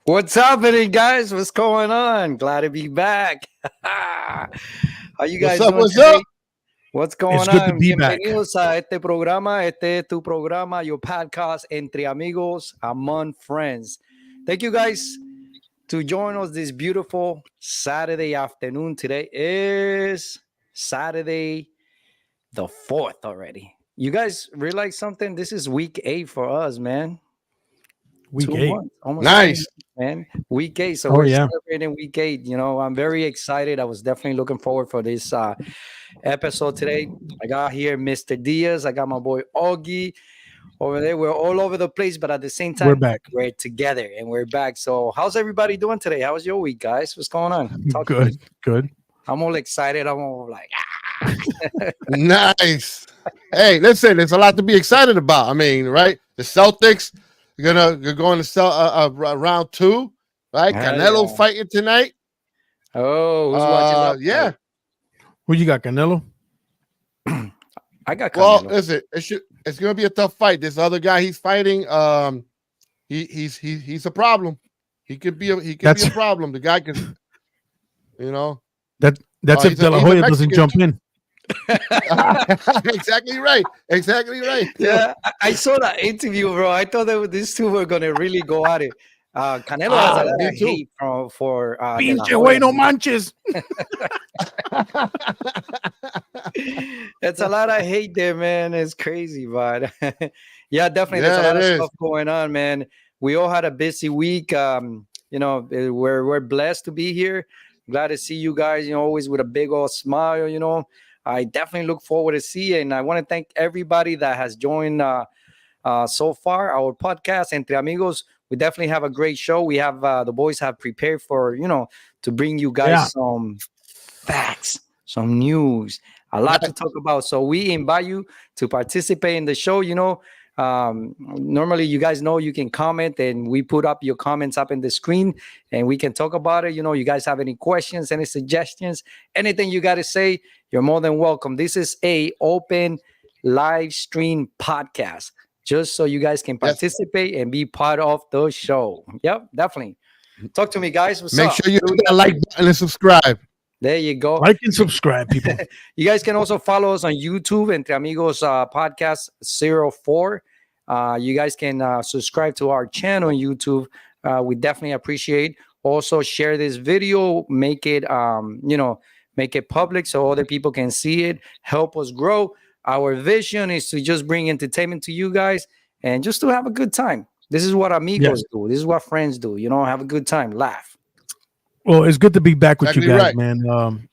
What's happening, guys? What's going on? Glad to be back. How you What's guys up? doing What's today? up? What's It's going good to on? be back. Bienvenidos a este programa. Este es tu programa, your podcast, Entre Amigos, Among Friends. Thank you guys to join us this beautiful Saturday afternoon. Today is Saturday the 4th already. You guys realize something? This is week 8 for us, man. Week 2 8. months, almost 2 Nice. months, man. Week 8, so Oh, we're yeah. celebrating week 8. I'm very excited. I was definitely looking forward for this episode today. I got here Mr. Diaz. I got my boy Augie over there. We're all over the place, but at the same We're time, back. we're together and we're back. So, how's everybody doing today? How's your week, guys? What's going on? Talk to me. Good. I'm all excited. I'm all like, Nice. Hey, listen, there's a lot to be excited about. I mean, right? The Celtics you're going to sell round 2, right? hell Canelo yeah. fighting tonight. Oh, who's watching that? Yeah. Who you got, Canelo? I got Well, Canelo. listen, it's going to be a tough fight. This other guy he's fighting, he's a problem. He could be a problem. The guy can, That's if he's De La a Hoya doesn't Mexican. jump in. Exactly right. Exactly right. Yeah, I saw that interview, bro. I thought that these two were gonna really go at it. Canelo has a lot Me of too. hate for De La Pinche Hoya. güey, no manches. It's a lot of hate there, man. It's crazy, but yeah, definitely. There's a Yeah, lot it of is. stuff going on, man. We all had a busy week. We're blessed to be here. Glad to see you guys. Always with a big old smile. I definitely look forward to see it, and I want to thank everybody that has joined so far our podcast Entre Amigos. We definitely have a great show. We have the boys have prepared for to bring you guys Yeah. some facts, some news, a lot to talk about. So we invite you to participate in the show. Normally you guys know you can comment, and we put up your comments up in the screen, and we can talk about it. You guys have any questions, any suggestions, anything you got to say, you're more than welcome. This is a open live stream podcast, just so you guys can participate and be part of the show. Yep, definitely. Talk to me, guys. What's Make up? sure you hit that like button and subscribe. There you go. Like and subscribe, people. You guys can also follow us on YouTube, Entre Amigos Podcast 04. You guys can subscribe to our channel on YouTube. We definitely appreciate. Also, share this video, make it make it public so other people can see it. Help us grow. Our vision is to just bring entertainment to you guys and just to have a good time. This is what amigos do. This is what friends do. Have a good time, laugh. Well, it's good to be back with you Exactly guys, right. man.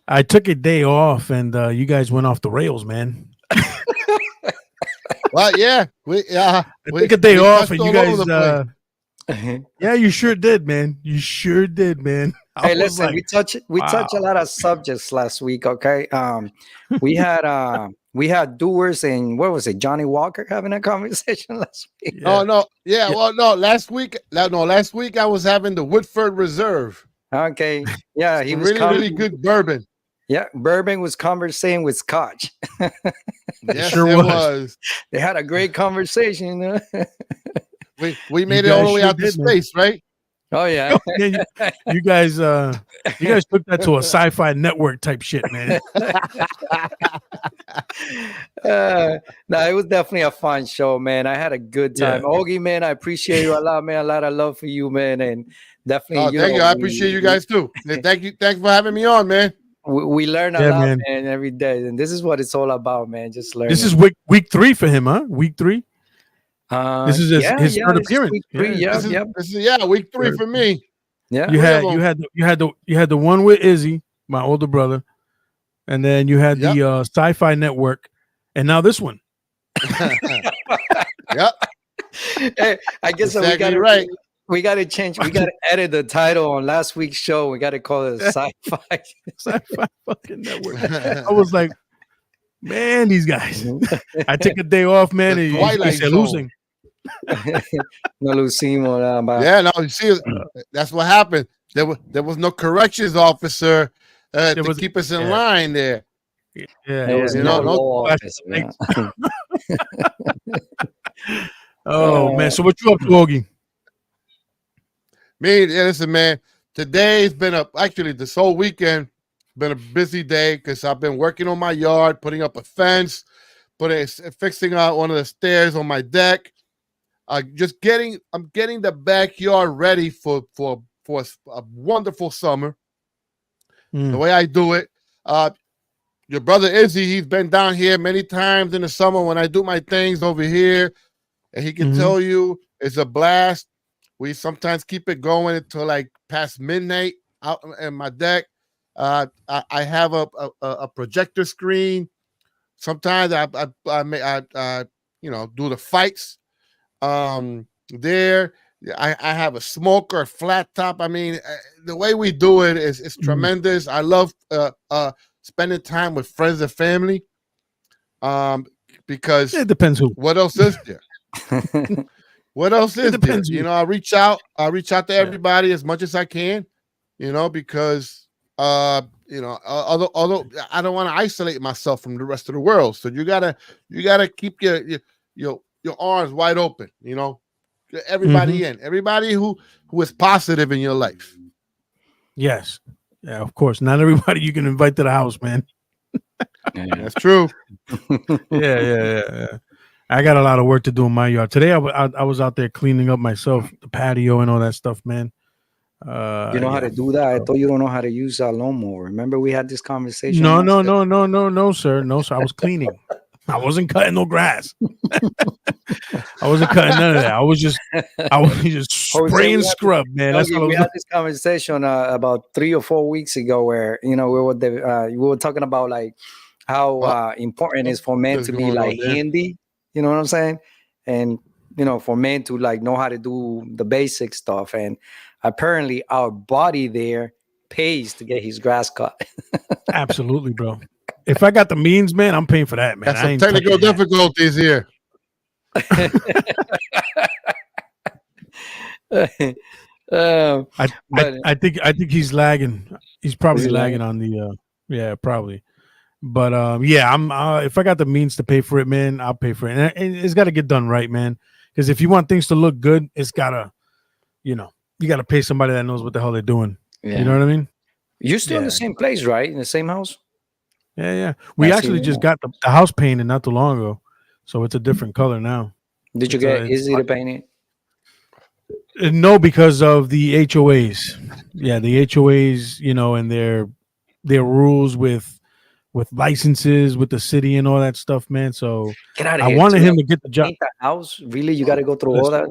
I took a day off, and you guys went off the rails, man. Well, yeah, I took a day off, and you guys. Hey, Yeah, you sure did, man. You sure did, man. Hey, listen, we touch a lot of subjects last week. Okay, we had doers and what was it, Johnny Walker having a conversation last week. Yeah. no, well, no. Last week I was having the Woodford Reserve. Okay, yeah, he was really good bourbon. Yeah, bourbon was conversing with Scotch. Yes, sure it was. was. They had a great conversation. We made it all the way out to space, right? Oh yeah. You guys took that to a sci-fi network type shit, man. No, it was definitely a fun show, man. I had a good time. Yeah. Augie, man, I appreciate you a lot, man. A lot of love for you, man, and definitely. Thank you. I appreciate you guys too. Thanks for having me on, man. We learn a Yeah, lot, man. man, every day, and this is what it's all about, man. Just learning. This is week 3 for him, huh? Week 3. This is his third this is appearance. week 3, Yeah. This is week 3 for me. yeah. You had the one with Izzy, my older brother, and then you had the Sci-Fi Network, and now this one. Yep. Hey, I guess Exactly we got right. We got to change. We got to edit the title on last week's show. We got to call it Sci-Fi. Sci-Fi fucking network. I was like, man, these guys. I took a day off, man. The And Twilight said Zone. losing. No Lucimo. Yeah, no, you see, that's what happened. There was no corrections officer to keep us in line there. Yeah, There was no law office, man. Oh man, so what you up to, Augie? Listen, man. Today's been actually this whole weekend been a busy day because I've been working on my yard, putting up a fence, fixing out one of the stairs on my deck. I'm getting the backyard ready for a wonderful summer. The way I do it, your brother Izzy, he's been down here many times in the summer when I do my things over here, and he can tell you it's a blast. We sometimes keep it going until like past midnight out in my deck. I have a projector screen. Sometimes I do the fights. There, I have a smoker, a flat top. I mean, the way we do it is tremendous. I love spending time with friends and family. Because it depends who. What else is there? What else is there? Who. I reach out to everybody as much as I can. Because although I don't want to isolate myself from the rest of the world, so you gotta keep your arms wide open. Everybody everybody who is positive in your life. Yes, yeah, of course. Not everybody you can invite to the house, man. That's true. Yeah. I got a lot of work to do in my yard today. I was out there cleaning up myself, the patio and all that stuff, man. You know how to do that? I thought you don't know how to use a lawnmower. Remember we had this conversation? No, sir. No, sir. I was cleaning. I wasn't cutting no grass. I wasn't cutting none of that. I was just spraying scrub, man. That's what we had this conversation about 3 or 4 weeks ago where we were talking about like how important it is for men to be like handy. You know what I'm saying? And for men to like know how to do the basic stuff. And apparently our body there pays to get his grass cut. Absolutely, bro. If I got the means, man, I'm paying for that, man. That's some technical difficulties here. I think he's lagging. He's probably lagging on the probably. But I'm if I got the means to pay for it, man, I'll pay for it. And it's got to get done right, man. Because if you want things to look good, it's gotta, you gotta pay somebody that knows what the hell they're doing. Yeah. You know what I mean? You're still in the same place, right? In the same house? Yeah. We actually just got the house painted not too long ago, so it's a different color now. Did you get Izzy to paint it? No, because of the HOAs. Yeah, the HOAs, and their rules with licenses with the city and all that stuff, man. So get out of here. I wanted him to get the job. Paint the house? Really? You got to go through all that?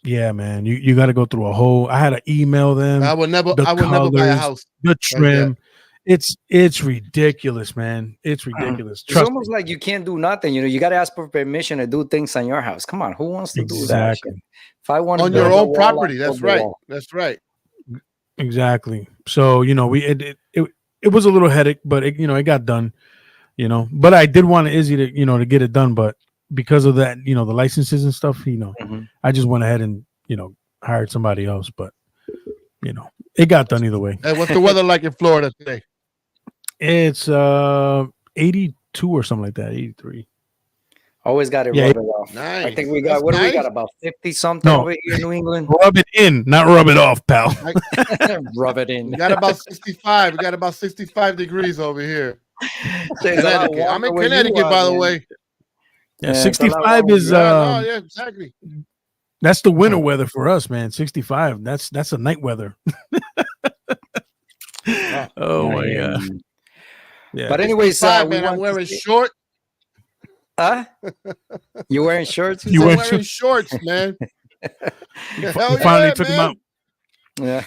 Yeah, man. You got to go through a whole. I had to email them. I would never buy a house. The trim. Like it's ridiculous, man. It's ridiculous. It's almost like you can't do nothing. You got to ask for permission to do things on your house. Come on, who wants to do that? Shit? If I want on your own property, that's right. That's right. Exactly. So it was a little headache, but it got done. But I did want Izzy to to get it done, but because of that, the licenses and stuff, I just went ahead and hired somebody else. But it got done either way. Hey, what's the weather like in Florida today? It's 82 or something like that, 83. Always got it rub it off. Nice. I think we got we got about 50 something over here in New England. Rub it in, not rub it off, pal. Rub it in. We got about 65. We got about 65 degrees over here. I'm in Connecticut, by the way. Yeah, 65 is exactly. That's the winter weather for us, man. 65. That's a night weather. Oh my god. Yeah. But anyways, man, I'm wearing shorts. Huh? You wearing shorts? I'm wearing shorts, man. Finally took them out. Yeah.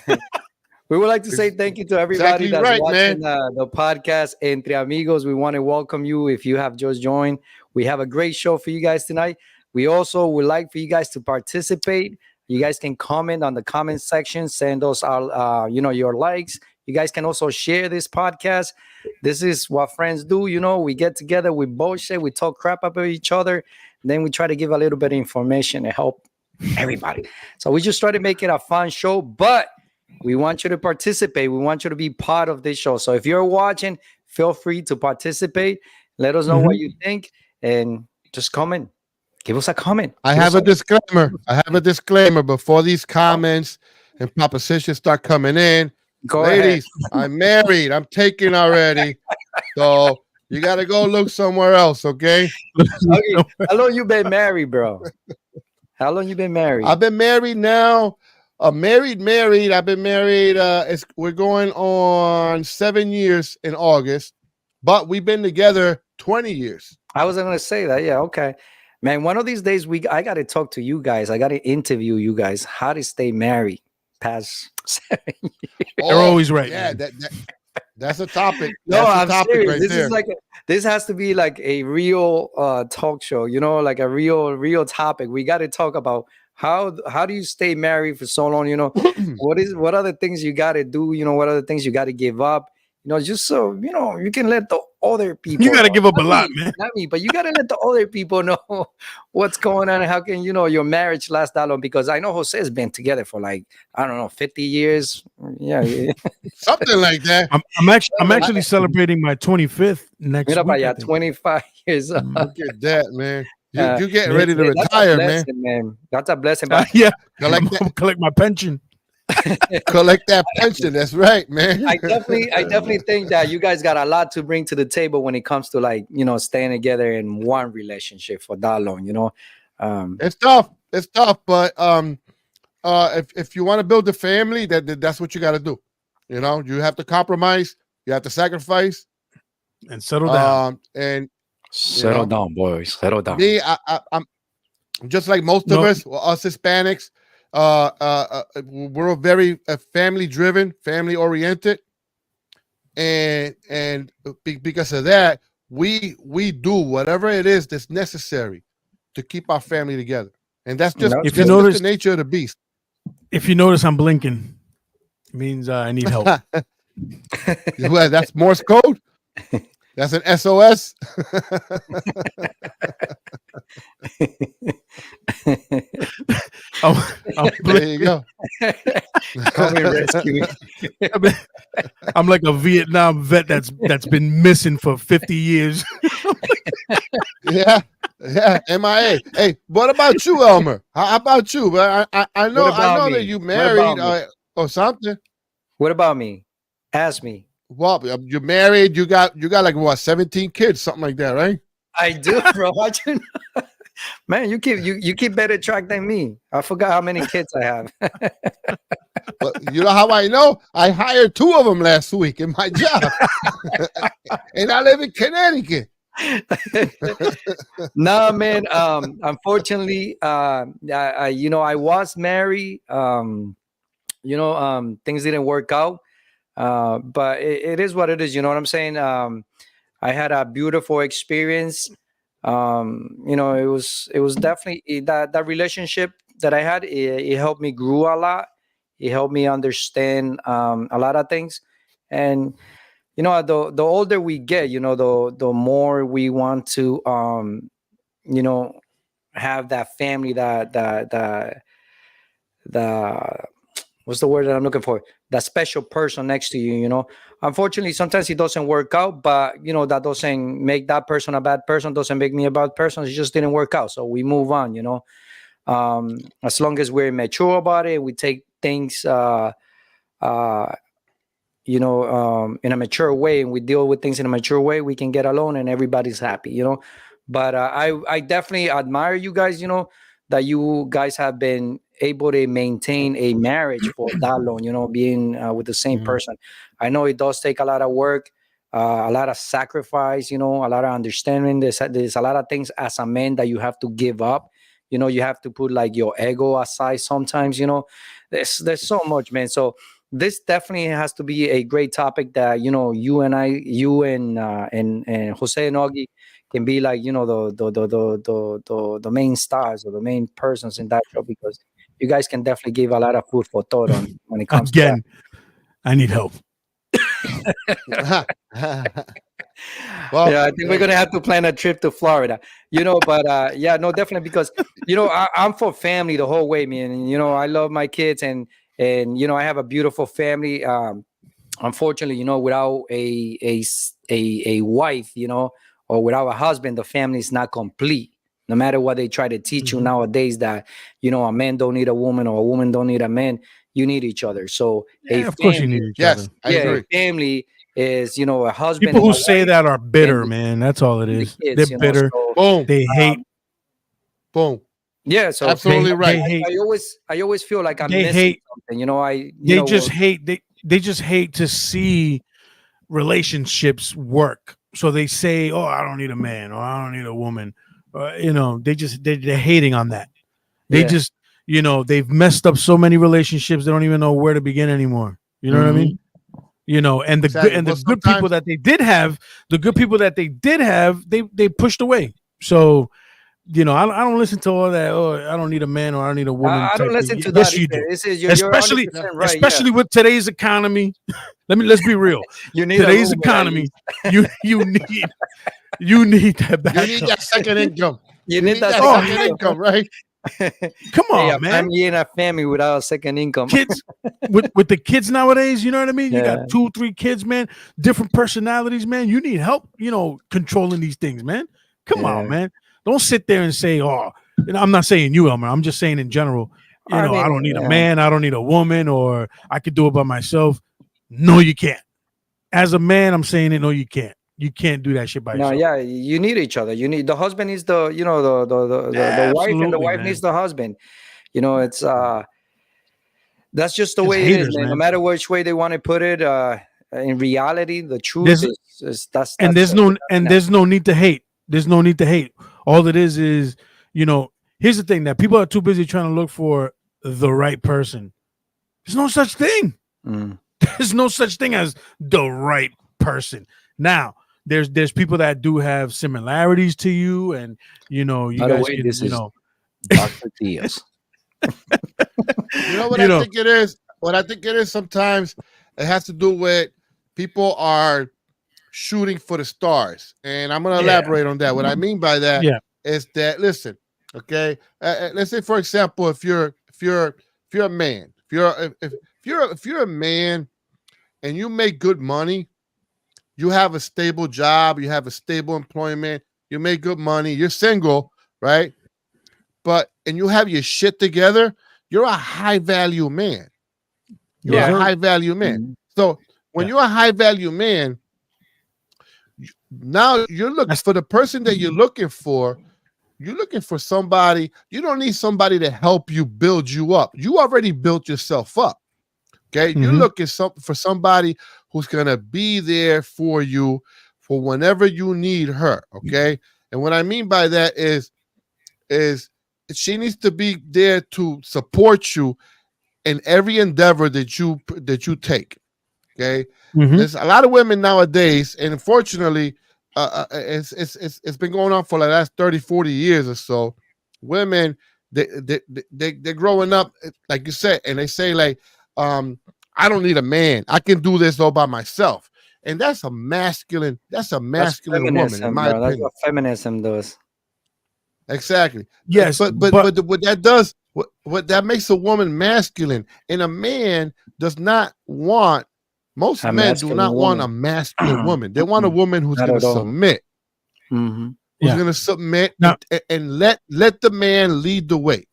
We would like to say thank you to everybody that's watching the podcast Entre Amigos. We want to welcome you if you have just joined. We have a great show for you guys tonight. We also would like for you guys to participate. You guys can comment on the comment section, send us our, your likes. You guys can also share this podcast. This is what friends do. We get together, we bullshit, we talk crap about each other. Then we try to give a little bit of information to help everybody. So we just try to make it a fun show, but we want you to participate. We want you to be part of this show. So if you're watching, feel free to participate. Let us know what you think and just comment. Give us a comment. I have a disclaimer before these comments and propositions start coming in. Go ahead. Ladies, I'm married. I'm taken already. So you got to go look somewhere else, okay? Okay, how long you been married, bro? How long you been married? I've been married now. Married. I've been married. We're going on 7 years in August, but we've been together 20 years. I was gonna say that. Yeah, okay. Man, one of these days I gotta talk to you guys. I gotta interview you guys how to stay married past 7 years. They're always right. Yeah, Man. that's a topic. No, That's a I'm topic serious. right This there. is like this has to be like a real talk show, like a real topic. We got to talk about how do you stay married for so long, what other things you got to do, what other things you got to give up, just so you can let the other people You got to know. give up a Not lot, me, man. not me, but you got to let the other people know what's going on and how can your marriage last that long, because I know Jose has been together for like, I don't know, 50 years. Yeah. Something like that. I'm actually celebrating my 25th next Mira para week. I allá, think. 25 years old. Look at that, man. You Uh, you getting ready to That's a retire, man. blessing, man. That's a blessing. But Yeah, Collect I'm that, gonna collect my pension. collect that pension. That's right, man. I definitely think that you guys got a lot to bring to the table when it comes to like, staying together in one relationship for that long. It's tough. It's tough, but if you want to build a family, that's what you got to do. You have to compromise. You have to sacrifice And settle down. And Settle down, boys. Settle down. me, I'm just like most of us Hispanics. We're very family driven, family oriented, and because of that, we do whatever it is that's necessary to keep our family together, and that's just If you just notice- the nature of the beast. If you notice, I'm blinking. It means I need help. Well, that's Morse code. That's an SOS. I'm There you go. Come and rescue me. I'm like a Vietnam vet that's been missing for 50 years. Yeah, MIA. Hey, what about you, Elmer? How about you? But I know about that me? you What married about or something. What about me? Ask me. Well, you're married. You got like what, 17 kids, something like that, right? I do, bro. What you know? Man, you keep better track than me. I forgot how many kids I have. Well, you know how I know? I hired 2 of them last week in my job, and I live in Connecticut. No, man. Unfortunately, I was married. Things didn't work out. But it is what it is. You know what I'm saying? I had a beautiful experience. It was definitely that relationship that I had. It helped me grow a lot. It helped me understand a lot of things, and the older we get, the more we want to have that family, the what's the word that I'm looking for? That special person next to you. Unfortunately, sometimes it doesn't work out, but that doesn't make that person a bad person, doesn't make me a bad person. It just didn't work out. So we move on, as long as we're mature about it, we take things in a mature way, and we deal with things in a mature way, we can get along and everybody's happy. But I definitely admire you guys, that you guys have been able to maintain a marriage for that long, being with the same person. I know it does take a lot of work, a lot of sacrifice, a lot of understanding. There's a lot of things as a man that you have to give up. You have to put like your ego aside sometimes. There's so much, man. So this definitely has to be a great topic that you and Jose and Augie can be like the main stars or the main persons in that show, because you guys can definitely give a lot of food for thought on when it comes Again, I need help. Well, yeah, I think we're gonna have to plan a trip to Florida, but yeah, no, definitely, because I'm for family the whole way, man. And I love my kids, and I have a beautiful family. Unfortunately, without a wife, or without a husband, the family is not complete. No matter what they try to teach you nowadays, that a man don't need a woman or a woman don't need a man. you need each other. So a Yeah, of course you family, need each Yes, other. I yeah, a agree. family is, a husband People and who a say wife that are bitter, and, man. That's all it and the is. They're kids, bitter. So Boom, They hate. um, boom. yeah, so Absolutely They right. hate. I always feel like I'm They missing hate. something. You know, They just hate. They just hate to see relationships work. So they say, "Oh, I don't need a man, or I don't need a woman." They're hating on that. They yeah. just, they've messed up so many relationships. They don't even know where to begin anymore. You know what I Hmm. mean? And the good Exactly. and the Well, good people sometimes that they did have, they pushed away. So I don't listen to all that. Oh, I don't need a man or I don't need a woman I don't type listen thing. to that Yes, you either. do. This is you're Especially, 100% right. Yeah, especially with today's economy. Let's be real. you need a Today's roommate at economy, least. you need that you need backup. that second income. You You need need that that Oh, second second heck, income. income, right? come Hey, a on, man. family ain't a family without a second income. Kids with the kids nowadays, you know what I mean? You Yeah, got 2, 3 kids, man, different personalities, man. You need help, controlling these things, man. Come on, yeah. man. Don't sit there and say, oh, I'm not saying you, Elmer. I'm just saying in general, I I mean, don't need a yeah. man, I don't need a woman, or I could do it by myself. No, you can't. As a man, I'm saying it, no, you can't. You can't do that shit by No, yourself. yeah, you need each other. You need the husband needs the wife, and the Absolutely, wife man. needs the husband. It's that's just the It's way it is, haters, man. No man. matter which way they want to put it, in reality, the truth There's is that's and that's there's no and there's no need to hate. There's no need to hate. All it is, here's the thing that people are too busy trying to look for the right person. There's no such thing. Mm. There's no such thing as the right person. Now, there's people that do have similarities to you, and you By the guys way, can, this is Dr. Diaz. You know what you I know, think it is? What I think it is sometimes it has to do with people are shooting for the stars. And I'm going to yeah, elaborate on that. What I mean by that yeah, is that listen, okay? Let's say for example, if you're a man, if you're a man and you make good money, you have a stable job, you have a stable employment, you make good money, you're single, right? And you have your shit together, you're a high value man. You're yes, a Yeah. sir. high value man. Mhm. So when Yeah, you're a high value man, now you're looking that's for the person that you're looking for. You're looking for somebody. You don't need somebody to help you build you up. You already built yourself up. Okay. You're mhm. looking for somebody who's gonna be there for you for whenever you need her. Okay. And what I mean by that is she needs to be there to support you in every endeavor that you take. Okay, Mhm. there's a lot of women nowadays, and unfortunately, it's been going on for the last 30, 40 years or so. Women, they're growing up, like you said, and they say like, I don't need a man. I can do this all by myself. And that's a That's masculine woman, in feminism, my bro. That's opinion. what feminism does. Exactly. Yes, But what that does, what that makes a woman masculine, and a man does not want. Most A men do masculine not want a woman. masculine woman. They want a woman who's Not going to at all. submit, Hmm. who's yeah. going to submit Now, and let the man lead the way.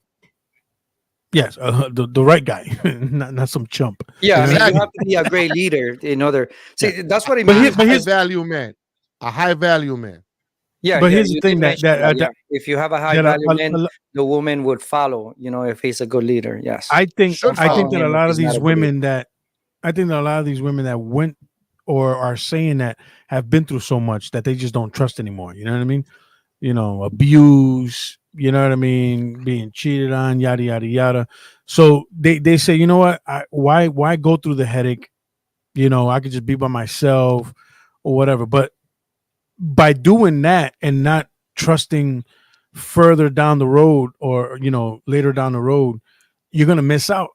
yes, the right guy, not some chump. Yeah, You I know mean, what I you mean? Exactly. have to be a great leader in order. Yeah. See, that's what it But A here, means. but high here's value man. A high value man. Yeah, but yeah, here's the you did thing that mention that that. uh, Yeah, that if you have a high that value man, the woman would follow. If he's a good leader. Yes, I think Should I think follow. that a him if lot of he's not these a good leader. women that I think that a lot of these women that went or are saying that have been through so much that they just don't trust anymore. You know what I mean? Abuse, you know what I mean, being cheated on, yada yada yada. So they say, you know what, why go through the headache? I could just be by myself or whatever. But by doing that and not trusting further down the road or later down the road, you're gonna miss out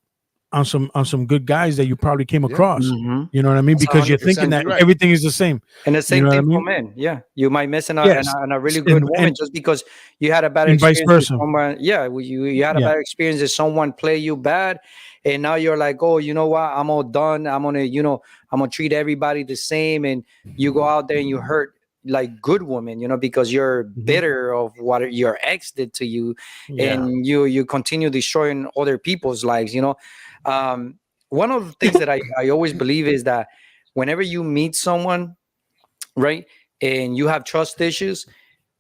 on some good guys that you probably came Yeah, across. Hmm. You know what I mean? That's Because you're 100% thinking that true. right. everything is the same. And the You same know what I thing for mean? men. Yeah, you might miss Yes, on a really good and woman and, just because you had a bad and vice experience with versa. someone. Yeah, you had a Yeah. bad experience with someone play you bad, and now you're like, oh, you know what? I'm all done. I'm gonna treat everybody the same, and you go out there and you hurt like good women, because you're Mhm. bitter of what your ex did to you, Yeah. and you continue destroying other people's lives. One of the things that I always believe is that whenever you meet someone, right, and you have trust issues,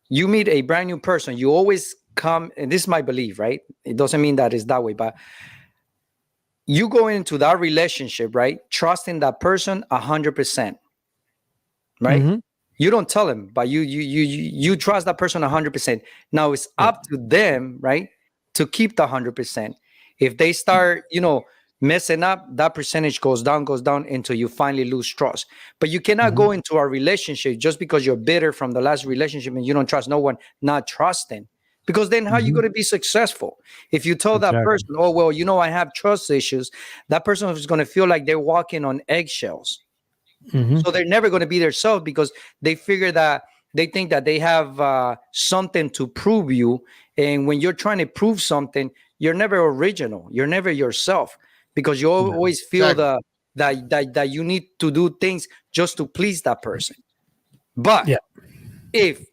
you meet a brand new person, you always come, and this is my belief, right? It doesn't mean that it's that way, but you go into that relationship, right, trusting that person 100%, right? Mm-hmm. You don't tell them, but you trust that person 100%. Now it's up to them, right, to keep the 100%. If they start, messing up, that percentage goes down until you finally lose trust. But you cannot go into a relationship just because you're bitter from the last relationship and you don't trust no one, not trusting. Because then how are you going to be successful? If you tell that person, oh, well, I have trust issues, that person is going to feel like they're walking on eggshells. So they're never going to be themselves because they figure that they think that they have something to prove you. And when you're trying to prove something, you're never original. You're never yourself because you always feel that you need to do things just to please that person. But if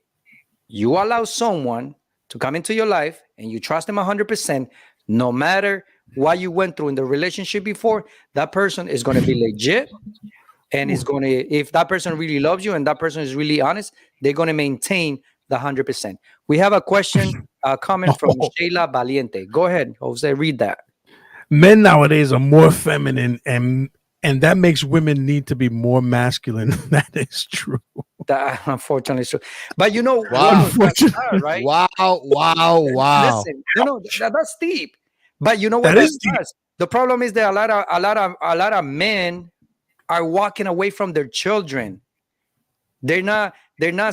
you allow someone to come into your life and you trust them 100%, no matter what you went through in the relationship before, that person is going to be legit. And it's going to, if that person really loves you and that person is really honest, they're going to maintain the 100%. We have a question, comment from Sheila Valiente. Go ahead, Jose, read that. Men nowadays are more feminine, and that makes women need to be more masculine. That is true. That unfortunately is true. But wow, unfortunately, right? Wow. Listen, that's deep. But you know what that does? The problem is that a lot of men are walking away from their children. They're not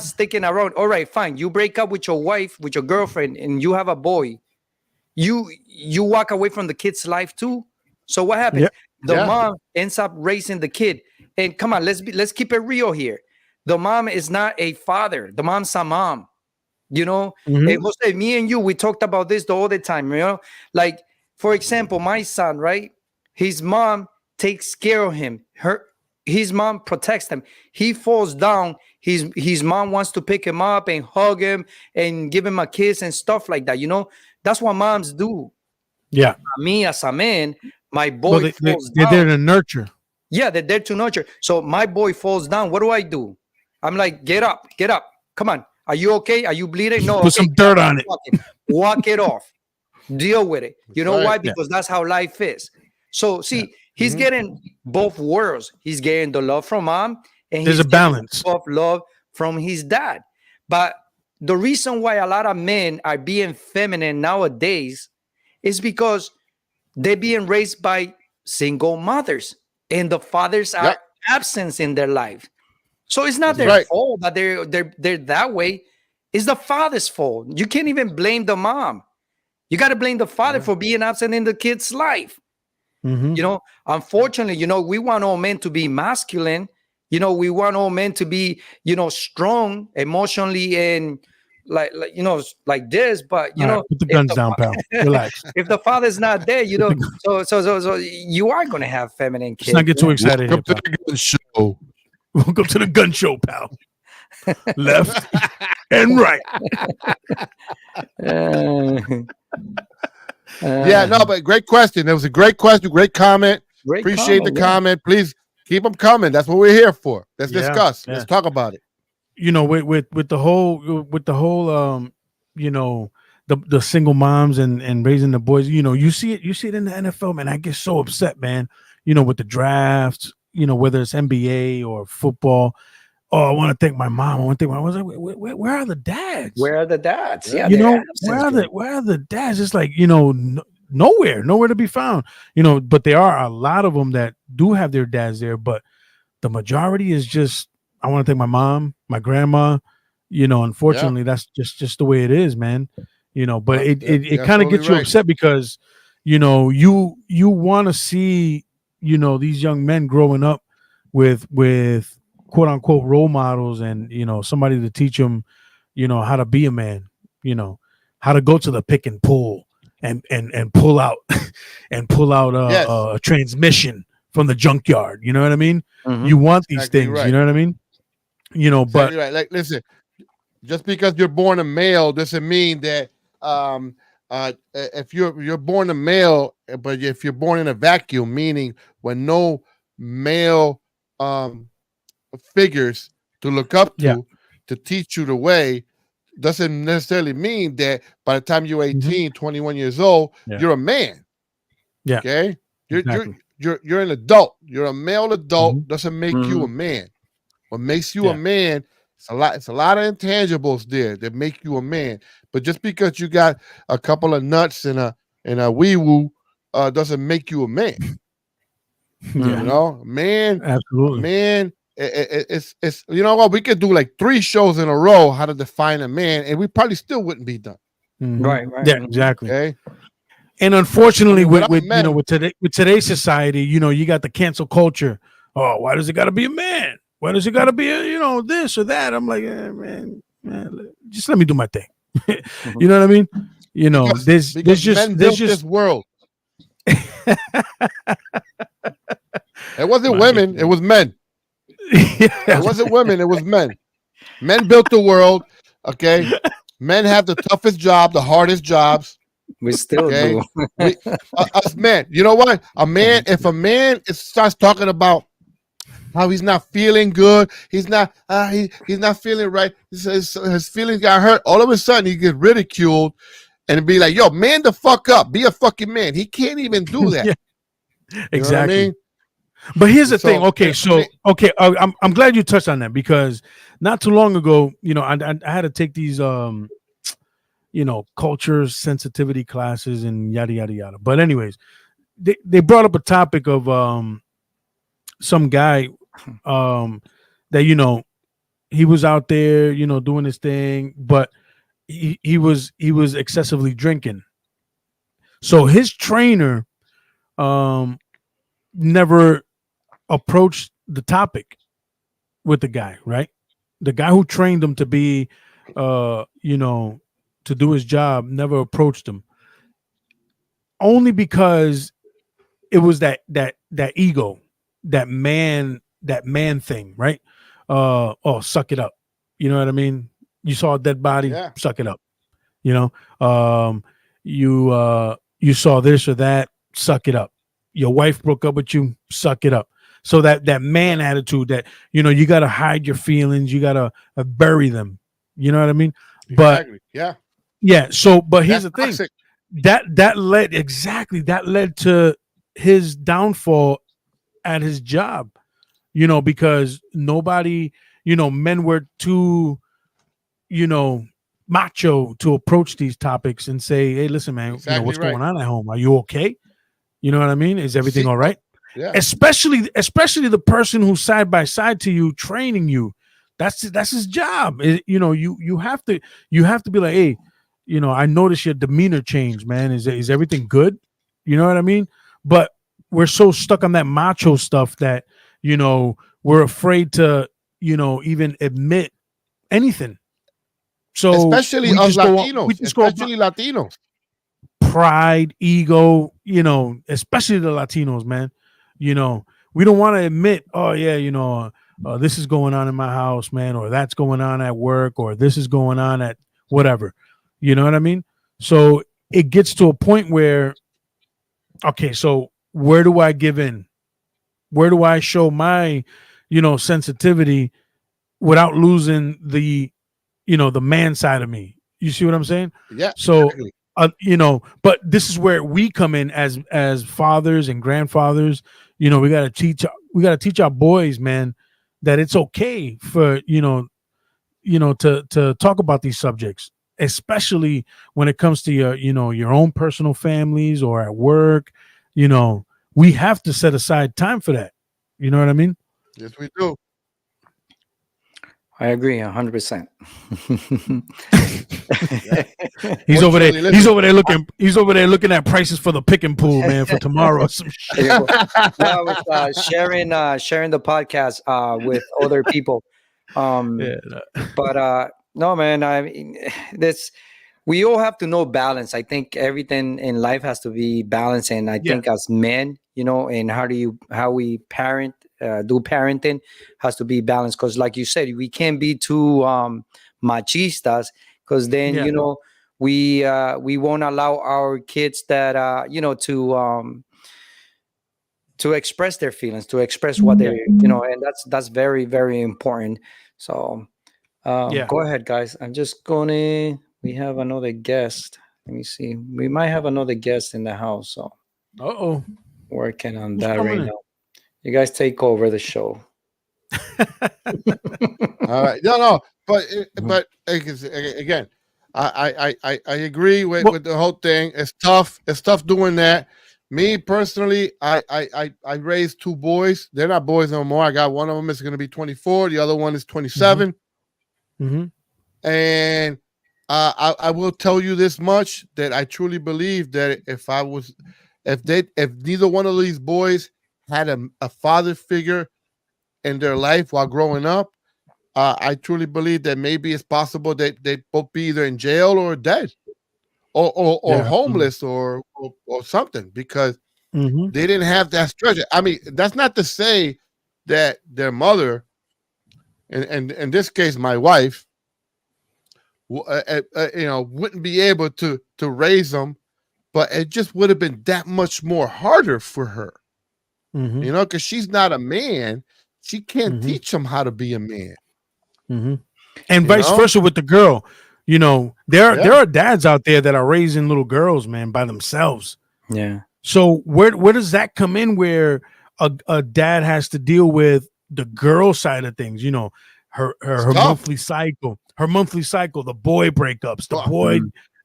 sticking around. All right, fine. You break up with your wife, with your girlfriend, and you have a boy. You walk away from the kid's life too. So what happens? The mom ends up raising the kid. And come on, let's keep it real here. The mom is not a father. The mom's a mom. And Jose, me and you, we talked about this all the time. Like for example, my son, right? His mom takes care of him. His mom protects him. He falls down. His mom wants to pick him up and hug him and give him a kiss and stuff like that. That's what moms do. Yeah. Me as a man, my boy falls they're down. there to nurture. Yeah, they're there to nurture. So my boy falls down. What do? I'm like, get up. Come on. Are you okay? Are you bleeding? No. Put some dirt on it. Walk it off. Deal with it. You know why? Because that's how life is. So see, he's getting both worlds. He's getting the love from mom, and there's a balance of love from his dad. But the reason why a lot of men are being feminine nowadays is because they're being raised by single mothers, and the fathers are absent in their life. So it's not their fault that they're that way. It's the father's fault. You can't even blame the mom. You got to blame the father for being absent in the kid's life. Unfortunately, we want all men to be masculine. We want all men to be, strong emotionally and like this. But put the guns down, pal. Relax. If the father's not there, so you are going to have feminine kids. Let's not get too excited. Welcome to the gun show. Welcome to the gun show, pal. Left and right. But great question. That was a great question. Great comment. Appreciate the comment. Please keep them coming. That's what we're here for. Let's discuss. Let's talk about it. With the whole the single moms and raising the boys, you see it in the NFL, man. I get so upset, man. With the drafts, whether it's NBA or football. Oh, I want to thank my mom. I was like, where are the dads? Where are the dads? Yeah, where are the dads? It's like, nowhere to be found. But there are a lot of them that do have their dads there, but the majority is just, I want to thank my mom, my grandma. Unfortunately, that's just the way it is, man. But it kind of gets you upset because, you want to see, these young men growing up with quote unquote role models and somebody to teach them how to be a man, how to go to the pick and pull and pull out a transmission from the junkyard. You know what I mean? You want these things, you know what I mean? But like, listen, just because you're born a male doesn't mean that if you're born a male, but if you're born in a vacuum, meaning when no male figures to look up Yeah. to teach you the way, doesn't necessarily mean that by the time you're Hmm. 18, 21 years old, Yeah. you're a man. Yeah. Okay, Exactly. you're an adult. You're a male adult. Hmm. Doesn't make you a Mhm. man. What makes you a Yeah. man? It's a lot of intangibles there that make you a man. But just because you got a couple of nuts and a wee woo, doesn't make you a man. Yeah. You Mhm. know, man, a Absolutely. man. It's you know what, we could do like 3 shows in a row how to define a man, and we probably still wouldn't be done. Hmm. Right, right. Yeah. Mhm. Exactly. Okay, And I unfortunately, mean, with without with you know men, with today's society, you got the cancel culture. Oh, why does it got to be a man? Why does it got to be a, this or that? I'm like, man, just let me do my thing. Mhm. You know what I mean? There's because just men there's built this just world. It wasn't my women, it was men. It yeah, wasn't women, it was men. Men built the world. Okay, men have the toughest job, the hardest jobs. We still Okay, do. we us men. You know what? If a man starts talking about how he's not feeling good, he's not feeling right. His feelings got hurt. All of a sudden, he gets ridiculed and be like, "Yo, man, the fuck up. Be a fucking man." He can't even do that. yeah, You know what I exactly. mean? But here's the thing. So, Okay, I'm glad you touched on that because not too long ago, I had to take these culture sensitivity classes and yada yada yada. But anyways, they brought up a topic of some guy that he was out there doing his thing, but he was excessively drinking. So his trainer um never approached the topic with the guy, right? The guy who trained him to be to do his job never approached him, only because it was that ego, that man thing, right? Oh, suck it up. You know what I mean? You saw a dead body, yeah, suck it up. You know, you saw this or that, suck it up. Your wife broke up with you, suck it up. So that man yeah, attitude that you got to hide your feelings, you got to bury them. You know what I mean? But exactly. Yeah, yeah, but here's that's the thing. toxic. That led to his downfall at his job, because nobody, men were too, you know, macho to approach these topics and say, hey, listen, man, Exactly what's right. going on at home? Are you okay? You know what I mean? Is everything See, all right? yeah, Especially the person who's side by side to you, training you. That's his job. You have to be like, hey, I notice your demeanor change, man. Is everything good? You know what I mean? But we're so stuck on that macho stuff that we're afraid to even admit anything. So especially we us just go on. We Latinos, just go about especially Latinos. pride, ego. Especially the Latinos, man. We don't want to admit, oh yeah, this is going on in my house, man, or that's going on at work, or this is going on at whatever. You know what I mean? So it gets to a point where, okay, so where do I give in? Where do I show my, sensitivity without losing the man side of me? You see what I'm saying? Yeah, So, exactly. but this is where we come in as fathers and grandfathers. We got to teach our boys, man, that it's okay for to talk about these subjects, especially when it comes to your own personal families or at work. We have to set aside time for that. You know what I mean? Yes, we do. I agree 100%. Yeah. He's over there. Fortunately, He's listen. over there looking. He's over there looking at prices for the picking pool, man, for tomorrow or some shit. Yeah, no, I was sharing the podcast with other people. Um, Yeah. but no, man, I mean, this we all have to know balance. I think everything in life has to be balanced, and I Yeah. think as men, and how we parent, do parenting has to be balanced. Because, like you said, we can't be too machistas, because then Yeah. we won't allow our kids that to express their feelings, to express what they and that's very, very important. So go ahead, guys. I'm just gonna. We have another guest. Let me see. We might have another guest in the house. So working on Who's that right coming in? now. You guys take over the show. All right. No, but again, I agree with the whole thing. It's tough. It's tough doing that. Me personally, I raised two boys. They're not boys no more. I got one of them is going to be 24. The other one is 27. And I will tell you this much, that I truly believe that if neither one of these boys had a father figure in their life while growing up, I truly believe that maybe it's possible that they both be either in jail or dead, or homeless, or something, because they didn't have that structure. I mean, that's not to say that their mother, and in this case, my wife, wouldn't be able to raise them, but it just would have been that much more harder for her, because she's not a man. She can't teach them how to be a man. And vice versa with the girl. There are dads out there that are raising little girls, man, by themselves. Yeah. So where does that come in, where a dad has to deal with the girl side of things? Her monthly cycle, the boy breakups, the boy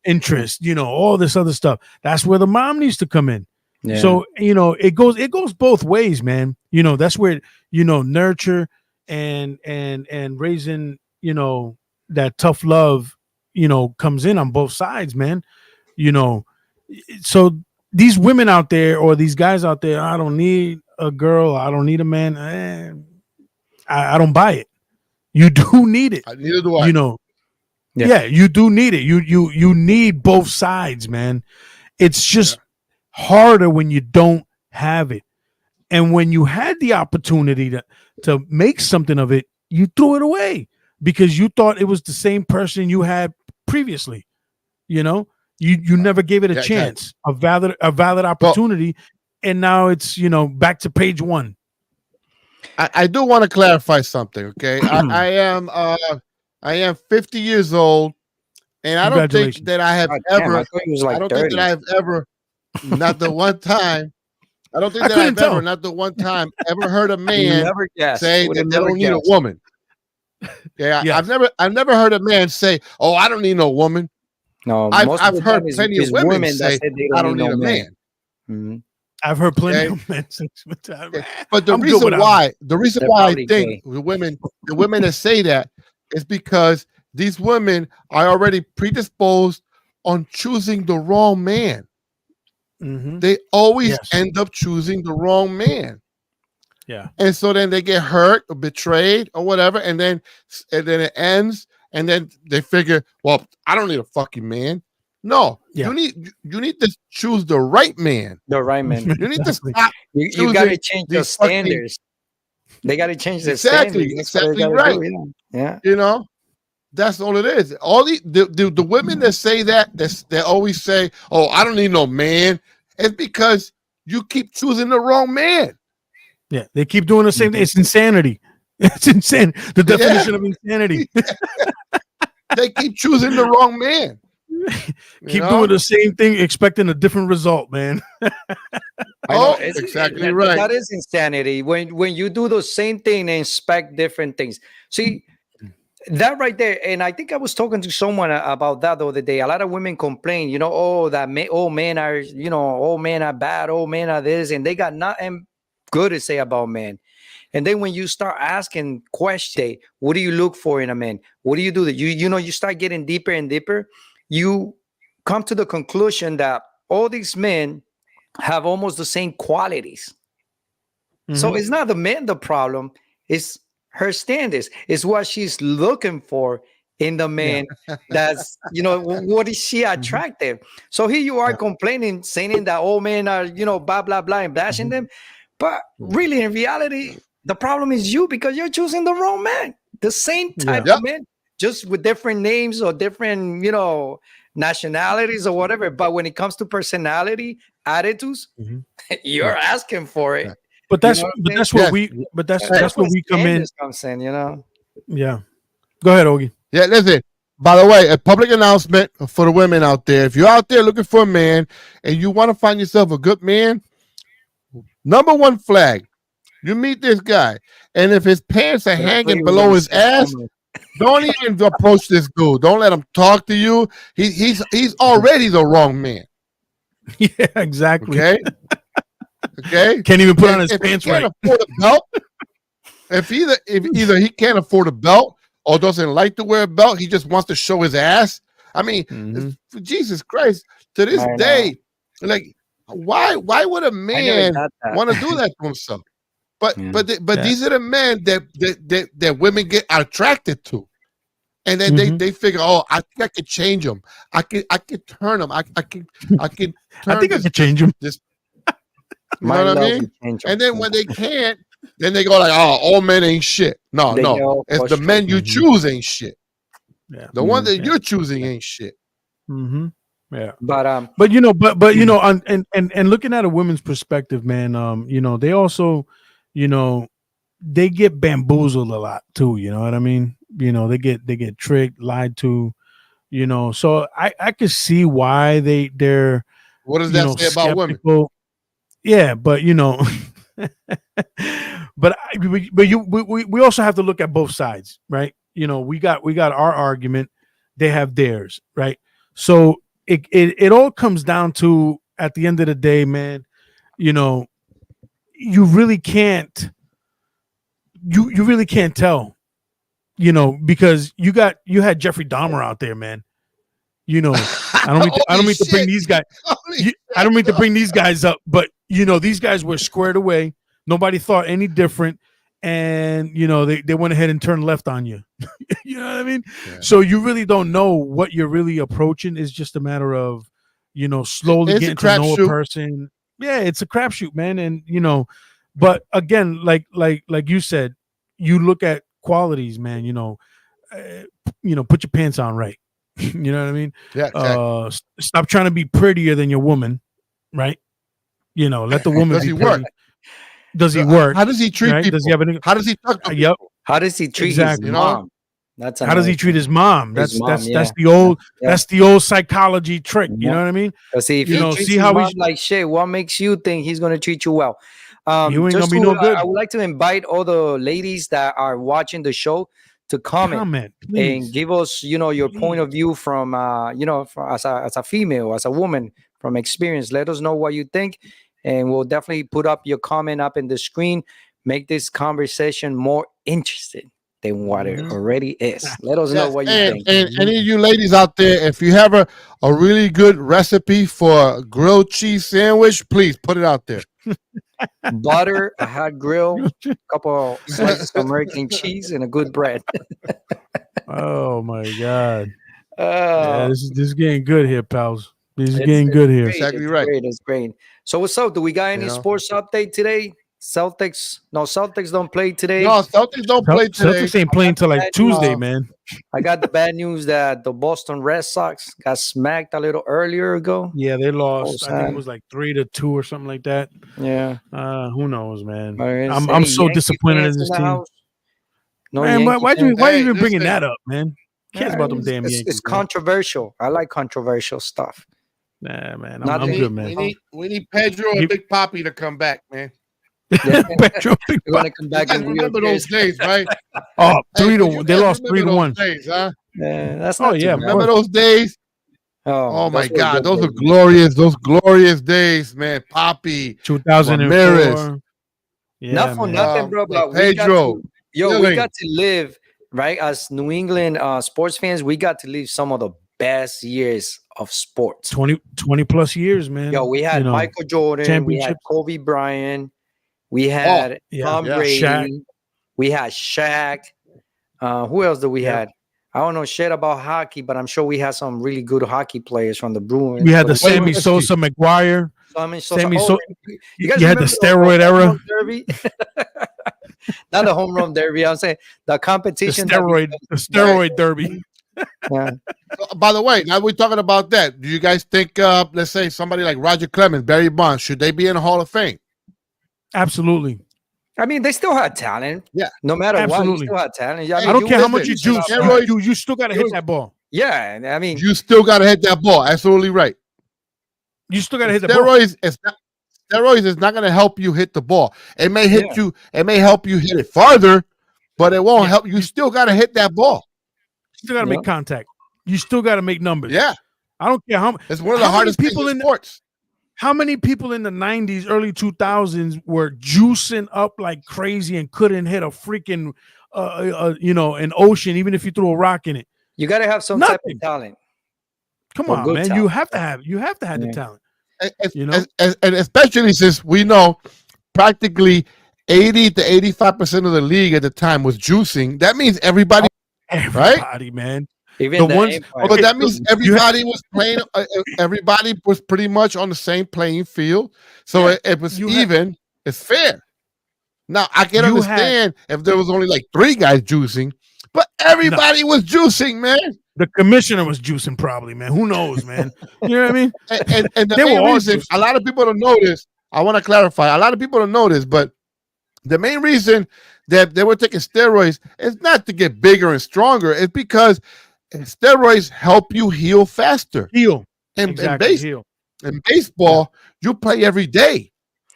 interest, all this other stuff. That's where the mom needs to come in. Yeah. So it goes both ways, man. That's where nurture and raising that tough love comes in on both sides, man. So these women out there, or these guys out there, I don't need a girl, I don't need a man. I don't buy it. You do need it. Neither do I. Yeah, you do need it. You need both sides, man. It's just harder when you don't have it. And when you had the opportunity to make something of it, you threw it away because you thought it was the same person you had previously. You never gave it a chance, exactly. a valid opportunity, and now it's back to page one. I do want to clarify something, okay? I am 50 years old, and I don't think that I have ever. I don't think that I have ever, not the one time. I don't think that I've ever, not the one time, ever heard a man say that they don't need a woman. Yeah, yes. I've never heard a man say, "Oh, I don't need no woman." No, I've heard plenty of women say, "I don't need a man." Mm-hmm. I've heard plenty of men say, but the reason why I think the women that say that is because these women are already predisposed on choosing the wrong man. They always end up choosing the wrong man. Yeah. And so then they get hurt or betrayed or whatever, and then it ends, and then they figure, well, I don't need a fucking man. No, you need to choose the right man. The right man. You need to stop. You got to change the standards. They got to change the standards. Exactly right. Yeah. That's all it is. All the women that say that, they always say, "Oh, I don't need no man." It's because you keep choosing the wrong man. Yeah, they keep doing the same thing. It's insanity. It's insane. The definition of insanity. They keep choosing the wrong man. Keep doing the same thing, expecting a different result, man. Exactly right. That is insanity. When you do the same thing and expect different things. See, that right there, and I think I was talking to someone about that the other day. A lot of women complain, men are bad, men are this, and they got nothing good to say about men. And then when you start asking questions, what do you look for in a man? What do you do? That you start getting deeper and deeper. You come to the conclusion that all these men have almost the same qualities. So it's not the man the problem, it's her standards. It's what she's looking for in the man. That's what is she attractive? So here you are complaining, saying that all men are blah blah blah and bashing them, but really in reality the problem is you, because you're choosing the wrong man. The same type of man, just with different names or different nationalities or whatever. But when it comes to personality, attitudes, Mhm. you're asking for it. But You that's know what I'm but saying? that's where Yes. we but that's That's where where we come in. standards comes in. You know. Yeah. Go ahead, Ogie. Yeah, listen. By the way, a public announcement for the women out there. If you're out there looking for a man and you want to find yourself a good man, number one flag, you meet this guy. And if his pants are Hopefully hanging we're below gonna his stay ass, homeless. don't even approach this dude. Don't let him talk to you. He's already the wrong man. Yeah, exactly. Okay? Okay? Can't even put on And his if he pants can't right. afford a belt, if either he can't afford a belt or doesn't like to wear a belt, he just wants to show his ass. I mean, Mhm. Jesus Christ, to this I know. day, like why would a I never man got that. want to do that to himself? But Yeah. but Yeah. these are the men that women get attracted to. And then Mhm. they figure, oh, I think I could change them. I could turn them. I could I turn think I this could change him. this. You My know what I love mean? will change And them. then when they can't, then they go like, oh, all men ain't shit. No, They get no. all It's the men frustrated. you Mhm. choose ain't shit. Yeah. The one that Yeah. you're choosing ain't shit. Mhm. Yeah. But But and looking at a woman's perspective, man, they also, you know, they get bamboozled a lot too. You know what I mean? They get tricked, lied to. So I could see why they're What does that say about women? skeptical. Yeah, but we also have to look at both sides, right? We got our argument, they have theirs, right? So it all comes down to, at the end of the day, man, you know, you really can't you really can't tell, because you had Jeffrey Dahmer out there, man. I don't Holy mean to bring shit. these guys. Holy I don't mean to bring these guys up, but these guys were squared away. Nobody thought any different, and they went ahead and turned left on you. You know what I mean? Yeah. So you really don't know what you're really approaching. It's just a matter of slowly It's a getting to know a crapshoot. person. Yeah, it's a crapshoot, man. And but again, like you said, you look at qualities, man. Put your pants on right. You know what I mean? Yeah, exactly. Stop trying to be prettier than your woman, right? Let the woman Does be he work? pretty. Does he work? How does he treat Right? people? Does he have any? How does he talk to Yep. people? how does he treat Exactly. his You know? mom? That's How does he another treat thing. his mom? His mom, That's yeah. the old Yeah. that's the old psychology trick. You Yeah. know what I mean? Because if he treats See his how mom he's like shit, what makes you think he's gonna treat you well? you ain't Just gonna be no good. I would like to invite all the ladies that are watching the show to comment Comment, and please. give us, your point of view from, as a female, as a woman, from experience. Let us know what you think, and we'll definitely put up your comment up in the screen. Make this conversation more interesting than what it Mhm. already is. Let us know Yes, what you and think. and any of you ladies out there, if you have a really good recipe for a grilled cheese sandwich, please put it out there. Butter, a hot grill, a couple slices of American cheese, and a good bread. Oh my god. Yeah, Uh, this is getting good here, pals. This is it's getting good here. great. Exactly It's right. great. It's great. So what's up? Do we got You any know. sports update today? Celtics? No, Celtics don't play today. No, Celtics don't play today. Celtics ain't playing till like Bad Tuesday, news. man. I got the bad news that the Boston Red Sox got smacked a little earlier ago. Yeah, they Oh, lost. I think it sad. was like 3-2 or something like that. Yeah. Who knows, man? But it's I'm any so Yankee disappointed in fans in this the team. house? No Man, Yankee why fans? you Hey, even bringing listen. that up, man? Cares Yeah, about them it's, damn it's, Yankees, it's man. controversial. I like controversial stuff. Nah, man, Not I'm the- good, man. We need Pedro and Give- Big Poppy to come back, man. Yeah. Petro Big We're gonna Pop- come You back guys in remember those days, right? Oh, Hey, 3 but to you 1. They guys lost remember 3-1. those days, huh? Yeah, that's Oh, not too yeah, bad. Remember those days? Oh, Oh my those were God, good those days. those glorious days, man. Poppy, 2004. Ramirez, Yeah, Not for man. nothing, bro. But we got Pedro, to, we Killing. got to live, right? As New England sports fans, we got to live some of the best years of sports. 20 plus years, man. Yo, we had Michael Jordan, we had championships. Kobe Bryant, we had Yeah, Tom yeah. Brady, Shaq. we had Shaq. Who else do we Yeah. had? I don't know shit about hockey, but I'm sure we had some really good hockey players from the Bruins. We had the But- Sammy Wait, Sosa, McGuire. Sammy Sammy Sosa. You guys had the remember steroid home era. run derby? Not the home run derby. I'm saying the The competition. steroid derby. Yeah. By the way, now we're talking about that. Do you guys think, let's say somebody like Roger Clemens, Barry Bonds, should they be in the Hall of Fame? Absolutely. I mean, they still had talent. Yeah. No matter what, you Absolutely. still had talent. Hey, I I mean, don't you care how was much you listen, juice. steroids- You still got to hit that ball. yeah. I mean, You still got to hit that ball. Absolutely right. You still got to hit the ball. Steroids is not going to help you hit the ball. It may hit Yeah. you. It may help you hit it farther, but it won't Yeah. help. You still got to hit that ball. You still got to make contact. You still got to make numbers. Yeah, I don't care how. it's one of the hardest people in sports. How many people in the 90s, early 2000s were juicing up like crazy and couldn't hit a freaking, an ocean, even if you threw a rock in it? you got to have some type of talent. Come Or on, good man. talent. You have to have the talent. And especially since we know practically 80 to 85% of the league at the time was juicing. That means everybody, Everybody, man. Even The ones- Empire. but that means everybody was playing. Everybody was pretty much on the same playing field, so Yeah, it was you even. It's fair. Now I can You understand if there was only like 3 guys juicing, but everybody was juicing, man. The commissioner was juicing probably, man. Who knows, man? You know what I mean? And the They were main all reason, juicing. a lot of people don't know this. I want to clarify. A lot of people don't know this, but the main reason that they were taking steroids is not to get bigger and stronger. It's because steroids help you heal faster. Heal. In Exactly. Heal. baseball, you play every day.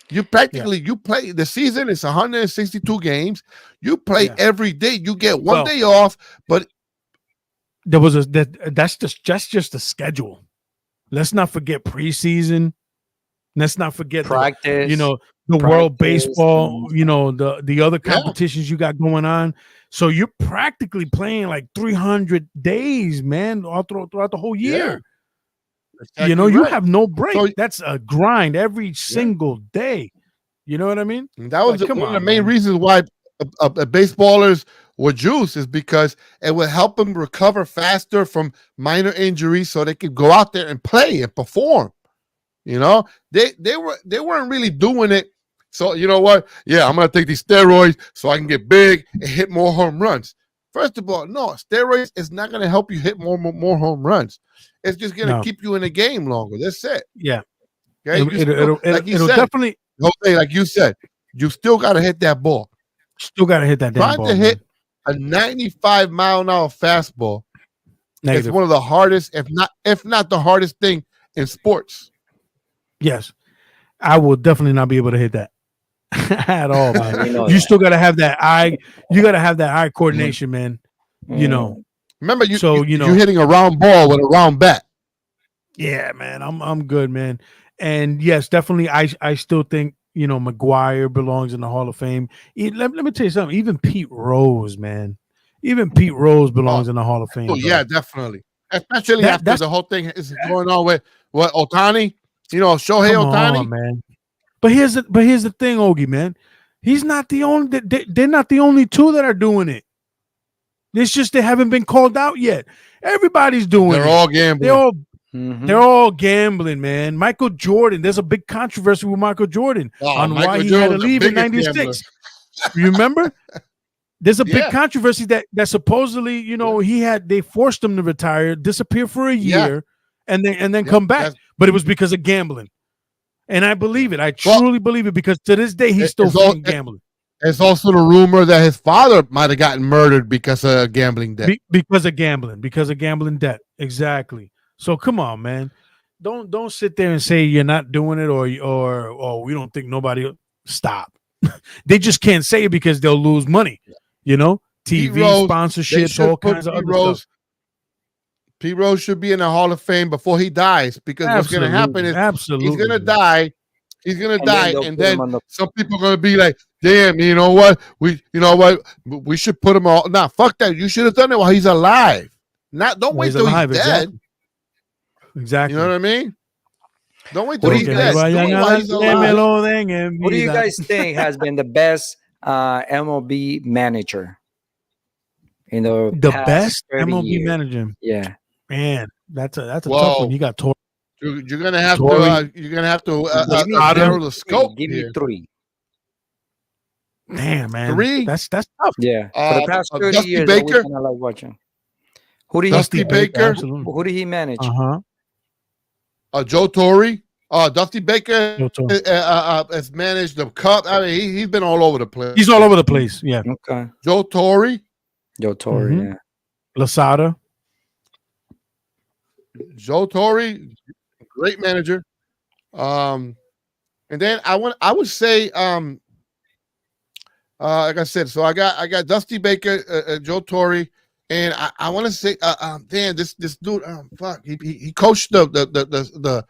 You practically you play the season is 162 games. You play every day. You get one day off, but There was that's just the schedule. Let's not forget preseason. Let's not forget practice. The World practice, Baseball. The other competitions you got going on. So you're practically playing like 300 days, man, all throughout the whole year. Exactly You right. have no break. So- That's a grind every single day. You know what I mean? And that was Like, come one of the on, main man. reasons why baseballers were juiced is because it would help them recover faster from minor injuries, so they could go out there and play and perform. They weren't really doing it. So you know what? Yeah, I'm gonna take these steroids so I can get big and hit more home runs. First of all, no, steroids is not gonna help you hit more home runs. It's just gonna keep you in the game longer. That's it. Yeah. Okay. It'll definitely Jose, like you said, you still got to hit that ball. still got to hit that damn Trying ball. to hit man. a 95-mile-an-hour fastball Negative. is one of the hardest, if not the hardest thing in sports. Yes, I will definitely not be able to hit that at all, man. You still got to have that eye. You got to have that eye coordination, man. Remember, So, you're hitting a round ball with a round bat. Yeah, man. I'm good, man. And yes, definitely. I still think McGuire belongs in the Hall of Fame. Let me tell you something. Even Pete Rose, man. Even Pete Rose belongs in the Hall of Fame. Oh, yeah, definitely. Especially after the whole thing is going on with Ohtani. Shohei Ohtani, man. But here's the thing, Ogie, man. He's not the only. They're not the only two that are doing it. It's just they haven't been called out yet. Everybody's doing it. They're all gambling. They're all gambling, man. Michael Jordan. There's a big controversy with Michael Jordan on Michael why he Jordan's had to the leave in biggest '96. You remember? There's a big Yeah. controversy that supposedly, they forced him to retire, disappear for a year, and then come back. But it was because of gambling. And I believe it. I truly believe it, because to this day he's still gambling. There's also the rumor that his father might have gotten murdered because of gambling debt. Because of gambling debt. Exactly. So come on, man. Don't sit there and say you're not doing it or we don't think nobody. Stop. They just can't say it because they'll lose money. TV sponsorships, all kinds of other stuff. Pete Rose should be in the Hall of Fame before he dies, because what's going to happen is he's going to die. He's going to die, and then some people are going to be like, "Damn, you know what? We should put him all." Nah, fuck that. You should have done it while he's alive. Don't wait till he's dead. Exactly. You know what I mean? Don't wait till he's dead. Do it while he's alive. Who do you guys think has been the best MLB manager in the past best 30 MLB years? manager? Yeah, man, that's a tough one. You got Torre. You're gonna have to. You're gonna have to narrow the scope. Give me three. Damn, man, 3. That's tough. Yeah, for the past 30 Dusty years, Baker. I like watching. Who did Dusty he? Baker, Who did he manage? Joe Torre. Dusty Baker Joe Torre. has managed the Cup. I mean, he's been all over the place. He's all over the place. Yeah. Okay. Joe Torre. Joe Torre. Yeah. Lasada. Joe Torre, great manager. And then I would say like I said, so I got Dusty Baker, Joe Torre, and I want to say damn, this dude, fuck, he coached the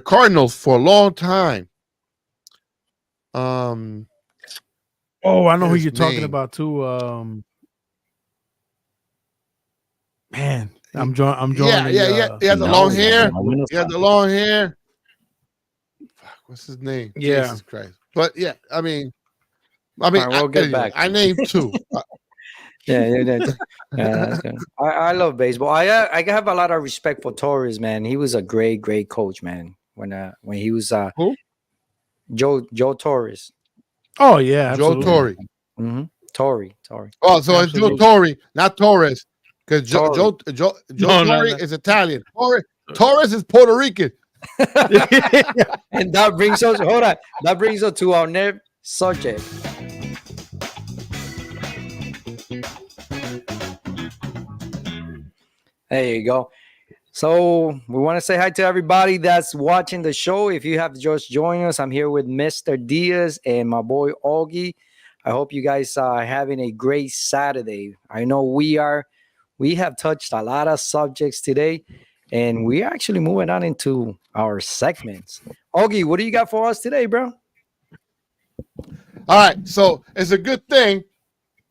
Cardinals for a long time. Oh, I know who you're talking about too. Man, I'm drawing. Yeah. He has the long hair. He has the long hair. Fuck, what's his name? Yeah. Jesus Christ. But yeah, I mean, right, we'll get back. I named two. Yeah, that's good. I love baseball. I have a lot of respect for Torres, man. He was a great coach, man. When he was Who? Joe Torres. Oh yeah, absolutely. Joe Torre. Mm-hmm. Torre. Oh, so it's Joe Torre, not Torres, because Joe Torre is Italian. Torres is Puerto Rican. And that brings us. Hold on. That brings us to our next subject. There you go. So we want to say hi to everybody that's watching the show. If you have just joined us, I'm here with Mr. Diaz and my boy Augie. I hope you guys are having a great Saturday. I know we are. We have touched a lot of subjects today, and we're actually moving on into our segments. Augie, what do you got for us today, bro? All right, so it's a good thing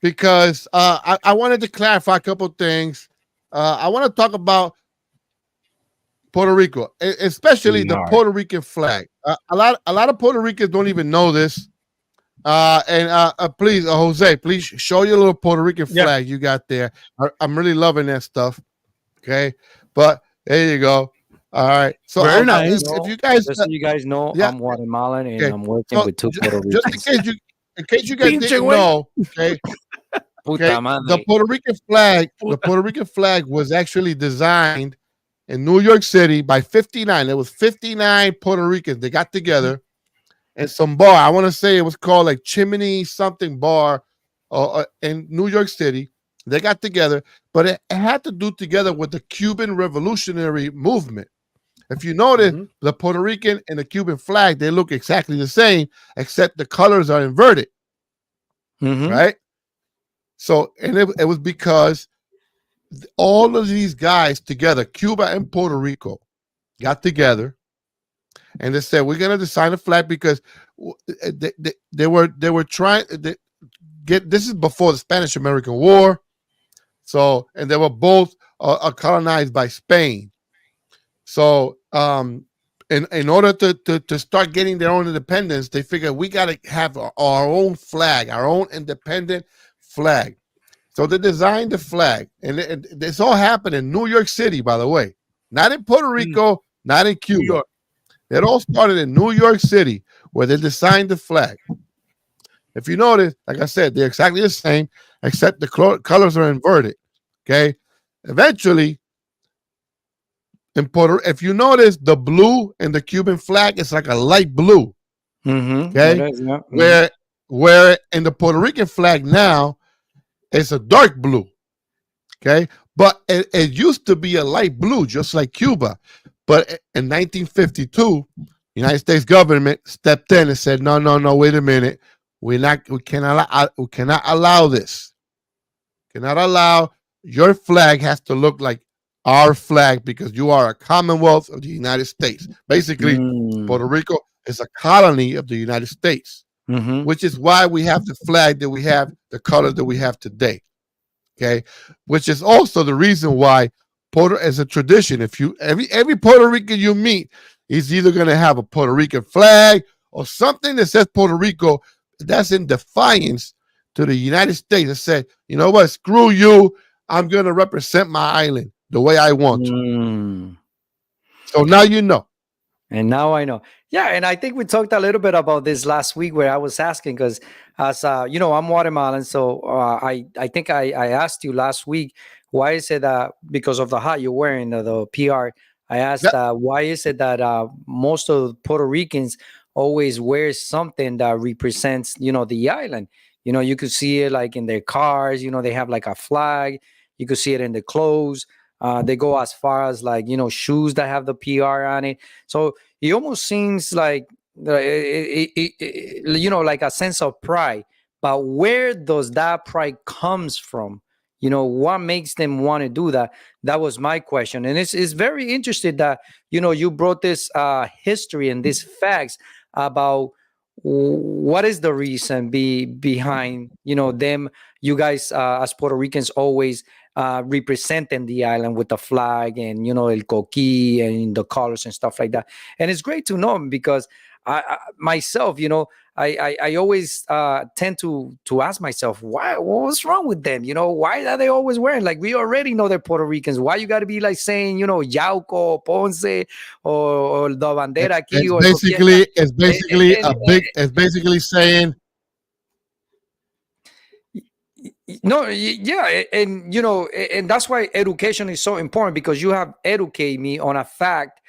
because I wanted to clarify a couple of things. I want to talk about Puerto Rico, especially the Puerto Rican flag. A lot of Puerto Ricans don't even know this. And please, Jose, please show your little Puerto Rican flag you got there. I'm really loving that stuff. Okay, but there you go. All right, so very nice. If you guys, just so you guys know, I'm Guatemalan and I'm working with two Puerto Ricans. Just in case you guys didn't know, okay. The Puerto Rican flag was actually designed in New York City by 59. There was 59 Puerto Ricans. They got together and some bar. I want to say it was called like Chimney something bar in New York City. They got together, but it had to do together with the Cuban Revolutionary Movement. If you notice, the Puerto Rican and the Cuban flag, they look exactly the same, except the colors are inverted. Right? So, and it was because all of these guys together, Cuba and Puerto Rico, got together, and they said we're going to design a flag because they were trying to get. This is before the Spanish-American War, so and they were both colonized by Spain. So, in order to start getting their own independence, they figured we got to have our own flag, our own independent flag. So they designed the flag, and this all happened in New York City, by the way, not in Puerto Rico, not in Cuba. It all started in New York City, where they designed the flag. If you notice, like I said, they're exactly the same, except the colors are inverted. Okay, eventually, if you notice, the blue in the Cuban flag is like a light blue. Okay, where in the Puerto Rican flag now, it's a dark blue, okay? But it used to be a light blue, just like Cuba. But in 1952, the United States government stepped in and said, no, wait a minute. We cannot allow this. Cannot allow your flag has to look like our flag because you are a Commonwealth of the United States. Basically, Puerto Rico is a colony of the United States. Which is why we have the flag that we have, the color that we have today. Okay, which is also the reason why as a tradition. If you every Puerto Rican you meet, he's either going to have a Puerto Rican flag or something that says Puerto Rico. That's in defiance to the United States. That said, you know what? Screw you. I'm going to represent my island the way I want to. So now you know. And now I know. Yeah, and I think we talked a little bit about this last week where I was asking because, as I'm Guatemalan, so I think I asked you last week why is it that because of the hat you're wearing, the PR, I asked Yep. why is it that most of the Puerto Ricans always wear something that represents the island. You could see it like in their cars. They have like a flag. You could see it in the clothes. They go as far as like shoes that have the PR on it. So it almost seems like like a sense of pride. But where does that pride comes from? What makes them want to do that? That was my question, and it's very interesting that you brought this history and these facts about what is the reason behind them, you guys as Puerto Ricans always representing the island with the flag and el coqui and the colors and stuff like that. And it's great to know because I myself, I always tend to ask myself, why? What's wrong with them? Why are they always wearing, like, we already know they're Puerto Ricans? Why you got to be like saying Yauco, Ponce, or the bandera aquí It's or basically it's and, basically and, a big. It's basically saying no, yeah, and and that's why education is so important, because you have educated me on a fact,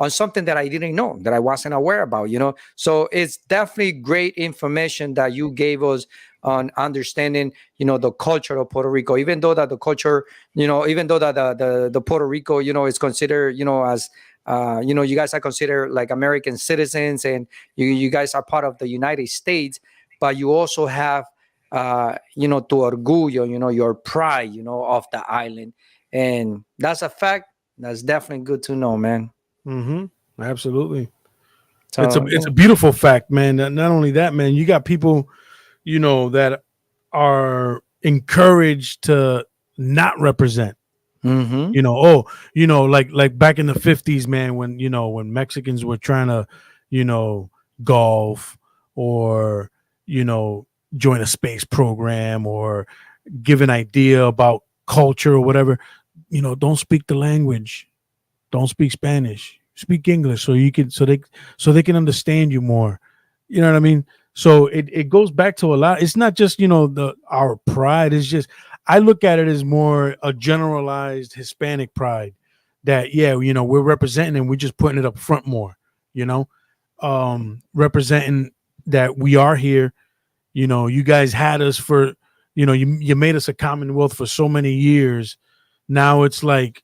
on something that I didn't know, that I wasn't aware about, So it's definitely great information that you gave us on understanding, the culture of Puerto Rico. Even though that the culture, even though that the Puerto Rico, is considered, as you guys are considered like American citizens, and you guys are part of the United States, but you also have tu orgullo, your pride, of the island. And that's a fact. That's definitely good to know, man. Mm-hmm. Absolutely. It's a So, it's a beautiful fact, man. Not only that, man, you got people, that are encouraged to not represent. mm-hmm, Like back in the 50s, man, when Mexicans were trying to, you know, golf or, you know, join a space program or give an idea about culture or whatever, don't speak the language. Don't speak Spanish. Speak English so they can understand you more. You know what I mean? So it goes back to a lot. It's not just the our pride. It's just I look at it as more a generalized Hispanic pride that we're representing and we're just putting it up front more. You know, representing that we are here. You guys had us for you made us a commonwealth for so many years. Now it's like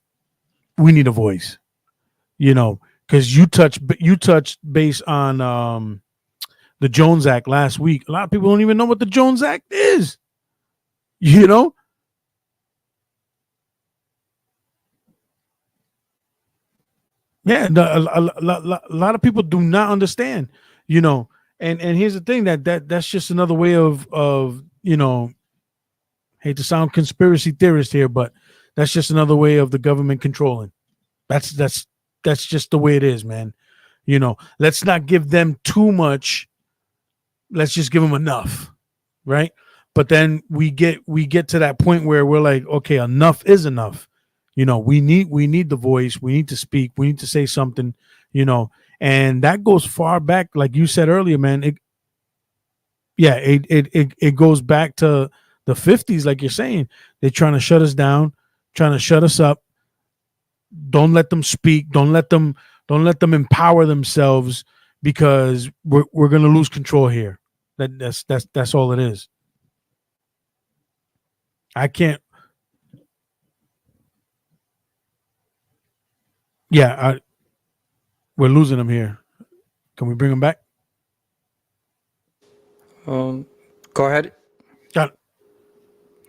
we need a voice, because you touched base on the Jones Act last week. A lot of people don't even know what the Jones Act is. You know, yeah, a lot of people do not understand. And here's the thing that's just another way of hate to sound conspiracy theorist here, but that's just another way of the government controlling. That's just the way it is, man. Let's not give them too much. Let's just give them enough, right? But then we get to that point where we're like, okay, enough is enough. We need the voice. We need to speak. We need to say something. And that goes far back, like you said earlier, man. It goes back to the 50s, like you're saying. They're trying to shut us down, trying to shut us up. Don't let them speak. Don't let them empower themselves because we're gonna lose control here. That's all it is. I can't. Yeah, we're losing them here. Can we bring them back? um, go ahead. Got it.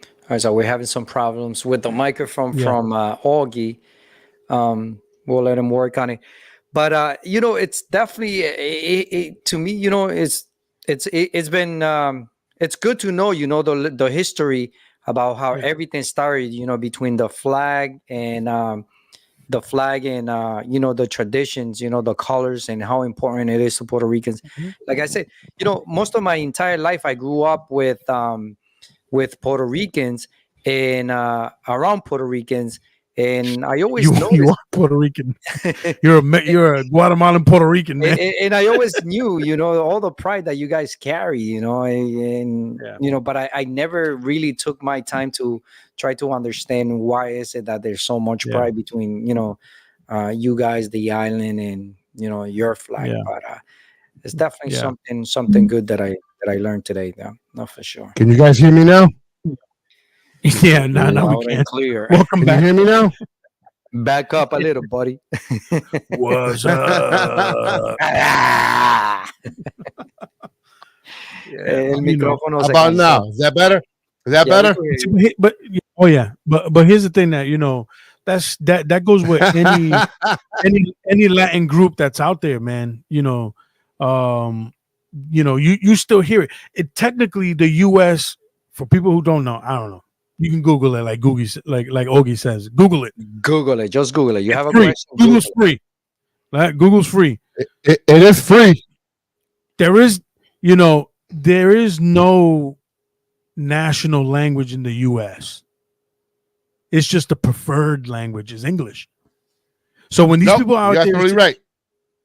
All right, so we're having some problems with the microphone Yeah. from Augie. We'll let him work on it. But it's definitely to me, it's been it's good to know, the history about how Yeah. everything started, between the flag and the traditions, the colors, and how important it is to Puerto Ricans. Mhm. Like I said, most of my entire life I grew up with Puerto Ricans and around Puerto Ricans. And I always You noticed, are Puerto Rican. You're a Guatemalan Puerto Rican, man. and I always knew, all the pride that you guys carry, and Yeah. but I never really took my time to try to understand why is it that there's so much Yeah. pride between, you guys, the island, and your flag. Yeah. But it's definitely Yeah. something good that I learned today, though. No, for sure. Can you guys hear me now? Yeah. Now we Loud and can. clear. Welcome Can you back. hear me now? Back up a little, buddy. What's up? Ah. Yeah. El You know. micrófono How se about cansó. now? Is that better? Is that Yeah, we better? can hear you. Oh yeah. But here's the thing that that goes with any Latin group that's out there, man. You still hear it. Technically the US, for people who don't know, I don't know. You can Google it like like Ogie says. Google it. Google it. Just Google it. You It's have a free. question? Google Google's it. free. Right? Google's free. It is free. There is, there is no national language in the US. It's just the preferred language is English. So when these Nope, people out you're there, absolutely right.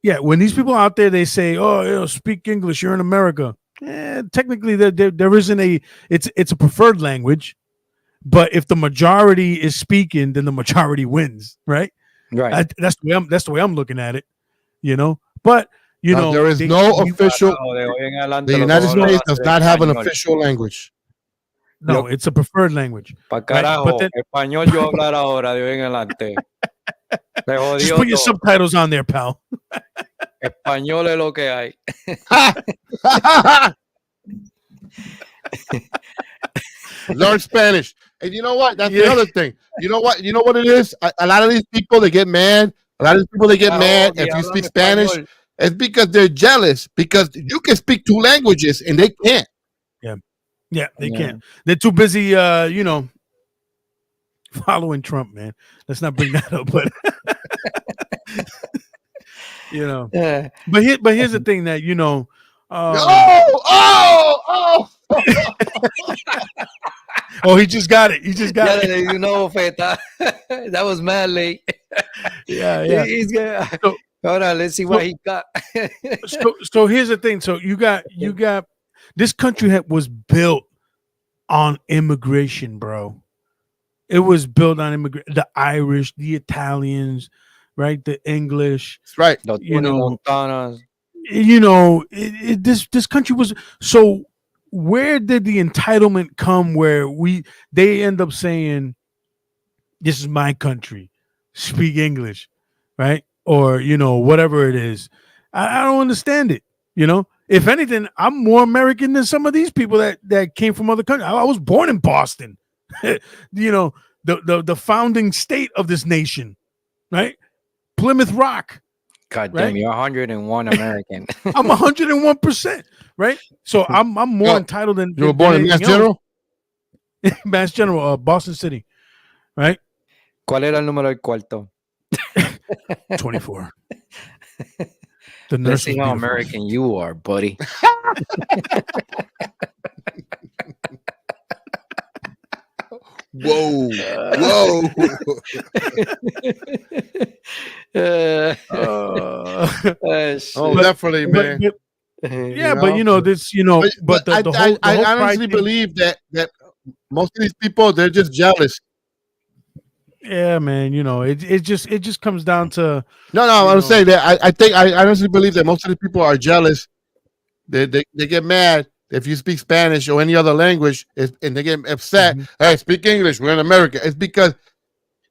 yeah, when these people out there, they say, "Oh, speak English. You're in America." Technically, there isn't a. It's a preferred language, but if the majority is speaking, then the majority wins, right? Right. That's the way I'm looking at it, But Now, there is no official. Carajo, de hoy en adelante The lo United todos lo van a States does hacer not have an español. official language. no, it's a preferred language. Pa' Right, carajo, but then- español yo hablar ahora de hoy en adelante. Se Just jodió put your todo. subtitles on there, pal. Español es lo que hay. Learn Spanish. And you know what? That's Yeah. the other thing. You know what? You know what it is? A lot of these people, they get mad. A lot of these people, they get Ah, mad Ogie, if you hablan speak Spanish. español. It's because they're jealous because you can speak two languages and they can't. Yeah, they Yeah. can't. They're too busy, following Trump, man. Let's not bring that up, but Yeah. but here's the thing that oh, he just got it. He just Ya got le it. di una bofeta. That was mad late. Yeah. He's got, So- ahora, let's see what he got. So here's the thing. So you got this country was built on immigration, bro. It was built on the Irish, the Italians, right? The English. That's right. Los You Tony know, Montanas. This country was so. Where did the entitlement come? Where they end up saying, "This is my country, speak English," right? Or whatever it is. I don't understand it. If anything, I'm more American than some of these people that came from other countries. I was born in Boston, the founding state of this nation, right? Plymouth Rock. God Right? damn, you're 101 American. I'm 101%, right? So I'm more Yo, entitled than You were born in than Mass anything else. General? Mass General, Boston City, right? ¿Cuál era el número del cuarto? 24. The Let's nurse see was how beautiful. American you are, buddy. Whoa. Whoa. Uh, Oh, But- definitely, man. Yeah, but this, but the whole I pride honestly thing- believe that most of these people, they're just jealous. Yeah, man. It just comes down to No, I want to say that I honestly believe that most of the people are jealous. They get mad if you speak Spanish or any other language, and they get upset. Mhm. Hey, speak English. We're in America. It's because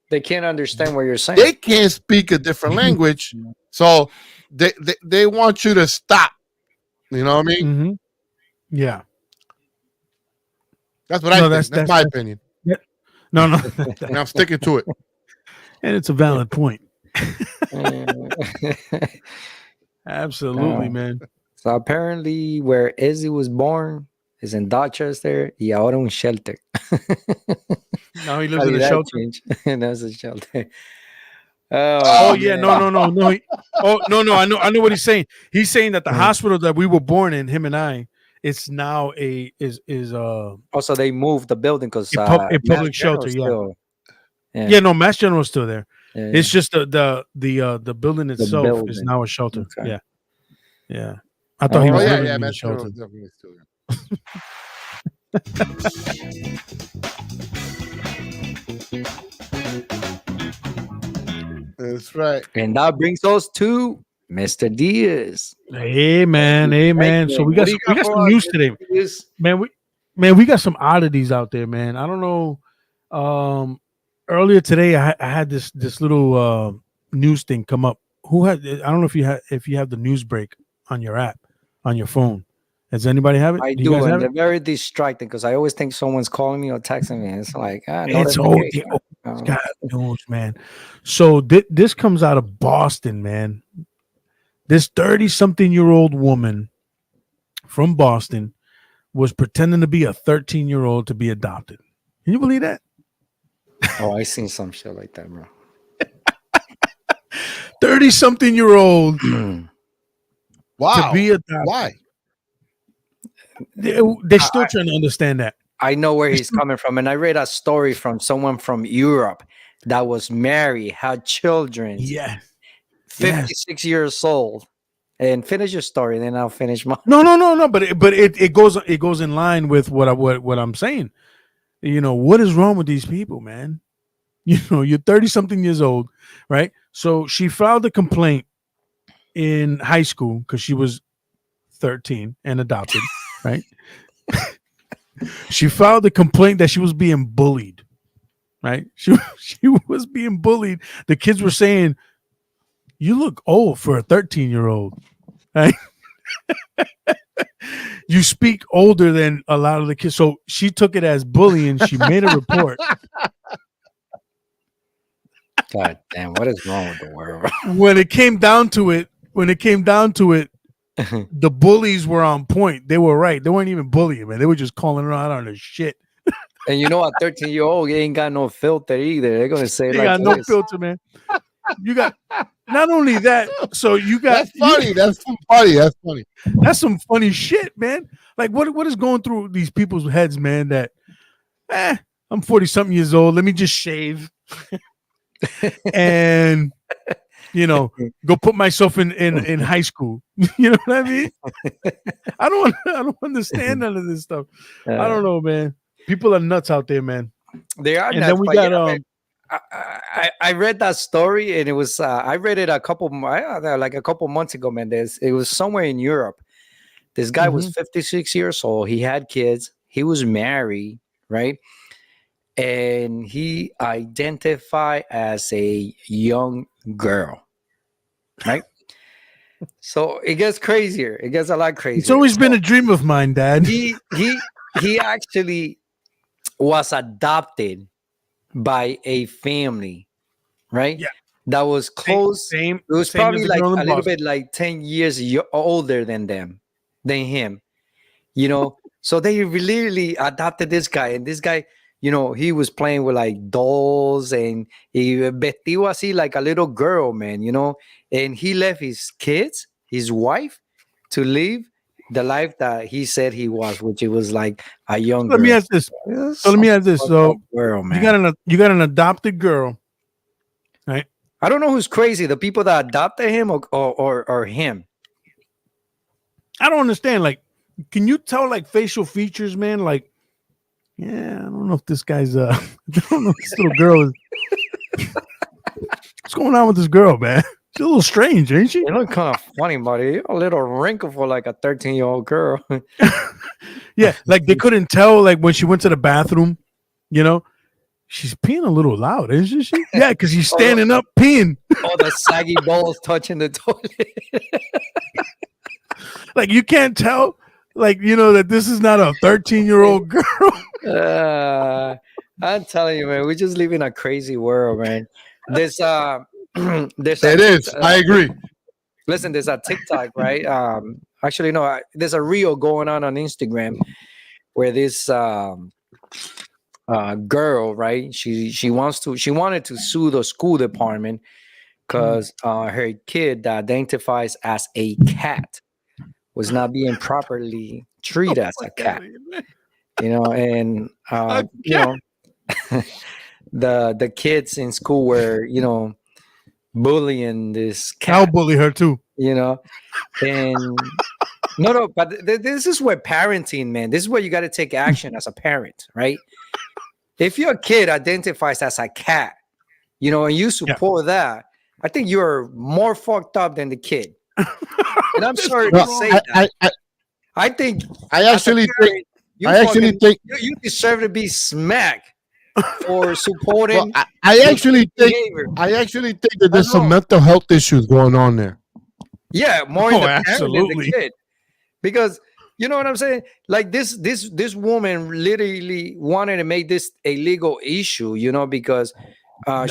they can't understand what you're saying. they can't speak a different language, so they want you to stop. You know what I mean? Mhm. Yeah. That's what I think. That's my opinion, No. and I'm sticking to it. And it's a valid point. Uh, Absolutely, Yeah. man. so apparently, where Izzy was born is in Dorchester y ahora un shelter. Now he lives How in did a that shelter. change? That's a shelter. Oh yeah, man. no. Oh no. I know what he's saying. He's saying that the hospital that we were born in, him and I, it's now Also, they moved the building because A public shelter, yeah. Yeah. Yeah, no, Mass General is still there. Yeah. It's just the building The itself is building. now a shelter. Okay. Yeah, yeah. I thought he All Oh was right. yeah, living yeah, in the Master General shelter. is definitely still here. That's right. And that brings us to Mr. Diaz. Hey man, hey Right, man. So man. What do you we got got some for us, news today, Mr. Diaz? man. We got some oddities out there, man. I don't know. Um, Earlier today, I had this little news thing come up. Who had? I don't know if you have the news break on your app on your phone. Does anybody have it? I Do you do, guys and have they're it? very distracting because I always think someone's calling me or texting me. It's like It's oh, notification. it's got news, man. So this comes out of Boston, man. This 30-something-year-old woman from Boston was pretending to be a 13-year-old to be adopted. Can you believe that? Oh, I seen some shit like that, bro. 30-something-year-old to Wow. be adopted. Why? They're still trying to understand that. I know where he's coming from, and I read a story from someone from Europe that was married, had children, Yes. 56 years old. And finish your story, then I'll finish mine. No. But it goes in line with what I'm saying. You know, what is wrong with these people, man? You know, you're 30-something years old, right? So she filed a complaint in high school because she was 13 and adopted, right? She filed a complaint that she was being bullied, right? She was being bullied. The kids were saying, "You look old for a 13-year-old." Right? You speak older than a lot of the kids. So she took it as bullying. She made a report. God damn, what is wrong with the world? When it came down to it, the bullies were on point. They were right. They weren't even bullying, man. They were just calling her out on her shit. And you know, a 13-year-old ain't got no filter either. They're gonna say They like got no this. filter, man. You got not only that, so you got That's funny. That's funny. That's funny. that's some funny shit, man. Like what is going through these people's heads, man? That I'm 40-something years old. Let me just shave and go put myself in high school. You know what I mean? I don't understand none of this stuff. I don't know, man. People are nuts out there, man. They are And nuts, then we but got yeah, man, I read that story, and it was I read it like a couple months ago, man. It was somewhere in Europe. This guy was 56 years old. He had kids. He was married, right? And he identified as a young girl, right? So it gets crazier. It gets a lot crazier. It's always been a dream of mine, Dad. He actually was adopted by a family, right? Yeah. That was close. Same. It was same probably as the like girl in a little Boston. bit like 10 years older than him. So they really adopted this guy, and this guy, he was playing with like dolls, and he vestido así like a little girl, man, and he left his kids, his wife, to live the life that he said he was, which it was like a young Let girl. me ask this. So let me ask this. So you got an adopted girl, right? I don't know who's crazy, the people that adopted him or him. I don't understand. Like, can you tell like facial features, man? Like, yeah, I don't know if this guy's I don't know if this little girl is. What's going on with this girl, man? She's a little strange, ain't she? You look kind of funny, buddy. A little wrinkle for like a 13-year-old girl. Yeah, like they couldn't tell, like when she went to the bathroom, she's peeing a little loud, isn't she? Yeah, because she's standing up peeing. All the saggy balls touching the toilet. Like you can't tell, like that this is not a 13-year-old girl. I'm telling you, man, we just live in a crazy world, man. There's It is. I agree. Listen, there's a TikTok, right? Actually, no, there's a reel going on Instagram where this girl, right? She wanted to sue the school department because her kid that identifies as a cat was not being properly treated as a cat. And the kids in school were, bullying this I'll cat, bully her too. you know, and no, but this is where parenting, man. This is where you got to take action as a parent, right? If your kid identifies as a cat, and you support that, I think you're more fucked up than the kid. And I'm sorry to say that. I think I actually parent, think you deserve to be smacked for supporting. well, I actually think that there's some mental health issues going on there. Yeah, more in the parent than the absolutely. kid. Because you know what I'm saying? Like this woman literally wanted to make this a legal issue, because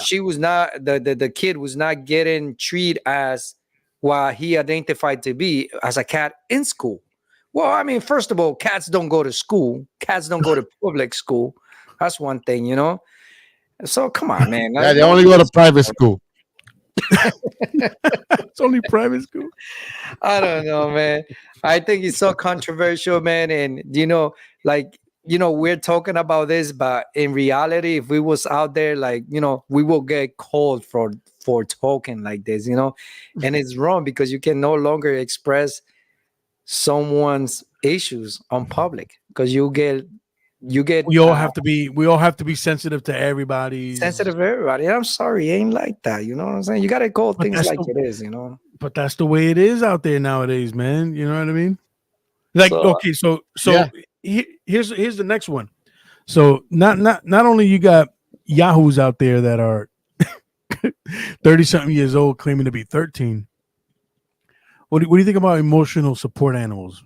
she was not the kid was not getting treated as what he identified to be as a cat in school. Well, I mean, first of all, cats don't go to school. Cats don't go to public school. That's one thing, So come on, man. Yeah, they only go to private school. It's only private school. I don't know, man. I think it's so controversial, man. And we're talking about this, but in reality, if we was out there, we will get called for talking like this, and it's wrong because you can no longer express someone's issues on public because you get we all have to be sensitive to everybody. Sensitive to everybody. And I'm sorry, it ain't like that. You know what I'm saying? You got to call things like it is, But that's the way it is out there nowadays, man. You know what I mean? Like, okay, so yeah. Here's the next one. So not only you got yahoos out there that are 30-something years old claiming to be 13. What do you think about emotional support animals?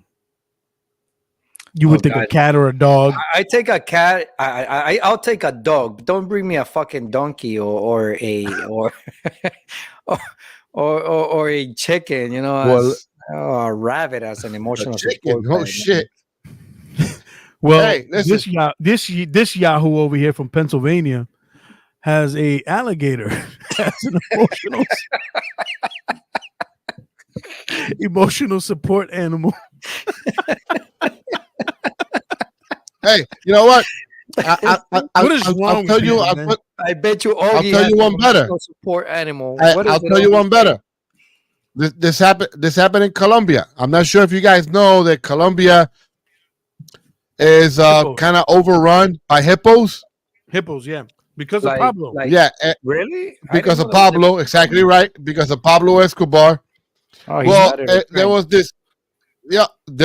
You would think a cat or a dog. I take a cat. I'll take a dog. But don't bring me a fucking donkey or a or a chicken. A rabbit as an emotional support. Oh shit. Well, hey, this Yahoo over here from Pennsylvania has a alligator as an emotional support animal. Hey, you know what? What is wrong with you? I bet you. I'll tell you one better. Support animal. I'll tell you one better. This happened in Colombia. I'm not sure if you guys know that Colombia is kind of overrun by hippos. Hippos, yeah, because of Pablo. Really? Because of Pablo, exactly right. Because of Pablo Escobar. Oh, well, there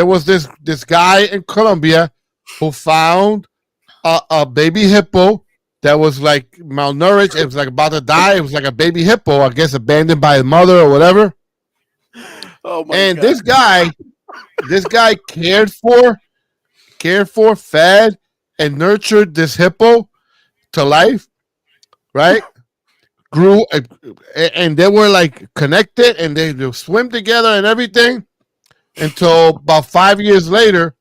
was this guy in Colombia who found a baby hippo that was like malnourished. It was like about to die. It was like a baby hippo, I guess, abandoned by his mother or whatever. Oh my and God. this guy cared for, fed, and nurtured this hippo to life, right? Grew, and they were like connected, and they swim together and everything until about 5 years later,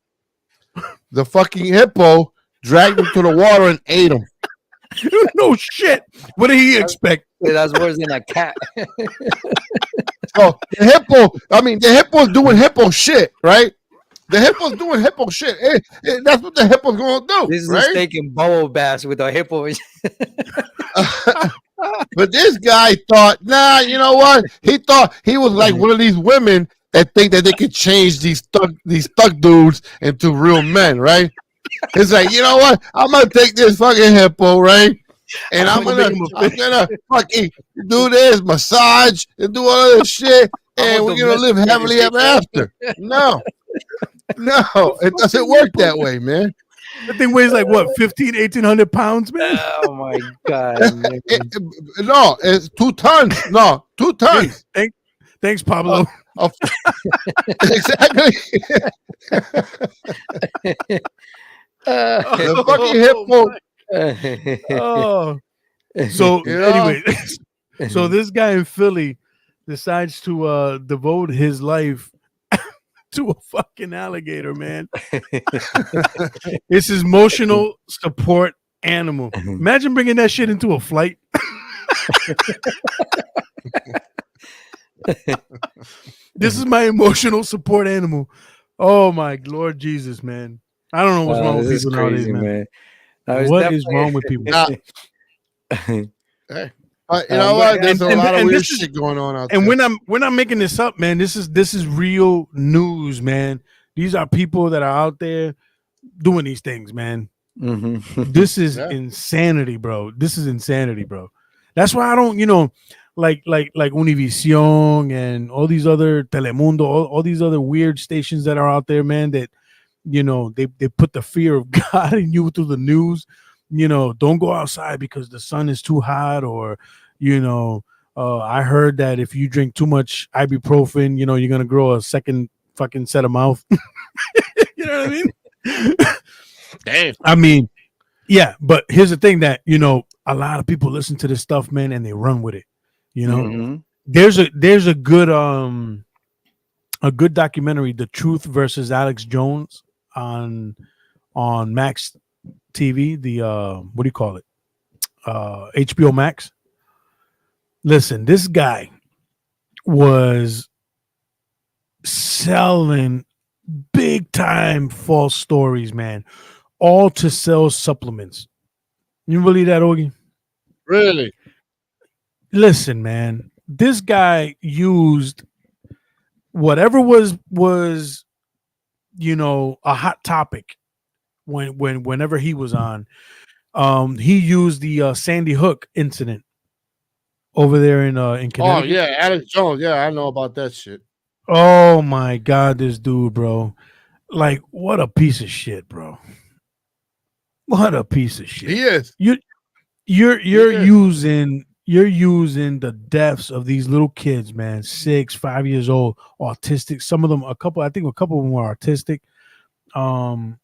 the fucking hippo dragged him to the water and ate him. No shit. What did he expect? That's worse than a cat. So the hippo's doing hippo shit, right? The hippo's doing hippo shit. That's what the hippo's gonna do. This is right? taking bubble baths with a hippo. But this guy thought, nah, you know what? He thought he was like one of these women that think that they could change these thug dudes into real men, right? It's like, you know what? I'm gonna take this fucking hippo, right? And I'm gonna fucking do this, massage, and do all this shit, and we're gonna live happily ever after. No, it doesn't work that way, man. That thing weighs like what, 1,500 pounds, man? Oh my God. No, it's 2 tons. No, 2 tons. Thanks, Pablo. Exactly. The fucking hippo. Oh. So anyway, so this guy in Philly decides to devote his life to a fucking alligator, man. It's his emotional support animal. Imagine bringing that shit into a flight. This is my emotional support animal. Oh my Lord Jesus, man. I don't know what's wrong with people nowadays, man. What is wrong with people? Hey. But you know But what? There's a lot of and weird this is shit going on out and there. we're not making this up, man. This is real news, man. These are people that are out there doing these things, man. mhm. This is Yeah. insanity, bro. This is insanity, bro. That's why I don't, like Univision and all these other Telemundo, all these other weird stations that are out there, man, that they put the fear of God in you through the news. Don't go outside because the sun is too hot, or you know, I heard that if you drink too much ibuprofen, you're gonna grow a second fucking set of mouth. You know what I mean? Damn. I mean, yeah, but here's the thing that a lot of people listen to this stuff, man, and they run with it. You know, Mhm. there's a good documentary, The Truth versus Alex Jones on Max TV, the what do you call it? HBO Max. Listen, this guy was selling big time false stories, man, all to sell supplements. You believe that, Ogie? Really? Listen, man, this guy used whatever was a hot topic whenever he was on. He used the Sandy Hook incident over there in Oh Connecticut. yeah, Alex Jones. Yeah, I know about that shit. Oh my god, this dude, bro. Like, what a piece of shit, bro. What a piece of shit. He is. You you're He you're is. using the deaths of these little kids, man, 6, 5 years old, autistic. Some of them, I think a couple of them were autistic. Um,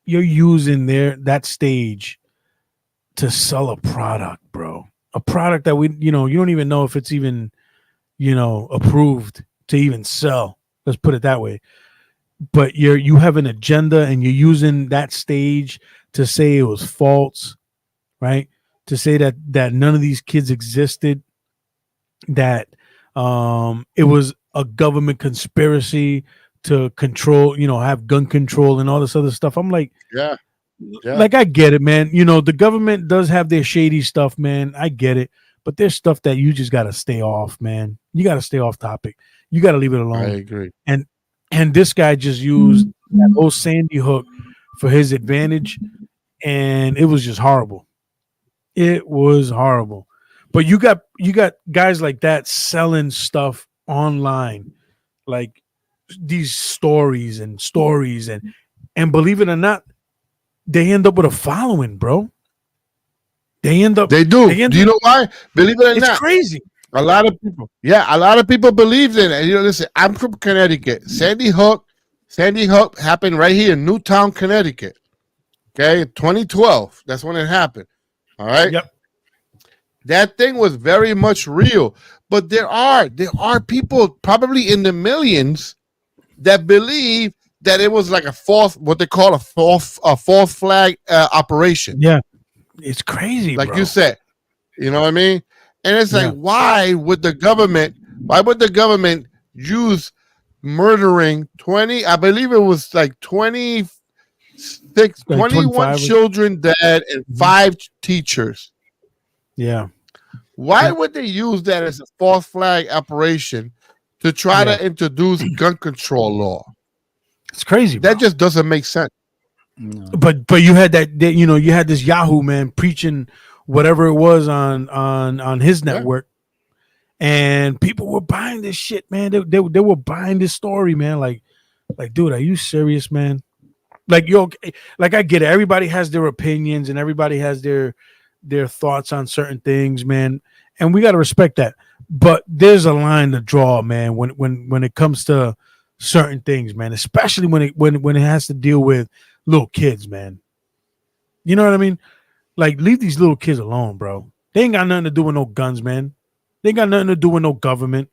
you're using that stage to sell a product, bro. A product that you don't even know if it's even, approved to even sell. Let's put it that way. But you have an agenda and you're using that stage to say it was false, right? To say that none of these kids existed, that it was a government conspiracy to control, have gun control and all this other stuff. I'm Yeah. Yeah. like I get it, man. The government does have their shady stuff, man. I get it. But there's stuff that you just gotta stay off, man. You gotta stay off topic. You gotta leave it I alone. agree. And this guy just used that whole Sandy Hook for his advantage, and it was just horrible. It was horrible. But you got guys like that selling stuff online, like these stories and believe it or not, they end up with a following, bro. They end up They do. they end Do you up know why? Believe it or it's not, crazy. a lot of people. Yeah, a lot of people believed in it. Listen, I'm from Connecticut. Sandy Hook happened right here in Newtown, Connecticut. Okay, 2012. That's when it happened. All right. Yep. That thing was very much real. But there are people probably in the millions that believe that it was like a false, what they call a false flag operation. Yeah. It's crazy, Like bro. you said, you know what I mean? And it's Yeah. like, why would the government use murdering 20? I believe it was like 26, Like 21 25. children dead and 5 teachers. Yeah. Why Yeah. would they use that as a false flag operation to try Yeah. to introduce gun control law? It's crazy, bro. That just doesn't make sense. No. But you had that you had this Yahoo man preaching whatever it was on his Yeah. network, and people were buying this shit, man. They were buying this story, man. Like, dude, are you serious, man? Like, like, I get it. Everybody has their opinions and everybody has their thoughts on certain things, man, and we got to respect that. But there's a line to draw, man, when it comes to certain things, man, especially when it has to deal with little kids, man. You know what I mean? Like, leave these little kids alone, bro. They ain't got nothing to do with no guns, man. They ain't got nothing to do with no government.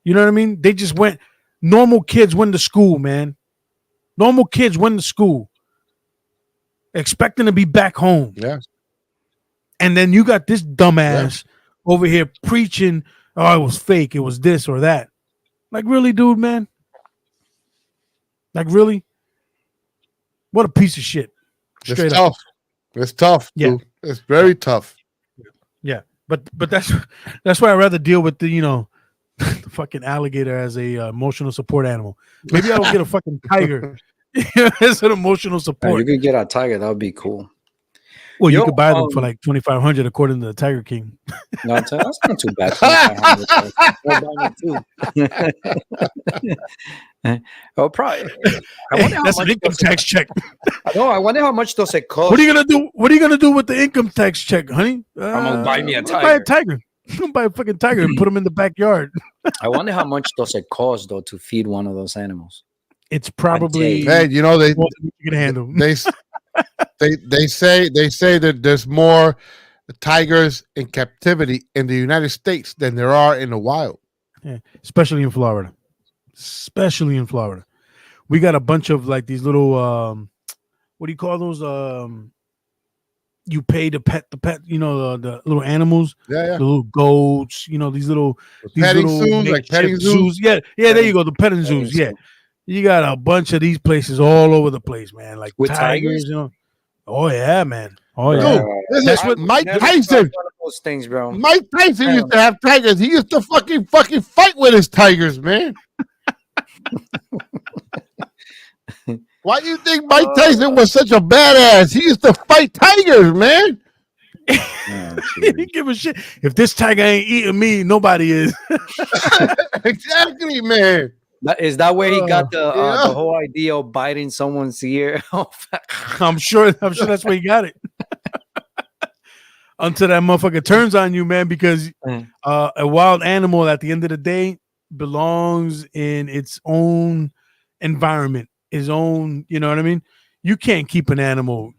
You know what I mean? They just went. Normal kids went to school, man. Normal kids went to school, expecting to be back home. Yeah. And then you got this Yeah. dumbass over here preaching, oh, it was fake, it was this or that. Like, really, dude, man? Like, really? What a piece of shit. It's Straight up. tough. It's tough, Yeah. dude. It's very tough. But that's why I rather deal with the the fucking alligator as a emotional support animal. Maybe I'll get a fucking tiger as an emotional support. You could get a tiger. That would be cool. Well, you could buy them for like 2,500 according to the Tiger King. No, that's not too bad. 2,500. Oh, probably. That's an income tax check. No, I wonder how much does it cost. What are you gonna do? What are you gonna do with the income tax check, honey? I'm gonna buy me a tiger. Buy a tiger. I'm gonna buy a fucking tiger and put him in the backyard. I wonder how much does it cost though to feed one of those animals. It's probably they can handle. They say that there's more tigers in captivity in the United States than there are in the wild. Yeah, especially in Florida. We got a bunch of like these little what do you call those? You pay to pet the pet, the little animals, the little goats, these little petting zoos, like petting zoos. Yeah, there you go, the petting zoos. Yeah, you got a bunch of these places all over the place, man. Like with tigers, Oh yeah, man. Oh yeah. That's what Mike Tyson. Those things, bro. Mike Tyson used to have tigers. He used to fucking fight with his tigers, man. Why do you think Mike Tyson was such a badass? He used to fight tigers, man. He didn't give a shit. If this tiger ain't eating me, nobody is. Exactly, man. Is that where he got the whole idea of biting someone's ear? I'm sure that's where he got it. Until that motherfucker turns on you, man, because a wild animal at the end of the day belongs in its own environment, his own, you know what I mean? You can't keep an animal,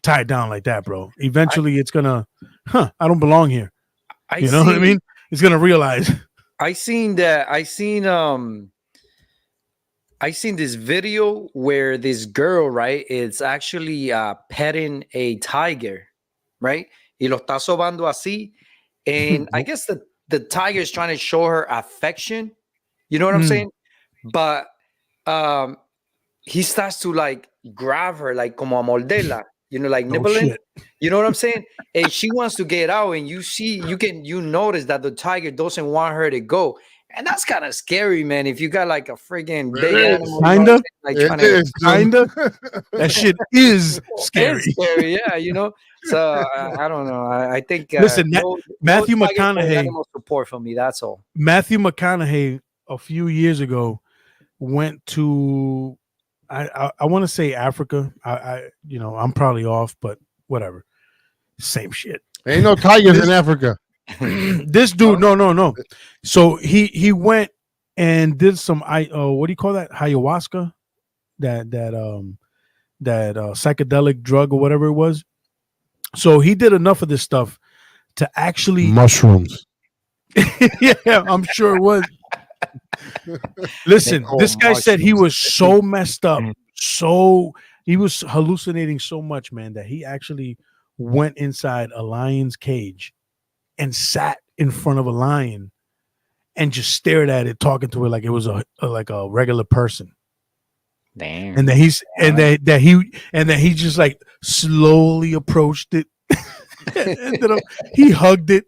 tied down like that, bro. Eventually it's gonna, I don't belong here. You know what I mean? It's gonna realize. I seen this video where this girl, right, is actually petting a tiger, right? Y lo está sobando así. And I guess the tiger is trying to show her affection. You know what I'm saying? But he starts to like grab her, like como a morderla, like nibbling. Shit. You know what I'm saying? And she wants to get out, and you notice that the tiger doesn't want her to go. And that's kind of scary, man. If you got like a friggin' big animal, kinda, kinda. That shit is scary. It's scary, yeah, So I don't know. I think listen, Matthew McConaughey animal support for me. That's all. Matthew McConaughey a few years ago went to I want to say Africa. I'm probably off, but whatever. Same shit. Ain't no tigers in Africa. This dude, no. So he went and did some what do you call that? Ayahuasca, that psychedelic drug or whatever it was. So he did enough of this stuff to actually mushrooms. Yeah, I'm sure it was. Listen, this guy said he was so messed up, he was hallucinating so much, man, that he actually went inside a lion's cage and sat in front of a lion and just stared at it, talking to it like it was like a regular person. Damn. And that he just like slowly approached it. He hugged it.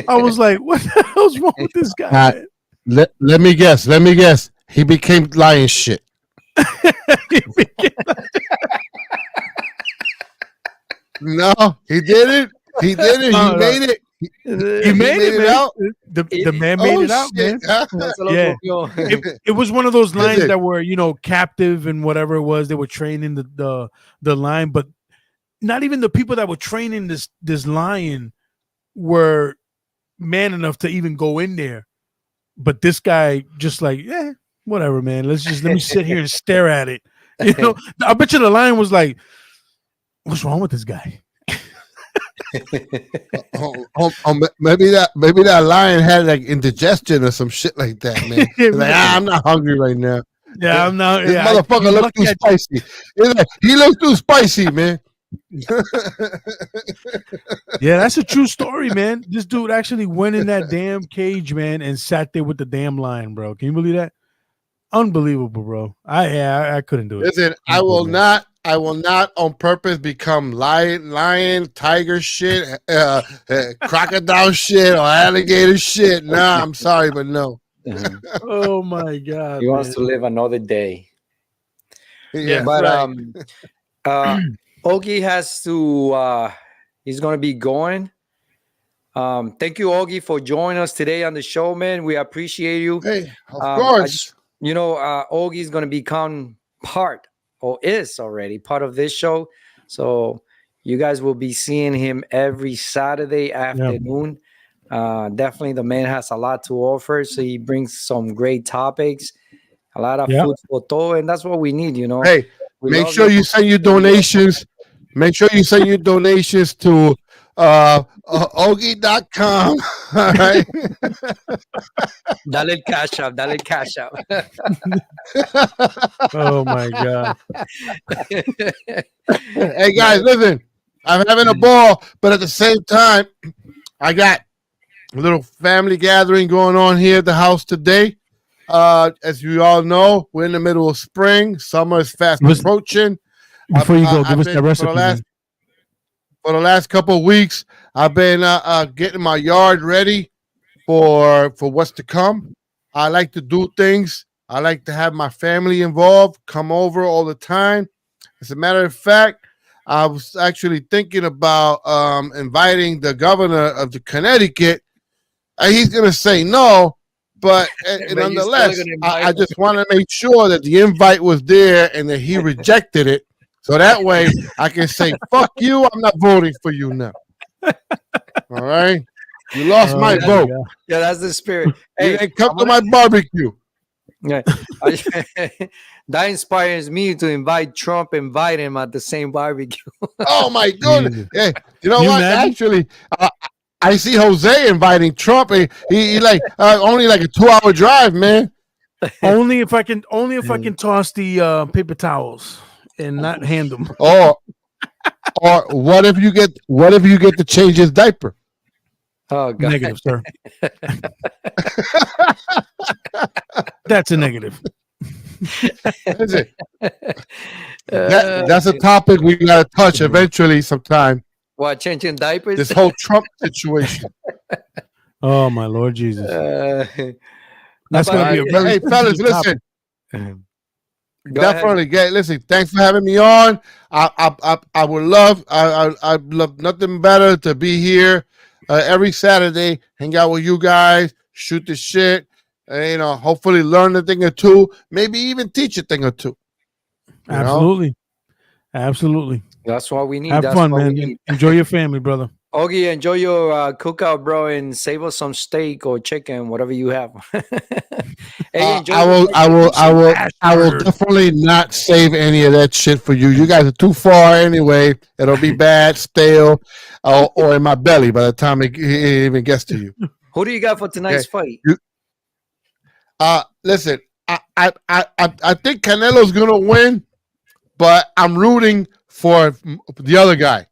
I was like, what the hell's wrong with this guy? Let me guess. He became lion shit. No, he didn't. He made it. He made it out. The man made it out, man. Yeah. It was one of those lions that were, captive and whatever it was. They were training the lion, but not even the people that were training this lion were man enough to even go in there. But this guy just like, whatever, man. Let me sit here and stare at it. I bet you the lion was like, what's wrong with this guy? Maybe that lion had like indigestion or some shit like that, man. Like, I'm not hungry right now. Yeah, I'm not. This motherfucker looks too spicy. He looks too spicy, man. Yeah, that's a true story, man. This dude actually went in that damn cage, man, and sat there with the damn lion, bro. Can you believe that? Unbelievable, bro. I couldn't do it. Listen, I will not I will not on purpose become lion, tiger shit, crocodile shit, or alligator shit. Nah, I'm sorry, but no. Oh my god, He wants man. to live another day. Yeah, But right. Ogie has to. He's gonna be going. Thank you, Ogie, for joining us today on the show, man. We appreciate you. Hey, of I just, course. Ogie is gonna become part, or is already part of this show. So you guys will be seeing him every Saturday afternoon. Definitely, the man has a lot to offer. So he brings some great topics, a lot of Yeah. food for thought, and that's what we need. Hey, We make love sure you send your donations. Make sure you send your donations to Ogie.com. All right. Dale el cash out. Dale el cash out. Oh my god. Hey guys, listen. I'm having a ball, but at the same time, I got a little family gathering going on here at the house today. As you all know, we're in the middle of spring. Summer is fast approaching. Before you go, I've give us been- that for recipe. the last man. for the last couple of weeks. I've been getting my yard ready for what's to come. I like to do things. I like to have my family involved, come over all the time. As a matter of fact, I was actually thinking about inviting the governor of the Connecticut. He's going to say no, but But you still nonetheless, gonna invite I him. just want to make sure that the invite was there and that he rejected it. So that way I can say, fuck you, I'm not voting for you now. All right? You lost Oh my my vote. God. Yeah, that's the spirit. You Hey, didn't come I'm to gonna- my barbecue. yeah, that inspires me to invite Trump, invite him at the same barbecue. Oh my goodness. Jesus. Hey, you know You what? imagine? Actually, I see Jose inviting Trump. And he like only like a 2-hour drive, man. Only if I can toss the paper towels and not hand them. Or what if you get to change his diaper? Oh God! Negative, sir. That's a negative. That's it. That's a topic we gotta touch eventually sometime. What, changing diapers? This whole Trump situation. Oh my Lord Jesus. That's but gonna be a very Hey fellas, sensitive topic. listen. Go ahead. Definitely get listen. Thanks for having me on. I would love I'd love nothing better to be here every Saturday, hang out with you guys, shoot the shit, hopefully learn a thing or two, maybe even teach a thing or two. You know? Absolutely. Absolutely. That's what we need. Have That's fun, what we man. need. Enjoy your family, brother. Ogie, enjoy your cookout, bro, and save us some steak or chicken, whatever you have. Hey, enjoy I will definitely not save any of that shit for you. You guys are too far anyway. It'll be bad, stale, or in my belly by the time it even gets to you. Who do you got for tonight's fight? Listen, I think Canelo's gonna win, but I'm rooting for the other guy,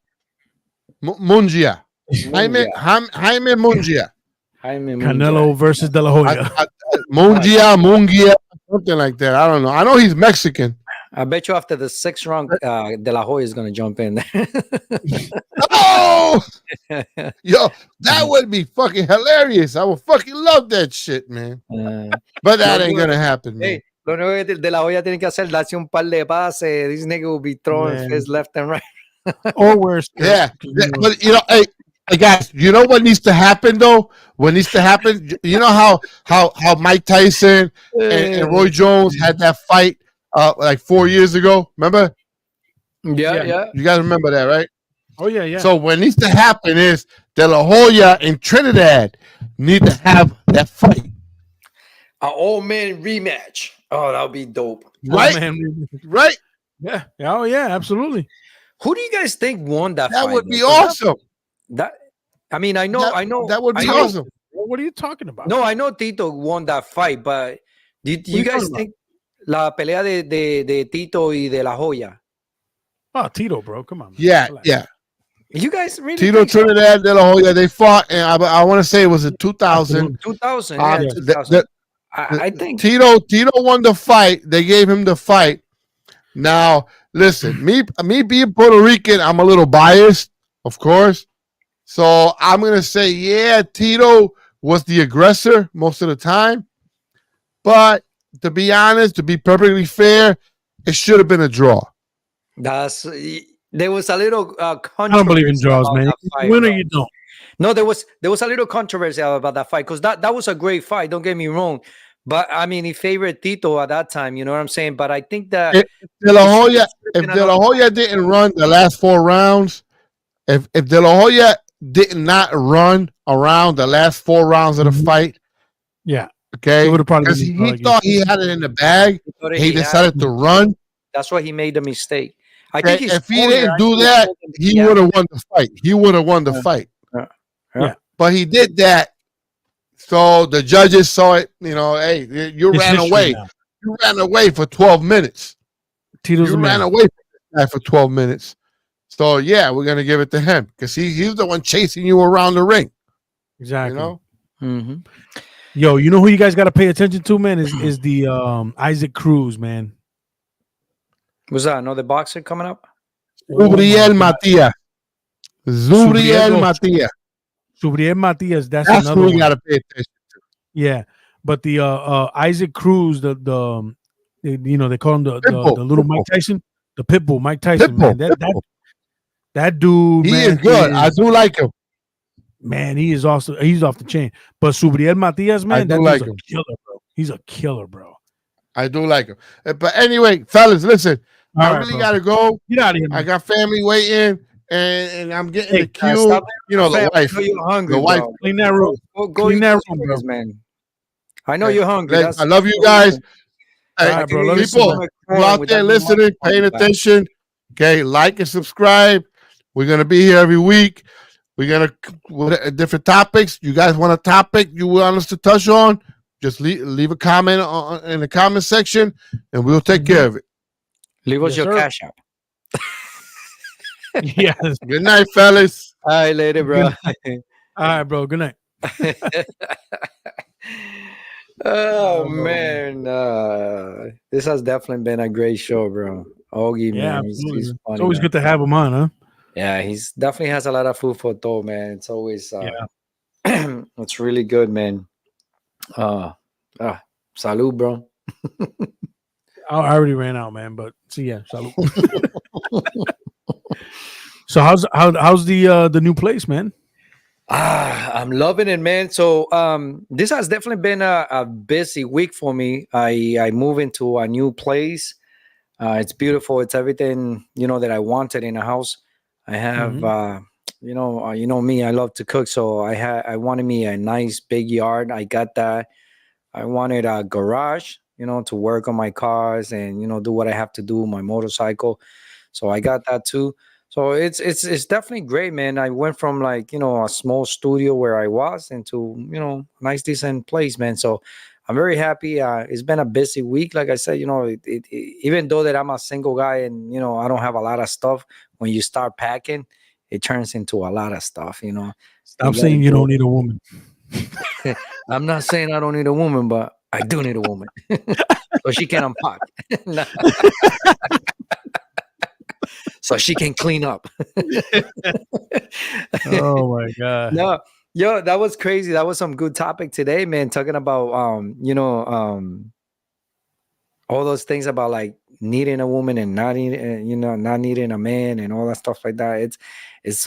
Mungia. Jaime Mungia. Canelo versus De La Hoya. Mungia, something like that. I don't know. I know he's Mexican. I bet you after the 6th round, De La Hoya is going to jump in. Oh, yo, that would be fucking hilarious. I would fucking love that shit, man. But that ain't gonna happen, man. Hey, lo único que De La Hoya tiene que hacer, darse un par de pases. This nigga will be throwing Man. fists left and right. Or worse. Yeah, but hey, guys, you know what needs to happen though? What needs to happen? You know how Mike Tyson and Roy Jones had that fight like 4 years ago. Remember? Yeah. You guys remember that, right? Oh yeah. So what needs to happen is De La Hoya and Trinidad need to have that fight. An old man rematch. Oh, that would be dope. Right? Oh, man. Right? Yeah. Oh yeah, absolutely. Who do you guys think won that That fight? would be though? awesome. I mean, I know. That would be I know- awesome. What are you talking about? No, I know Tito won that fight, but do you guys talking think la pelea de Tito y de La Hoya? Oh, Tito, bro. Come on. Man. Yeah, Relax. yeah. You guys really Tito think so? Trinidad De La Hoya, they fought, and I want to say it was in 2000. 2000, Uh, yeah, the- 2000. I think Tito won the fight. They gave him the fight. Now Listen, me being Puerto Rican, I'm a little biased, of course. So I'm gonna say, yeah, Tito was the aggressor most of the time. But to be honest, to be perfectly fair, it should have been a draw. That's there was a little I don't believe in controversy draws, about man. that You fight, win or bro. you don't. No, there was a little controversy about that fight because that was a great fight. Don't get me wrong, but I mean, he favored Tito at that time. You know what I'm saying? But I think that If De La it should Hoya, have if been De La another Hoya fight. didn't run the last 4 rounds, if De La Hoya did not run around the last 4 rounds of the Mhm. fight, Yeah, it okay, would have probably because been he like you thought said. he had it in the bag, He thought he he had it. decided to run. That's why he made the mistake. I think Okay, his if he corner didn't do actually that, told him to he be would honest. have won the fight. He would have won the Yeah, fight. yeah, yeah. Yeah, But he did that. So the judges saw it, hey, you it's ran history away. now. You ran away for 12 minutes. Tito's You a ran man. away from this guy for 12 minutes. So yeah, we're gonna give it to him because he's the one chasing you around the ring. You Exactly. know? Hmm. Yo, you know who you guys got to pay attention to, man? Is the Isaac Cruz, man. Was that another boxer coming up? Oh my Zubriel God, Matias. Subriel, Zubriel no, Matias. Subriel Matias. That's That's another who we one. gotta pay attention. Yeah, but the Isaac Cruz, they call him the Pitbull. little Mike Pitbull. Tyson, the Pitbull, Mike Tyson, Pitbull. man. That Pitbull. that dude, He is man, good. I do like him. he is also he's off the chain. But Subriel Matias, I man, do that dude's like a him. killer, bro. He's a killer, bro. I do like him. But anyway, fellas, listen. All I right, really bro. gotta go. Get out of here, I man. got family waiting, and I'm getting the Hey, cue. Stop there You with know, the the fam. I wife. know you're hungry, The wife. bro. clean that room. Go Clean eat that those room, bro. burgers, man. I know Okay. you're hungry. I love you guys. All Hey, right, I can bro. hear Love you you too, sitting people, man. on the you corner out with there that listening, microphone paying back. attention. Okay, like and subscribe. We're gonna be here every week. We're gonna with different topics. You guys want a topic you want us to touch on? Just leave a comment in the comment section, and we'll take care of it. Leave us Yes, your sir. cash app. Yes. Good night, fellas. All right, later, bro. All right, bro. Good night. Oh Oh, man, this has definitely been a great show, bro. Augie, yeah, man, absolutely. he's Man. It's funny, always man. good to have him on, huh? Yeah, he's definitely has a lot of food for thought, man. It's always Yeah. it's really good, man. Uh, salud, bro. I already ran out, man. But so yeah, salute. So how's the new place, man? I'm loving it, man. So this has definitely been a busy week for me. I move into a new place. It's beautiful. It's everything that I wanted in a house. I have Mhm. you know me. I love to cook, so I wanted me a nice big yard. I got that. I wanted a garage, to work on my cars and do what I have to do, my motorcycle. So I got that too. So it's definitely great, man. I went from like a small studio where I was into a nice decent place, man. So I'm very happy. It's been a busy week, like I said. Even though that I'm a single guy and I don't have a lot of stuff. When you start packing, it turns into a lot of stuff. Stop You gotta saying you do don't need a woman. I'm not saying I don't need a woman, but I do need a woman. So she can unpack. Nah. So she can clean up. Oh my god. No, yo, that was crazy. That was some good topic today, man. Talking about all those things about like needing a woman and not needing, not needing a man and all that stuff like that. It's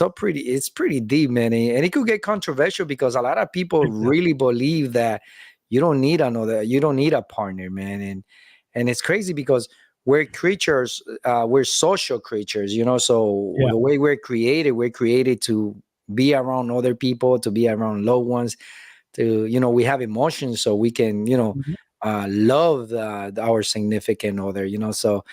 pretty deep, man, and it could get controversial because a lot of people really believe that you don't need a partner, man, and it's crazy because we're creatures, we're social creatures, so Yeah. the way we're created to be around other people, to be around loved ones, to we have emotions, so we can Mhm. love our significant other, so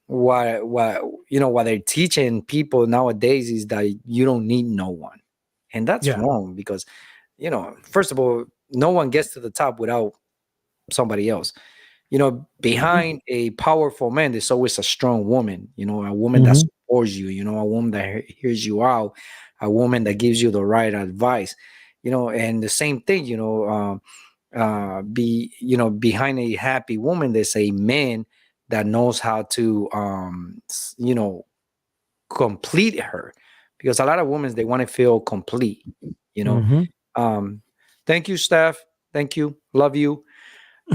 what they're teaching people nowadays is that you don't need no one, and that's Yeah. wrong because first of all, no one gets to the top without somebody else. Mhm. Behind a powerful man there's always a strong woman, a woman that Mhm. supports you, a woman that hears you out, a woman that gives you the right advice, and the same thing, behind a happy woman there's a man that knows how to complete her, because a lot of women, they want to feel complete, you know. Mm-hmm. um Thank you, Steph. Thank you, love you.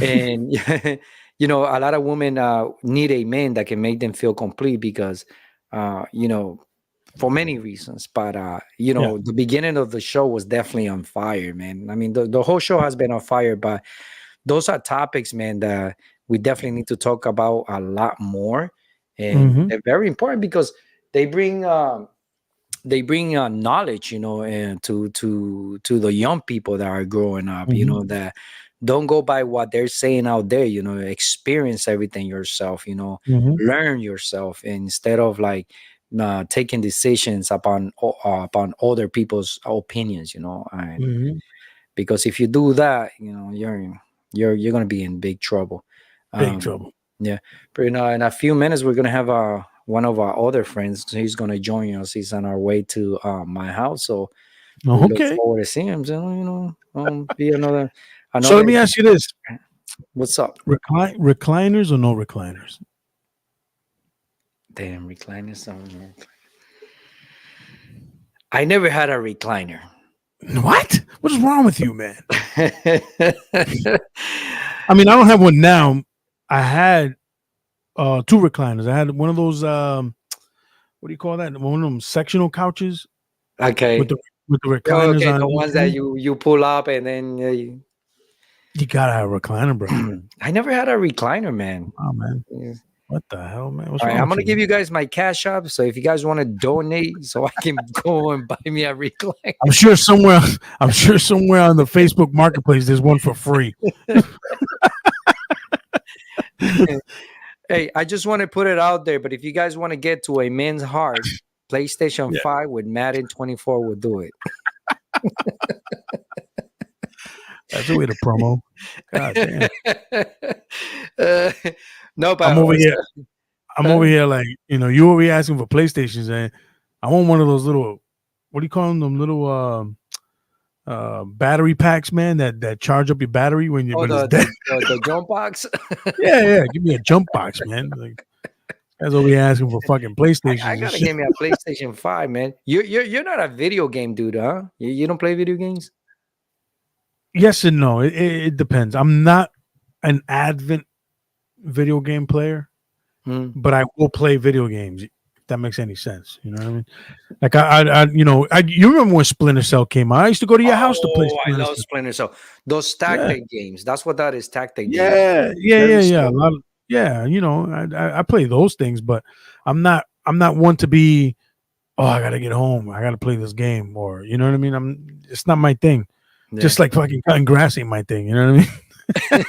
And a lot of women need a man that can make them feel complete, because for many reasons. But Yeah. the beginning of the show was definitely on fire, man. I mean, the whole show has been on fire, but those are topics, man, that we definitely need to talk about a lot more. And Mm-hmm. they're very important, because they bring knowledge, and to the young people that are growing up, Mm-hmm. that don't go by what they're saying out there. Experience everything yourself, Mm-hmm. learn yourself, instead of like taking decisions upon other people's opinions, and Mm-hmm. because if you do that, you're gonna be in big trouble. Big um trouble. yeah, but in a few minutes we're gonna have one of our other friends. He's gonna join us. He's on our way to my house, so we look Okay. forward to seeing him. So, be another So another. let me ask you this: What's up? recliners or no recliners? Damn, recliners. I never had a recliner. What? What is wrong with you, man? Okay. I mean, I don't have one now. I had two recliners. I had one of those what do you call that? One of them sectional couches with the with the Oh, recliners okay, on the each ones that end. you pull up and then You gotta have a recliner, bro. I never had a recliner, man. Oh man. Yeah. What the hell, man? What's All right, wrong I'm with gonna you, give man? you guys my cash app, so if you guys want to donate, so I can go and buy me a recliner. I'm sure somewhere I'm sure somewhere on the Facebook marketplace there's one for free. Hey, I just want to put it out there, but if you guys want to get to a man's heart, PlayStation Yeah. 5 with Madden 24 will do it. That's a way to promo. God damn. Uh, no, but I'm over here. I'm huh? over here like, you over here asking for PlayStations, and I want one of those little, what do you call them little battery packs, man, that charge up your battery when Oh, it's the dead. the jump box. Yeah, give me a jump box, man. Like, guys over here asking for fucking I PlayStations and gotta shit. get me a PlayStation 5, man. You're not a video game dude, huh? You don't play video games? Yes and no. It depends. I'm not an advent video game player, Hmm. but I will play video games. If that makes any sense. You know what I mean? Like you remember when Splinter Cell came out? I used to go to your house to play Oh, I Splinter love Cell. Splinter Cell. Those Yeah, tactic games. That's what that is. Tactic games. yeah. Very Yeah. A slow. lot of, yeah, I play those things, but I'm not one to be. Oh, I gotta get home. I gotta play this game, or you know what I mean. It's not my thing. Yeah. Just like fucking cutting grass ain't my thing. You know what I mean?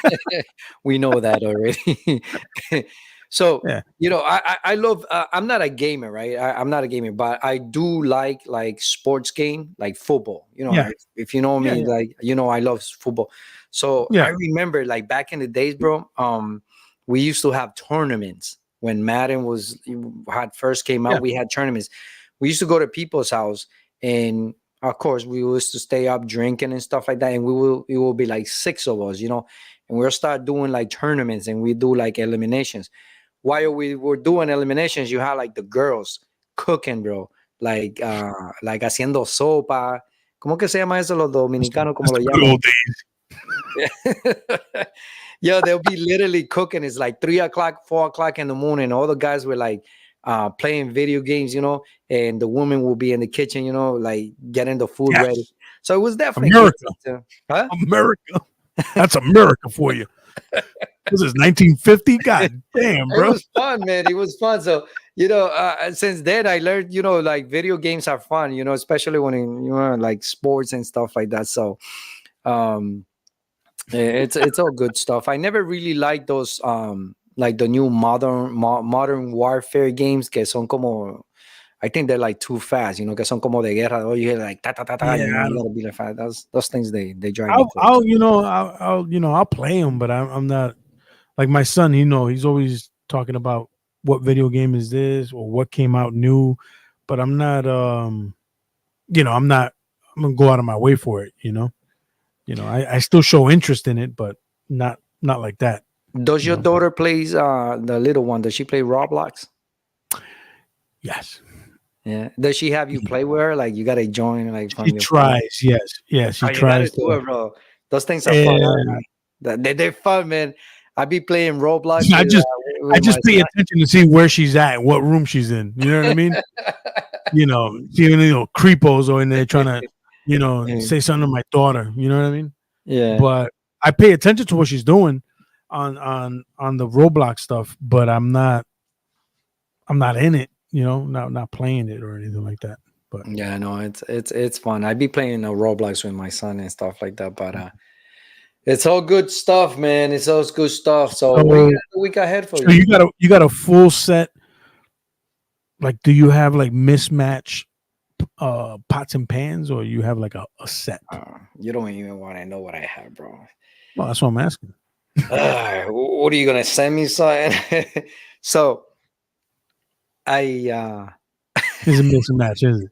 We know that already. So, Yeah, I love. I'm not a gamer, right? I'm not a gamer, but I do like sports game, like football. yeah, If you know yeah, me, yeah, like I love football. So yeah, I remember, like back in the days, bro. We used to have tournaments when Madden had first came yeah. out. We had tournaments. We used to go to people's house, and of course, we used to stay up drinking and stuff like that. And it will be like six of us, and we'll start doing like tournaments, and we do like eliminations. While we were doing eliminations, you had like the girls cooking, bro, like haciendo sopa. ¿Cómo que se llama eso los dominicanos? ¿Cómo That's lo the good llaman? old days. Yeah, they'll be literally cooking. It's like 3 o'clock, 4 o'clock in the morning. All the guys were like playing video games, and the woman will be in the kitchen, like getting the food ready. Yes, So it was definitely good. America, Huh? America. That's America for you. This is 1950. God damn, It bro. was fun, man. It was fun. So, since then I learned, like video games are fun, especially when like sports and stuff like that. So, um, it's all good stuff. I never really liked those like the new modern warfare games que son como, I think they're like too fast, que son como de guerra. Oh, you hear like ta ta ta ta, Yeah, I you don't. gotta be like fast. Those things they drive me crazy. I'll play them, but I'm not like my son. He's always talking about what video game is this or what came out new, but I'm not. I'm not. I'm gonna go out of my way for it. I still show interest in it, but not like that. Does your daughter plays the little one? Does she play Roblox? Yes. Yeah. Does she have you play with her? Like you gotta join like She from your phone. tries. Yes. Yeah. She Oh, you gotta tries do to. it, bro. Those things are fun. And They're fun, man. I be playing Roblox I just I with my just pay son. attention to see where she's at, what room she's in. You know what I mean? See any creepos or in there trying to, say something to my daughter. You know what I mean? Yeah. But I pay attention to what she's doing on the Roblox stuff, but I'm not in it. Not playing it or anything like that. But Yeah, no, it's fun. I be playing Roblox with my son and stuff like that, but it's all good stuff, man. It's all good stuff. So what you so, got the week ahead for so you? you got a full set. Like, do you have like mismatch pots and pans, or you have like a set? You don't even want to know what I have, bro. Well, that's what I'm asking. What are you gonna send me, son? So I It's a mismatch, is it?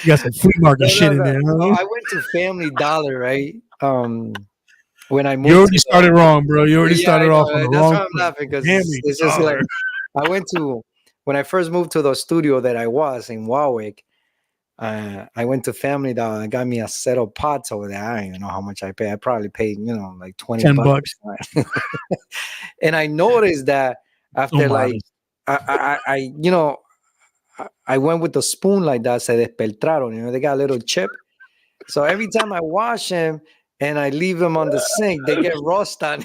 You got some flea market shit in there. no, Huh? I went to Family Dollar, right? When I You moved already to started wrong, bro. You already yeah, I started off know, on the that's wrong why I'm foot. laughing because Family it's just like Dollar. I went to when I first moved to the studio that I was in Warwick. I went to Family Dollar and got me a set of pots over there. I don't even know how much I paid. I probably paid, like 20 $10. bucks. And I noticed that So after like modest. I went with the spoon like that, se despeltraron, they got a little chip. So every time I wash them and I leave them on the sink, they get rust on.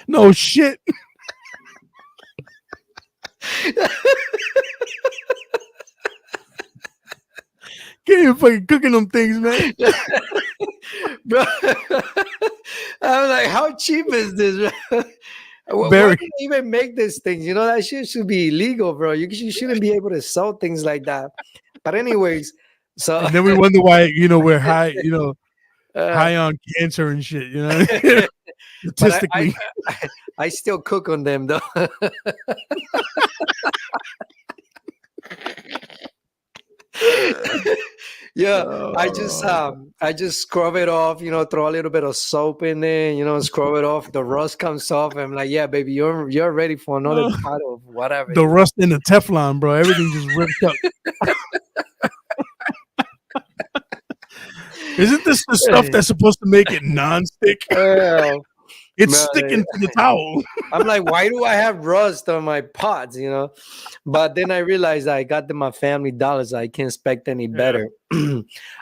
No shit. Can't even fucking cooking them things, man. Bro, I'm like, how cheap is this? Why Very. do they even make these things? That shit should be illegal, bro. You shouldn't be able to sell things like that. But anyways, so And then we wonder why, we're high, uh, high on cancer and shit, but statistically. I still cook on them though. Yeah, I just scrub it off, throw a little bit of soap in there, scrub it off, the rust comes off. I'm like, yeah, baby, you're ready for another pot of whatever. The rust in the Teflon, bro. Everything just ripped up. Isn't this the stuff that's supposed to make it non-stick? It's man, sticking to the towel. I'm like, why do I have rust on my pots, But then I realized I got them at Family Dollars. I can't expect any better.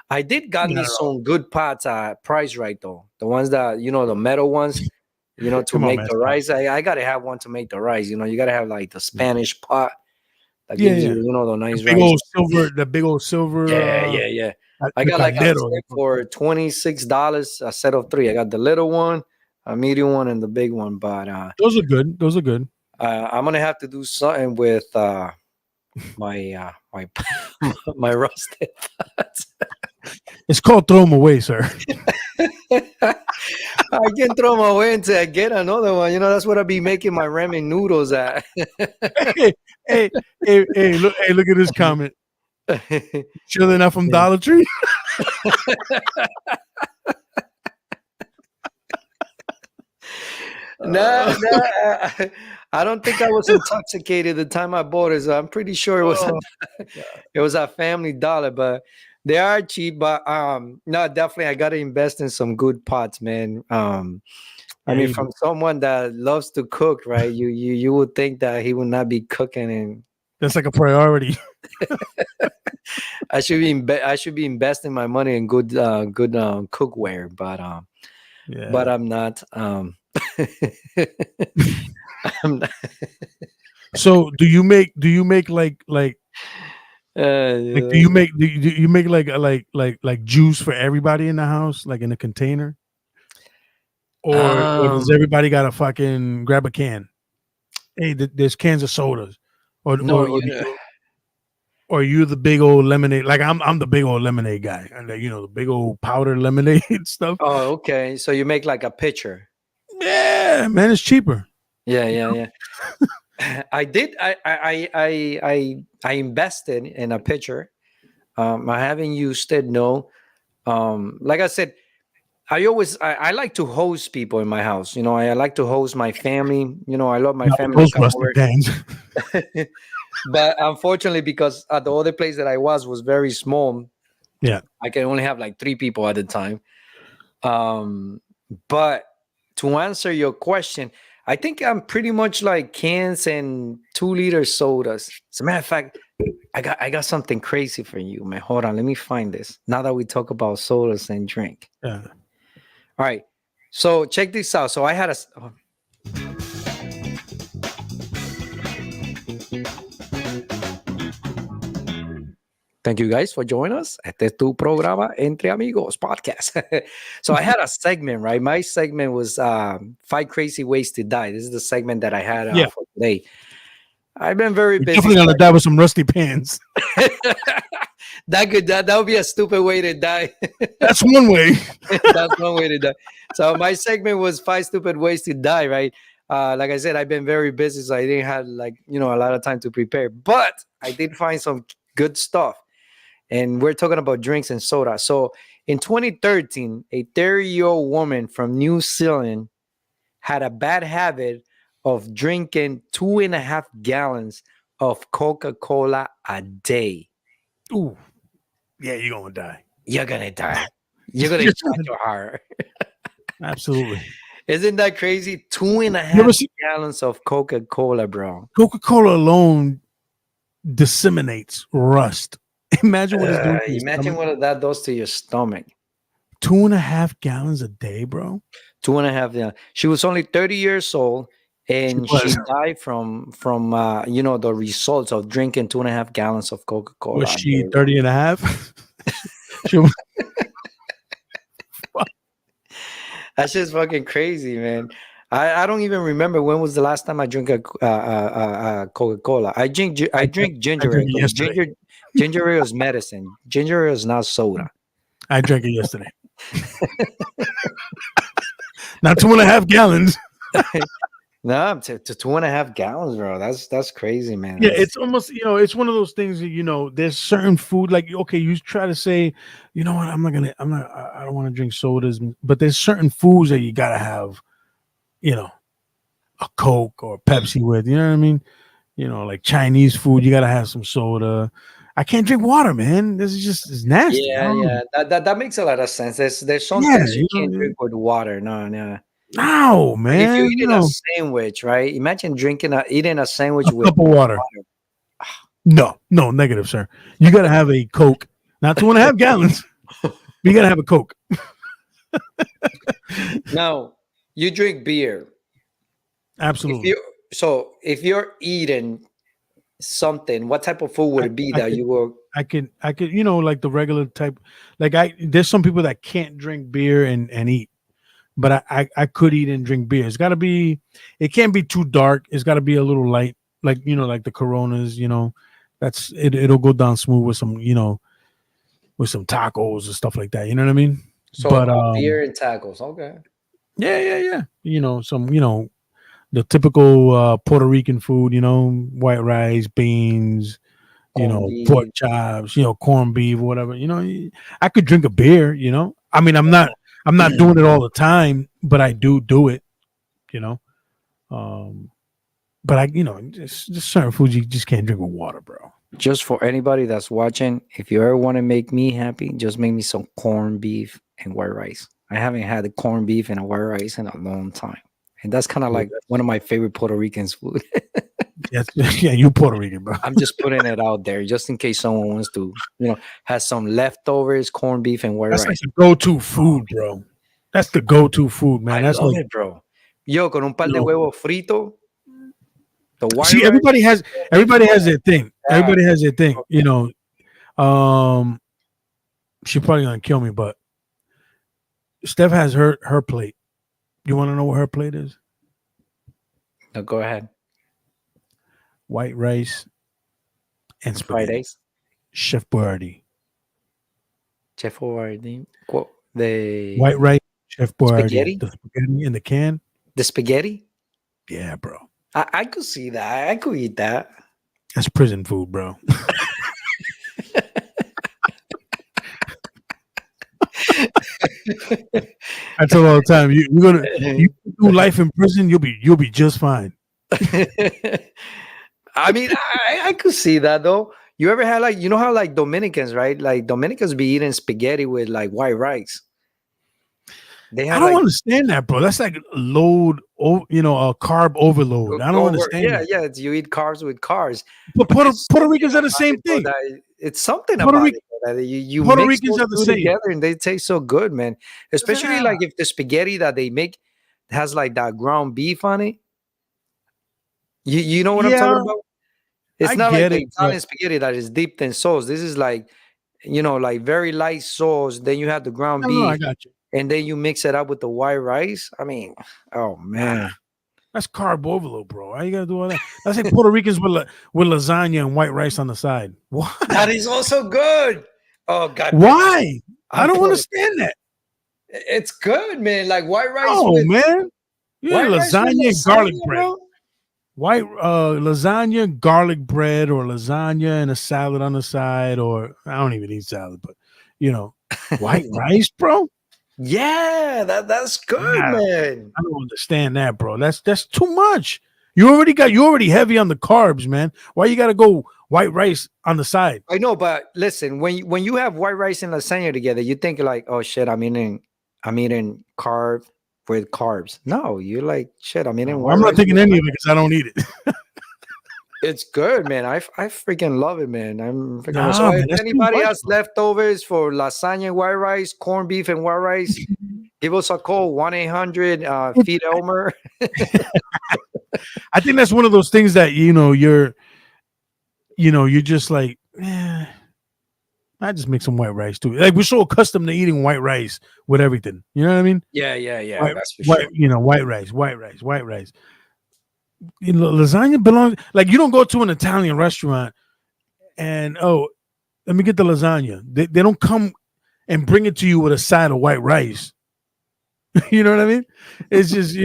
I did got me some good pots at Price Right though. The ones that, the metal ones, to Come on, make man, the stop. rice. I gotta have one to make the rice. You gotta have like the Spanish pot that Yeah, gives yeah. you, the nice Big rice. old silver, the big old silver. Yeah. I the got like a caldero. set for $26, a set of 3. I got the little one, a medium one, and the big one. But Those are good. Those are good. I'm gonna have to do something with my my rusted pots. It's called throw them away, sir. I can throw them away until I get another one. That's what I be making my ramen noodles at. hey, look at this comment. Sure they're not from Dollar Tree? Nah, I don't think I was intoxicated the time I bought it. So I'm pretty sure it was a Family Dollar, but they are cheap. But no, definitely I gotta invest in some good pots, man. I mean, from someone that loves to cook, right? You would think that he would not be cooking, and that's like a priority. I should be investing my money in good cookware, but I'm not. I'm not. So do you make like do you make like juice for everybody in the house, like in a container? Or does everybody gotta fucking grab a can? Hey, there's cans of sodas. Or no, or you the big old lemonade? Like I'm the big old lemonade guy, and the big old powder lemonade stuff. oh, okay. So you make like a pitcher. Yeah, man, it's cheaper. Yeah. I did. I invested in a pitcher. I haven't used it. No. Like I said, I like to host people in my house. I like to host my family. I love my Not with family to those come rusty over. pans. But unfortunately, because the other place that I was very small, Yeah. I can only have like 3 people at a time. But to answer your question, I think I'm pretty much like cans and 2-liter sodas. As a matter of fact, I got something crazy for you, man. Hold on, let me find this. Now that we talk about sodas and drink. Yeah. All right. So check this out. So I had Thank you guys for joining us. Este es tu programa Entre Amigos podcast. So I had a segment, right? My segment was 5 crazy ways to die. This is the segment that I had for today. I've been very You're busy. definitely gonna die with some rusty pans. That would be a stupid way to die. That's one way. That's one way to die. So my segment was 5 stupid ways to die, right? Like I said, I've been very busy, so I didn't have a lot of time to prepare. But I did find some good stuff. And we're talking about drinks and soda. So in 2013, a 30-year-old woman from New Zealand had a bad habit of drinking 2.5 gallons of Coca-Cola a day. Ooh. Yeah, you're gonna die. You're gonna die. You're gonna shot your heart. Absolutely. Isn't that crazy? 2.5 gallons of Coca-Cola, bro. Coca-Cola alone disseminates rust. Imagine what it's doing. Imagine what that does to your stomach. 2.5 gallons a day, bro. 2.5. Yeah. She was only 30 years old, and she died from the results of drinking 2.5 gallons of Coca-Cola. Was she 30 and a half? That's just fucking crazy, man. I don't even remember when was the last time I drank a Coca-Cola. I drink ginger ale. Ginger ale is medicine. Ginger ale is not soda. I drank it yesterday. Not 2.5 gallons. No, to 2.5 gallons, bro. That's crazy, man. Yeah, it's almost it's one of those things that there's certain food like okay, you try to say, you know what, I don't want to drink sodas, but there's certain foods that you gotta have, a Coke or Pepsi with, you know what I mean? Like Chinese food, you gotta have some soda. I can't drink water, man. This is just it's nasty. Yeah. That makes a lot of sense. There's some things you can't drink with water. No. No, man. Like if you're eating a sandwich, right? Imagine eating a sandwich with a cup of water. No, negative, sir. You gotta have a Coke, not 2.5 gallons. But you gotta have a Coke. Now, you drink beer. Absolutely. If you're eating something, what type of food would it be that you will? I could, like the regular type. Like there's some people that can't drink beer and eat, but I could eat and drink beer. It can't be too dark. It's got to be a little light, like like the Coronas. That's it. It'll go down smooth with some, with some tacos and stuff like that. You know what I mean? So beer and tacos, okay. Yeah. Some the typical Puerto Rican food. White rice, beans. Pork chops, corned beef, whatever. I could drink a beer. I mean, I'm not doing it all the time, but I do it. But I, just certain foods you just can't drink with water, bro. Just for anybody that's watching, if you ever want to make me happy, just make me some corned beef and white rice. I haven't had the corned beef and a white rice in a long time, and that's kind of like one of my favorite Puerto Ricans food. Yeah, you Puerto Rican, bro. I'm just putting it out there just in case someone wants to, has some leftovers, corned beef and white rice. That's like the go-to food, bro. That's the go-to food, man. I love it, bro. Yo, con un par de huevos frito. See, everybody has their thing. Everybody has their thing. She's probably gonna kill me, but Steph has her plate. You want to know what her plate is? No, go ahead. White rice and spaghetti. Fridays. Chef Boyardee. Chef Boyardee. The white rice, Chef Boyardee. Spaghetti? The spaghetti in the can. The spaghetti? Yeah, bro. I could see that. I could eat that. That's prison food, bro. I tell all the time, you do life in prison, you'll be just fine. I mean, I could see that though. You ever had like, you know how like Dominicans, right? Like Dominicans be eating spaghetti with like white rice. They I have don't like understand that, bro. That's like a carb overload. I don't understand yeah, that. yeah. You eat carbs with carbs. But But there's Puerto something Ricans are the about same it, bro, thing. it's something Puerto about Ric it, bro, that you Puerto mix Ricans those are the two same. together and they taste so good, man. Especially like if the spaghetti that they make has like that ground beef on it. You know what I'm talking Yeah, about? It's I not like get the it, but Italian spaghetti that is dipped in sauce. This is like, like very light sauce. Then you have the ground no, I beef, got you. and then you mix it up with the white rice. I mean, oh Nah, man, that's carb overload, bro. Why you gotta do all that? That's like Puerto Ricans with lasagna and white rice on the side. that Why? is also good. Oh God, damn. Why? I I'm don't Puerto. understand that. It's good, man. Like Oh man, yeah, white rice with lasagna and garlic lasagna, bread. bro. White lasagna, garlic bread, or lasagna and a salad on the side, or I don't even eat salad, but you know, white rice, bro. Yeah, that's good, Nah, man. I don't understand that, bro. That's too much. You already heavy on the carbs, man. Why you gotta go white rice on the side? I know, but listen, when you have white rice and lasagna together, you think like, oh shit, I'm eating carb with carbs. No, you're like, shit, I'm eating No, white I'm not rice taking with any of lasagna. it because I don't eat it. It's good, man. I freaking love it, man. I'm freaking love. So Nah, if man, that's too anybody much, has leftovers for lasagna and white rice, corned beef and white rice, give us a call, 1-800 bro. feed Elmer. I think that's one of those things that you're just like, I just make some white rice too. Like we're so accustomed to eating white rice with everything. You know what I mean? Yeah, that's for White, sure. white rice, white rice, white rice. Lasagna belongs like you don't go to an Italian restaurant and let me get the lasagna. They don't come and bring it to you with a side of white rice. You know what I mean? It's just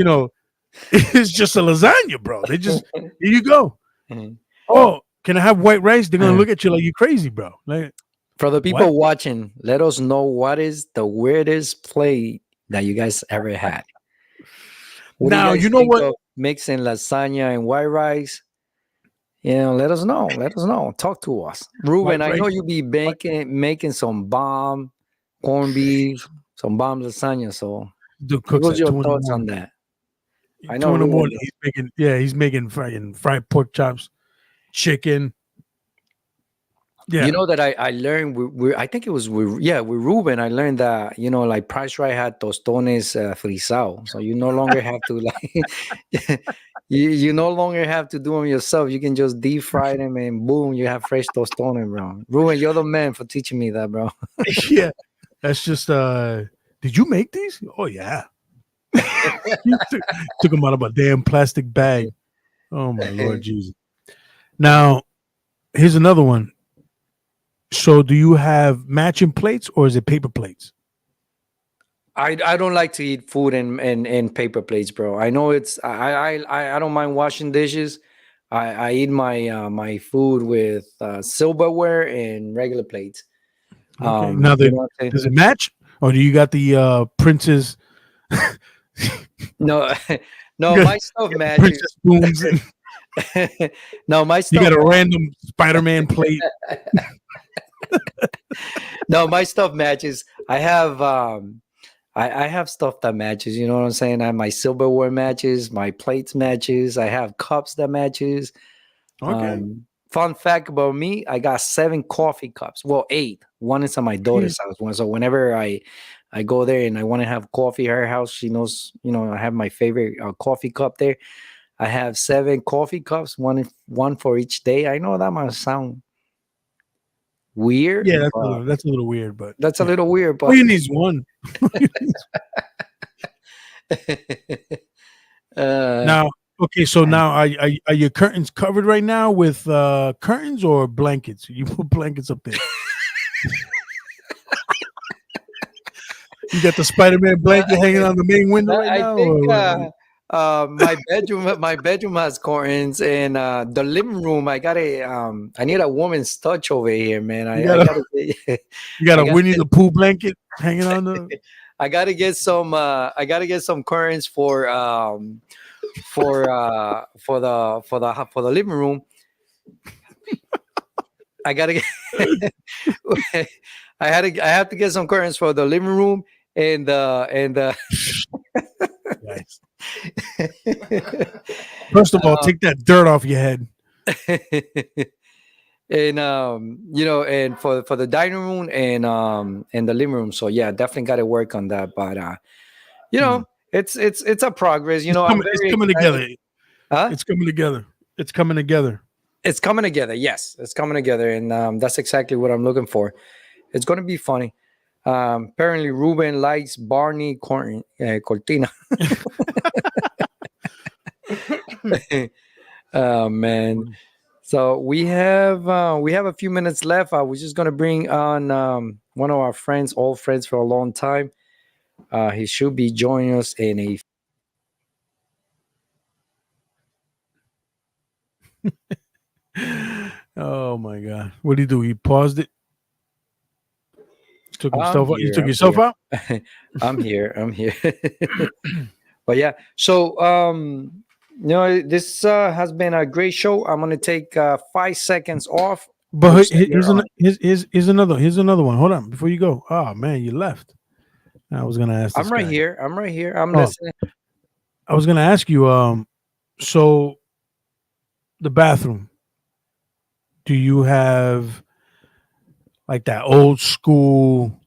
it's just a lasagna, bro. They just here you go. Mhm. Oh, can I have white rice? They're gonna Uh, look at you like you crazy, bro. Like For the what? people watching, let us know what is the weirdest plate that you guys ever had. What do you Now guys you know think what? of mixing lasagna and white rice? Let us know. Let us know. Talk to us. White Ruben, I know rice. you be White, making some bomb corned beef, some bomb lasagna. So dude give cooks us at your 2 in the thoughts on morning. that. I know 2 in the morning. Ruben does. He's making fried pork chops, chicken. You Yeah. know that I learned I think it was with Ruben. I learned that like Price Right had tostones frisado, so you no longer have to like you no longer have to do them yourself. You can just deep fry them and boom, you have fresh tostones, bro. Ruben, you're the man for teaching me that, bro. Yeah. That's just did you make these? Oh yeah. You took them out of a damn plastic bag. Oh my Lord Jesus. Now, here's another one. So do you have matching plates or is it paper plates? I don't like to eat food in paper plates, bro. I know it's I don't mind washing dishes. I eat my food with silverware and regular plates. Okay. Now You know what I'm saying? does it match? Or do you got the Princess No, you no, got, my stuff you got the Princess matches. spoons and No, my you stuff got a matches. random Spider-Man plate? No, my stuff matches. I have stuff that matches, you know what I'm saying? I have my silverware matches, my plates matches, I have cups that matches. Okay. Fun fact about me, I got 7 coffee cups. Well, 8. One is at my daughter's house. So whenever I go there and I want to have coffee at her house, she knows, I have my favorite coffee cup there. I have 7 coffee cups, one for each day. I know that might sound weird, Yeah, but that's a little weird, but that's a yeah. little weird, All but you need is one. uh, Now, okay, so now are your curtains covered right now with curtains or blankets? You put blankets up there. You got the Spider-Man blanket hanging on the main window right I now, think or my bedroom has curtains, and the living room I need a woman's touch over here, man. you I got a gotta say, you got I a got Winnie the Pooh blanket hanging on the? I gotta get some. I gotta get some curtains for the living room. I gotta get. I have to get some curtains for the living room and. Nice. First of all, take that dirt off your head. And and for the dining room and the living room. So yeah, definitely got to work on that. But it's a progress. It's coming together. Huh? It's coming together. It's coming together. It's coming together. Yes, it's coming together, and that's exactly what I'm looking for. It's going to be funny. Apparently, Ruben likes Barney Cortina. Oh man. So we have a few minutes left. We're just gonna bring on one of our friends, old friends for a long time. He should be joining us in a. Oh my god! What did he do? He paused it. Took himself out. You took I'm yourself here. out. I'm here. But yeah, so this has been a great show. I'm gonna take 5 seconds off. But here's another one. Hold on before you go. Oh man, you left. I was gonna ask. I'm right here. I'm listening. I was gonna ask you. So the bathroom. Do you have like that old school,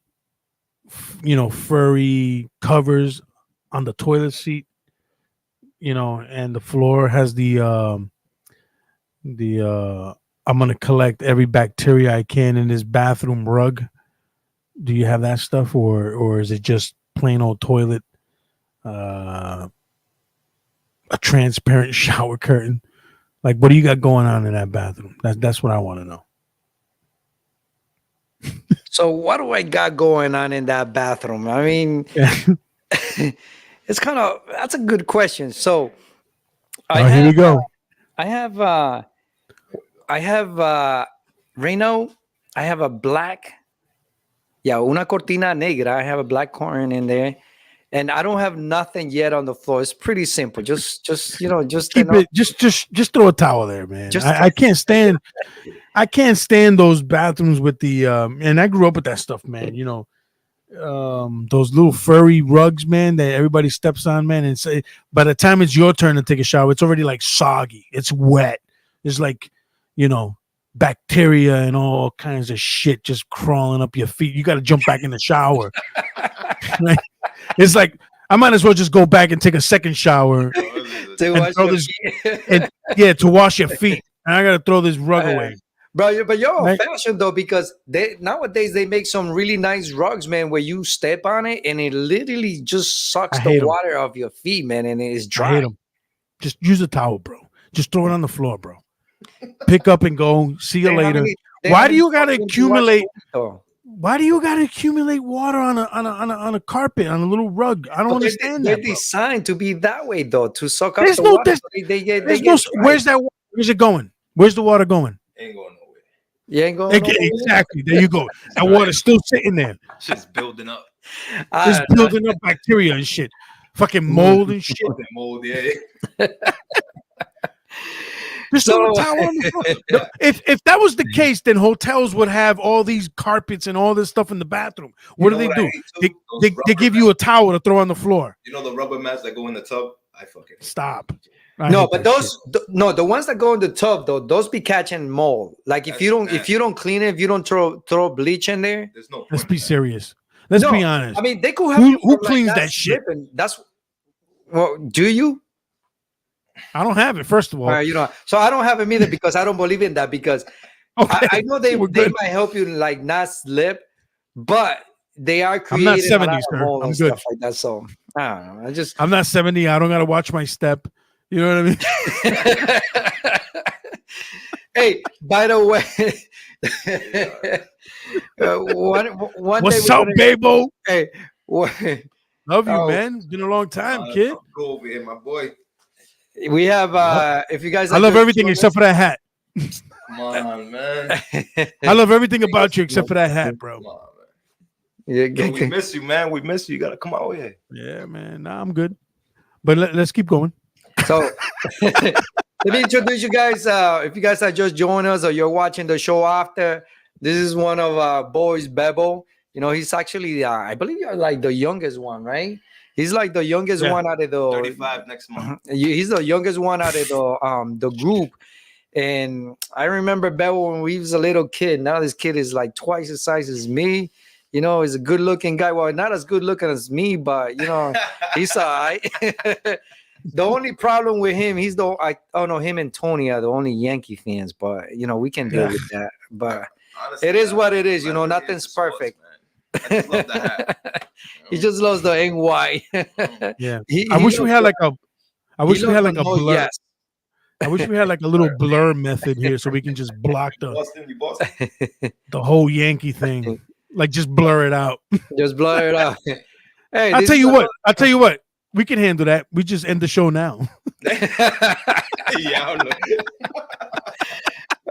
furry covers on the toilet seat? And the floor has the I'm gonna collect every bacteria I can in this bathroom rug. Do you have that stuff, or is it just plain old toilet, a transparent shower curtain? Like, what do you got going on in that bathroom? That's what I want to know. So what do I got going on in that bathroom? I mean, that's a good question. So here we go. I have Reno. I have a black, una cortina negra. I have a black curtain in there, and I don't have nothing yet on the floor. It's pretty simple. Just keep it. Just throw a towel there, man. I can't stand. I can't stand those bathrooms with the and I grew up with that stuff, man. Those little furry rugs, man, that everybody steps on, man. And say by the time it's your turn to take a shower, it's already like soggy. It's wet. There's like, bacteria and all kinds of shit just crawling up your feet. You got to jump back in the shower. Right? It's like I might as well just go back and take a second shower to wash your feet. And I got to throw this rug away. Bro, but you're old fashioned though, because nowadays they make some really nice rugs, man, where you step on it and it literally just sucks the water off your feet, man, and it's dry. I hate them. Just use a towel, bro. Just throw it on the floor, bro. Pick up and go. See you later. Why do you gotta accumulate? Why do you gotta accumulate water on a carpet, on a little rug? I don't understand that. They're designed to be that way, though, to suck up the water. Where's that water? Where's it going? Where's the water going? Ain't going nowhere. You ain't going nowhere? Exactly. There you go. That water's still sitting there. Shit's building up. It's building up bacteria and shit. Fucking mold and shit. Mold, yeah. Just throw a towel on the floor. If that was the case, then hotels would have all these carpets and all this stuff in the bathroom. What do they do? They give you a towel to throw on the floor. You know the rubber mats that go in the tub? I fucking stop. No, but the ones that go in the tub though, those be catching mold. Like if you don't clean it, if you don't throw bleach in there, there's no. Let's be serious. Let's be honest. I mean, they could have who cleans that shit. That's do you? I don't have it. First of all, so I don't have it either because I don't believe in that. Because I know they might help you like not slip, but they are creating. I'm not 70, sir. I'm good. Stuff like that. So I don't know. I'm not 70. I don't gotta watch my step. You know what I mean? Hey, by the way, one what's up, Babo? Hey, love you, man. It's been a long time, kid. Go over here, my boy. We have if you guys I love everything except for that hat. Come on, man. I love everything about you except for that hat, bro. Yeah, Yo, we miss you, man. We miss you. You gotta come out here. Yeah, man. Nah, I'm good. But let's keep going. So let me introduce you guys. If you guys are just joining us or you're watching the show after, this is one of our boys, Bebo. You know, he's actually, I believe you're like the youngest one, right? He's like the youngest Yeah. one out of the 35 next month. He's the youngest one out of the group. And I remember Bebo when we was a little kid. Now this kid is like twice the size as me. You know, he's a good looking guy. Well, not as good looking as me, but you know, he's all right. The only problem with him, him and Tony are the only Yankee fans, but you know, we can deal with that. But Honestly, it is man, what it is, you know, whoever nothing's is the sports, perfect. man. I just love the hat. He just loves the NY. Yeah. I wish we had like a blur. Yes. I wish we had like a little blur method here so we can just block You Boston? the whole Yankee thing. Like just blur it out. Just blur it out. Hey, I'll tell you what. We can handle that. We just end the show now. Yeah,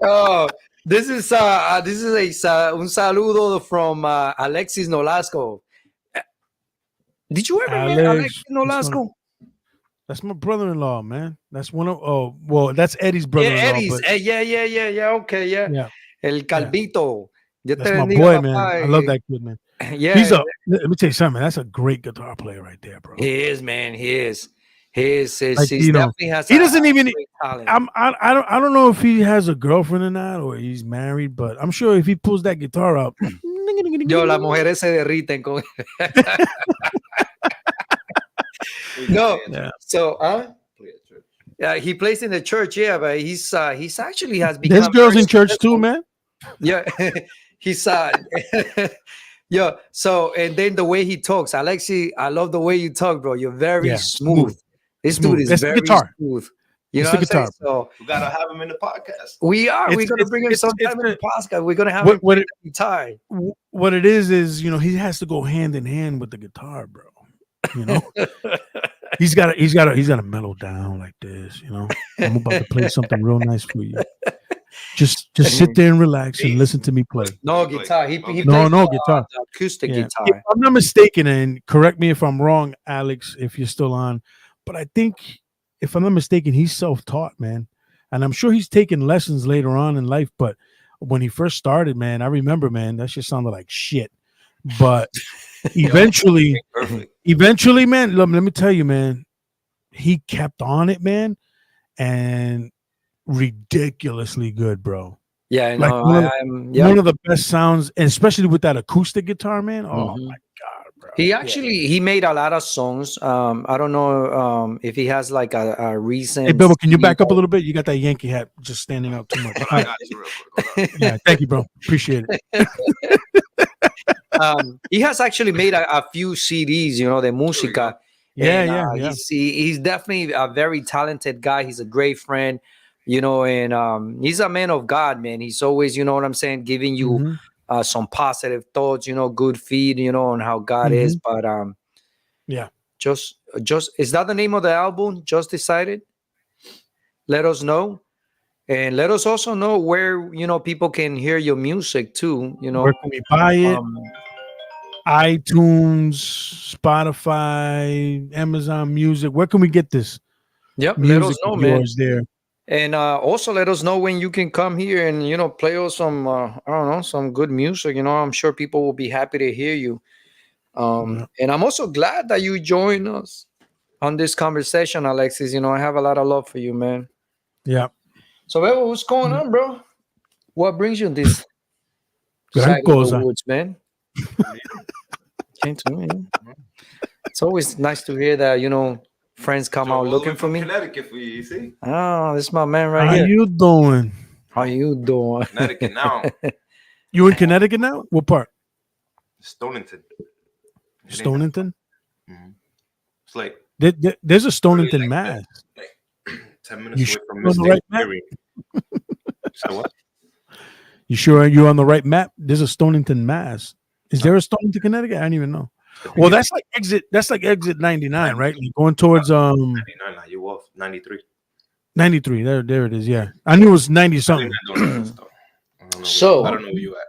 Oh, this is un saludo from Alexis Nolasco. Did you ever meet Alexis Nolasco? That's my brother-in-law, man. That's that's Eddie's brother-in-law. Yeah, Eddie's. But, Yeah. Okay, yeah. El Calvito. That's my boy, man. I love that kid, man. Yeah. Let me tell you something. That's a great guitar player right there, bro. He is, man. He is. He definitely has. He doesn't even. Talent. I don't know if he has a girlfriend or not, or he's married, but I'm sure if he pulls that guitar up, yo, las mujeres se derriten con. No, yeah. So, yeah, he plays in the church. Yeah, but he's actually has become. There's girls in church too, man. Yeah, he's yeah. So, and then the way he talks, Alexi, I love the way you talk, bro. You're very smooth. This dude is very smooth. You know what I'm saying? So we gotta have him in the podcast. We're gonna bring him sometime in the podcast. We're gonna have him play the guitar. What it is, you know, he has to go hand in hand with the guitar, bro. You know, he's got to mellow down like this. You know, I'm about to play something real nice for you. Just sit there and relax and listen to me play. No guitar. He plays guitar. Acoustic guitar. If I'm not mistaken, and correct me if I'm wrong, Alex, if you're still on, but I think if I'm not mistaken, he's self-taught, man, and I'm sure he's taken lessons later on in life. But when he first started, man, I remember, man, that shit sounded like shit. But eventually, man, let me tell you, man, he kept on it, man, and ridiculously good, bro. Yeah, like one of the best sounds, and especially with that acoustic guitar, man. Oh my god, bro! He made a lot of songs. I don't know if he has like a recent. Hey, Bill, can you back up a little bit? You got that Yankee hat just standing out too much. Right. Yeah, thank you, bro. Appreciate it. He has actually made a few CDs, you know, the música. Yeah. He's definitely a very talented guy. He's a great friend, you know, and he's a man of God, man. He's always, you know what I'm saying, giving you some positive thoughts, you know, good feed, you know, on how God is. But yeah, just is that the name of the album? Just Decided? Let us know. And let us also know where, you know, people can hear your music too. You know, where can we buy it? iTunes, Spotify, Amazon Music. Where can we get this? Yep, music let us know, man. There. And also let us know when you can come here and, you know, play us some, I don't know, some good music. You know, I'm sure people will be happy to hear you. And I'm also glad that you joined us on this conversation, Alexis. You know, I have a lot of love for you, man. Yeah. So, Bebo, what's going on, bro? What brings you this side of the woods, man? Came to me. It's always nice to hear that, you know, friends come out looking for me. Connecticut for you, see? Oh, this is my man right here. How you doing? How you doing? Connecticut now. You in Connecticut now? What part? Stonington. Stonington? Mm-hmm. It's like there's a Stonington, Mass. Like 10 minutes away from the right map? So what? You sure you're on the right map? There's a Stonington, Mass. Is there a Stonington, Connecticut? I don't even know. Well, that's like exit 99, right? Like going towards 99. You off 93. 93. There it is. Yeah, I knew it was 90 something. So I don't know where you at.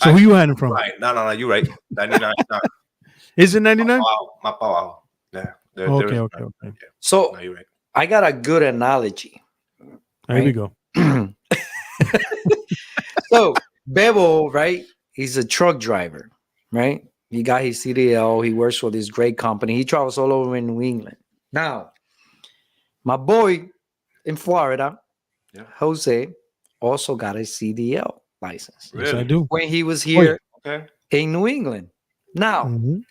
So who you hiding from? Right. No, you're right. 99. No, Is it 99? my power. Yeah. Okay. Yeah, So no, you're right. I got a good analogy. There we go. So Bebo, right? He's a truck driver, right? He got his CDL. He works for this great company. He travels all over in New England. Now, my boy in Florida, Yeah. Jose, also got a CDL license Yes, I Really? do. when he was here Okay. in New England. Now, Mhm.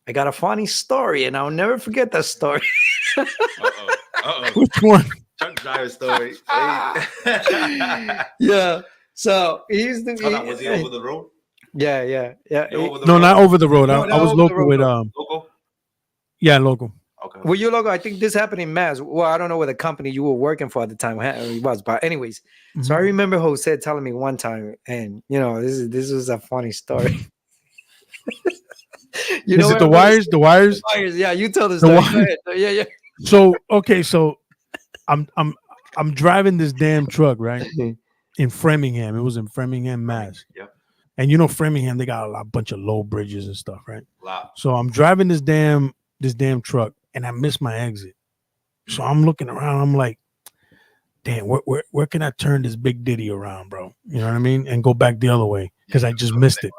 I got a funny story, and I'll never forget that story. Which one? Truck driver story. Yeah. So he's the Hold on, was he over the road? yeah. You over the No, road? not over the road. No, I not was over the local road, with no. Local? yeah, local. Okay. Well, you logo, I think this happened in Mass. Well, I don't know what the company you were working for at the time it was, but anyways. So I Mhm. remember Jose telling me one time, and this was a funny story. You Is know it what the I'm gonna wires? say? The wires? Wires, yeah, you tell the The story. Go wires. ahead. Yeah. So okay, so I'm driving this damn truck, right? In Framingham. It was in Framingham, Mass. Yep. And you know Framingham, they got a bunch of low bridges and stuff, right? Wow. So I'm driving this damn truck and I missed my exit. So I'm looking around, I'm like, damn, where can I turn this big ditty around, bro? You know what I mean? And go back the other way because I just missed it.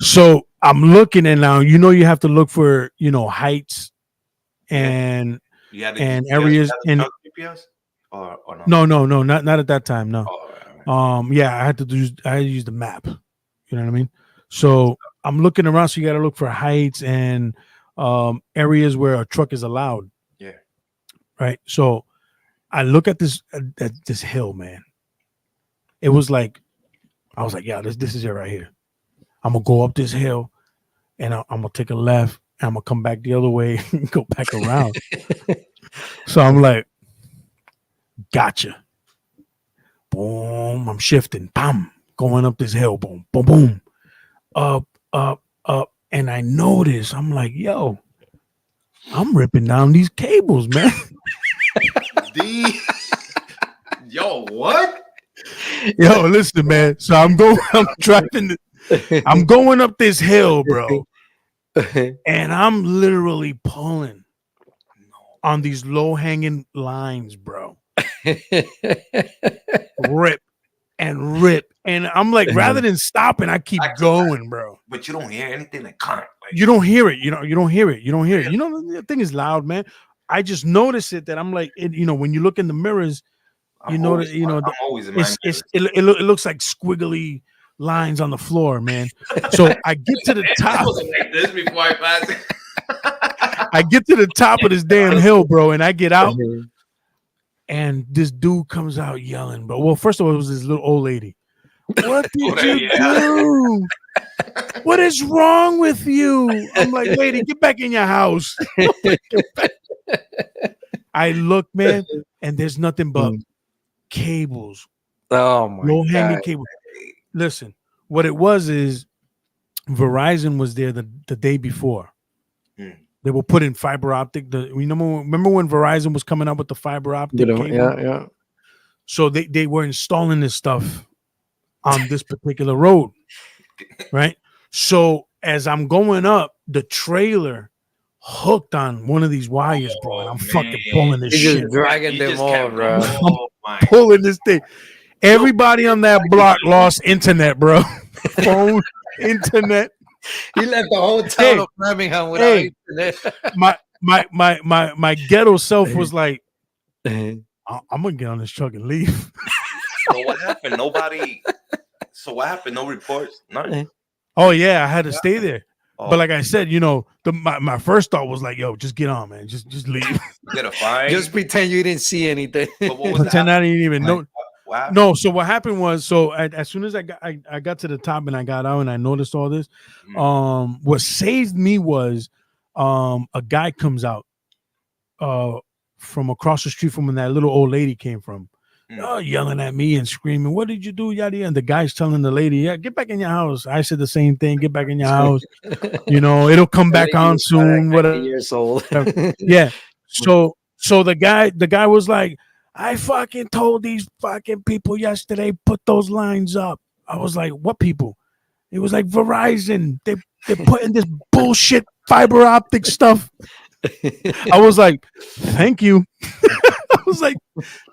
So I'm looking, and now you have to look for heights and You had the and GPS? areas You had and the GPS? Or no? no, not at that time, no. Oh, all right. Yeah, I had to use the map. You know what I mean? So I'm looking around, so you got to look for heights and areas where a truck is allowed. Yeah. Right. So I look at this hill, man. It was like I was like, yeah, this is it right here. I'm gonna go up this hill, and I'm gonna take a left, and I'm gonna come back the other way and go back around. So I'm like, gotcha. Boom, I'm shifting. Bam, going up this hill. Boom, boom, boom. Up. And I notice, I'm like, yo, I'm ripping down these cables, man. Yo, what? Yo, listen, man. So I'm driving, I'm going up this hill, bro. And I'm literally pulling on these low-hanging lines, bro. Rip. And I'm like, rather than stopping, I keep going, bro. But you don't hear anything that can't. Like, You don't hear it. You don't hear it. You don't hear it. You know, the thing is loud, man. I just notice it that I'm like, when you look in the mirrors, I'm always in my it mirrors. looks like squiggly lines on the floor, man. So I get to the top. I wasn't like this before I passed. I get to the top of this damn hill, bro, and I get out, and this dude comes out yelling, bro. Well, first of all, it was this little old lady. What did you do? What is wrong with you? I'm like, lady, get back in your house. I look, man, and there's nothing but cables. Oh my low hanging God. cable. Listen, what it was is Verizon was there the day before. They were putting fiber optic. Remember when Verizon was coming up with the fiber optic cable? Yeah. So they were installing this stuff on this particular road, right? So as I'm going up, the trailer hooked on one of these wires, bro, and I'm fucking pulling this You're shit. just dragging them all, bro. I'm pulling this thing. Everybody on that block lost internet, bro. Phone, internet. He left the whole town of Birmingham without internet. My ghetto self was like, I'm gonna get on this truck and leave. So what happened? So what happened? No reports? Nothing. Oh yeah, I had to stay there. But like I said, my first thought was like, yo, just get on, man. Just leave. Get a fine. Just pretend you didn't see anything. But what was Pretend I didn't even know. What No, so what happened was, as soon as I got to the top and I got out and I noticed all this, what saved me was a guy comes out from across the street from when that little old lady came from. Yelling at me and screaming, "What did you do, yada?" And the guy's telling the lady, "Yeah, get back in your house." I said the same thing, "Get back in your house." It'll come back on soon. Whatever. Years old. Yeah. So the guy was like, "I fucking told these fucking people yesterday, put those lines up." I was like, what people? It was like Verizon. They're putting this bullshit fiber optic stuff. I was like, thank you. I was like,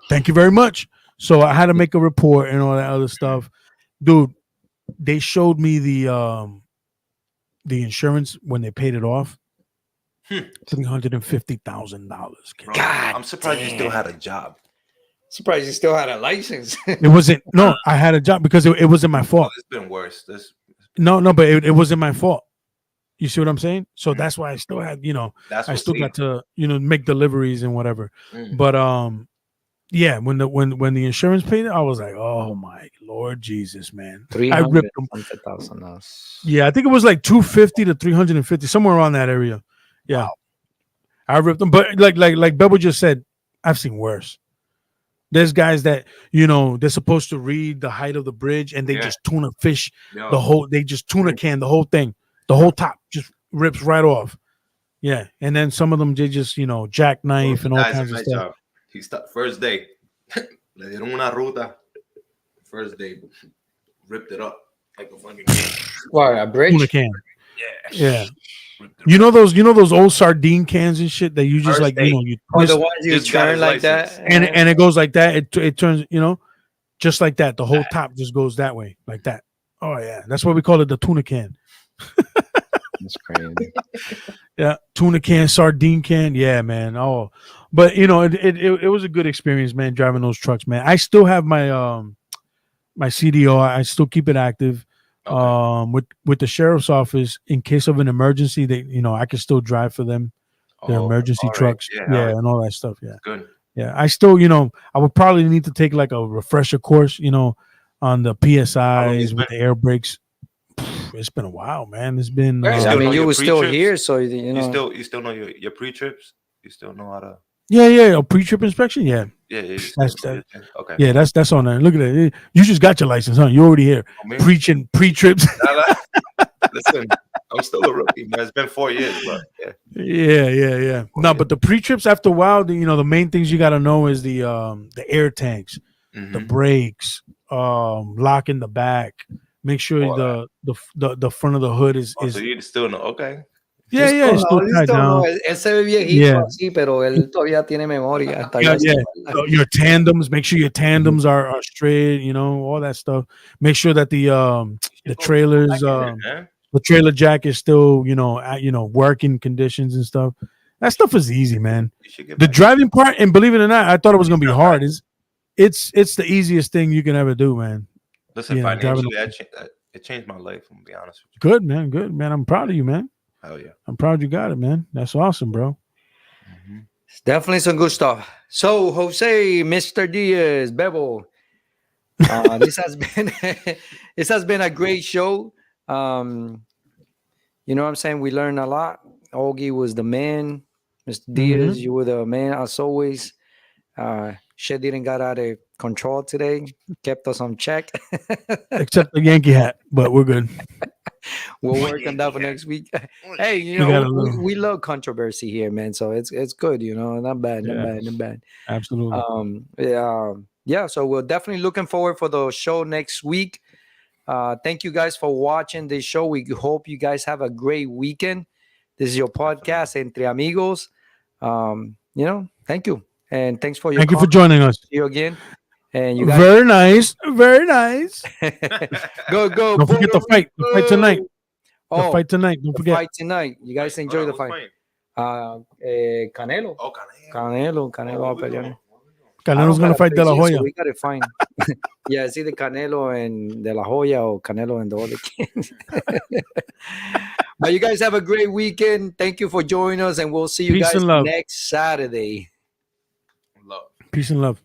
thank you very much. So I had to make a report and all that other stuff. Dude, they showed me the insurance when they paid it off. $350,000. God, I'm surprised you still had a job. Surprised you still had a license. It wasn't. No, I had a job because it wasn't my fault. It's been worse. No, but it wasn't my fault. You see what I'm saying? So that's why I still had, I still got to, make deliveries and whatever. But yeah, when the insurance paid it, I was like, oh my Lord Jesus, man. I ripped them. Yeah, I think it was like 250 to 350, somewhere around that area. Yeah. Wow. I ripped them. But like Bebo just said, I've seen worse. There's guys that, they're supposed to read the height of the bridge and they just tuna fish they just tuna can the whole thing. The whole top just rips right off. Yeah. And then some of them, they just, jackknife and all kinds of stuff. He stopped first day. Le dieron una ruta. First day, ripped it up like a fucking a bridge? Tuna can. Yeah. You know those old sardine cans and shit that you just the ones you turn like that, and it goes like that. It turns, just like that. The whole top just goes that way, like that. Oh yeah, that's what we call it, the tuna can. That's crazy. Yeah, tuna can, sardine can. Yeah, man. Oh, but it was a good experience, man. Driving those trucks, man. I still have my my CDO. I still keep it active. Okay. With the sheriff's office, in case of an emergency, they I can still drive for them, their emergency trucks, and all that stuff. Yeah, good. Yeah, I still, I would probably need to take like a refresher course, on the PSIs with the air brakes. It's been a while, man. It's been. I mean, you were still here, so you still know your pre-trips. You still know how to. Yeah, a pre-trip inspection. Yeah. That's that. Okay. Yeah, that's on there. Look at that. You just got your license, huh? You're already here preaching pre-trips. Listen, I'm still a rookie, man. It's been 4 years, but yeah. No, but the pre-trips, after a while, the main things you got to know is the air tanks, the brakes, locking the back. Make sure the front of the hood is. So you still know? Okay. Yeah, it's still tied down. Él se ve viejito así, pero él todavía tiene memoria. So your tandems, make sure your tandems are straight, all that stuff. Make sure that the trailers, the trailer jack is still, at working conditions and stuff. That stuff is easy, man. The driving part, and believe it or not, I thought it was gonna be hard. It's the easiest thing you can ever do, man. Listen, financially, it changed my life. I'm gonna be honest with you. Good, man. I'm proud of you, man. Hell yeah. I'm proud you got it, man. That's awesome, bro. It's definitely some good stuff. So, Jose, Mr. Diaz, Bebo, this has been a great show. You know what I'm saying? We learned a lot. Augie was the man. Mr. Diaz, you were the man as always. Shit didn't got out of control today. Kept us on check. Except the Yankee hat, but we're good. We'll work on that for next week. Hey, we love controversy here, man. So it's good, not bad. Absolutely. Yeah. So we're definitely looking forward for the show next week. Thank you guys for watching this show. We hope you guys have a great weekend. This is your podcast, Entre Amigos. Thank you. And thanks for Thank you for joining us. See you again. And you guys very nice. Go. Don't forget the fight. The fight tonight. The fight tonight. Don't forget. Fight tonight. You guys enjoy the fight. Canelo. Canelo va a pelear. Canelo's gonna fight De La Hoya. So we got to find. Yeah, it's either Canelo and De La Hoya or Canelo and the other kid. But you guys have a great weekend. Thank you for joining us, and we'll see you guys next Saturday. Peace and love.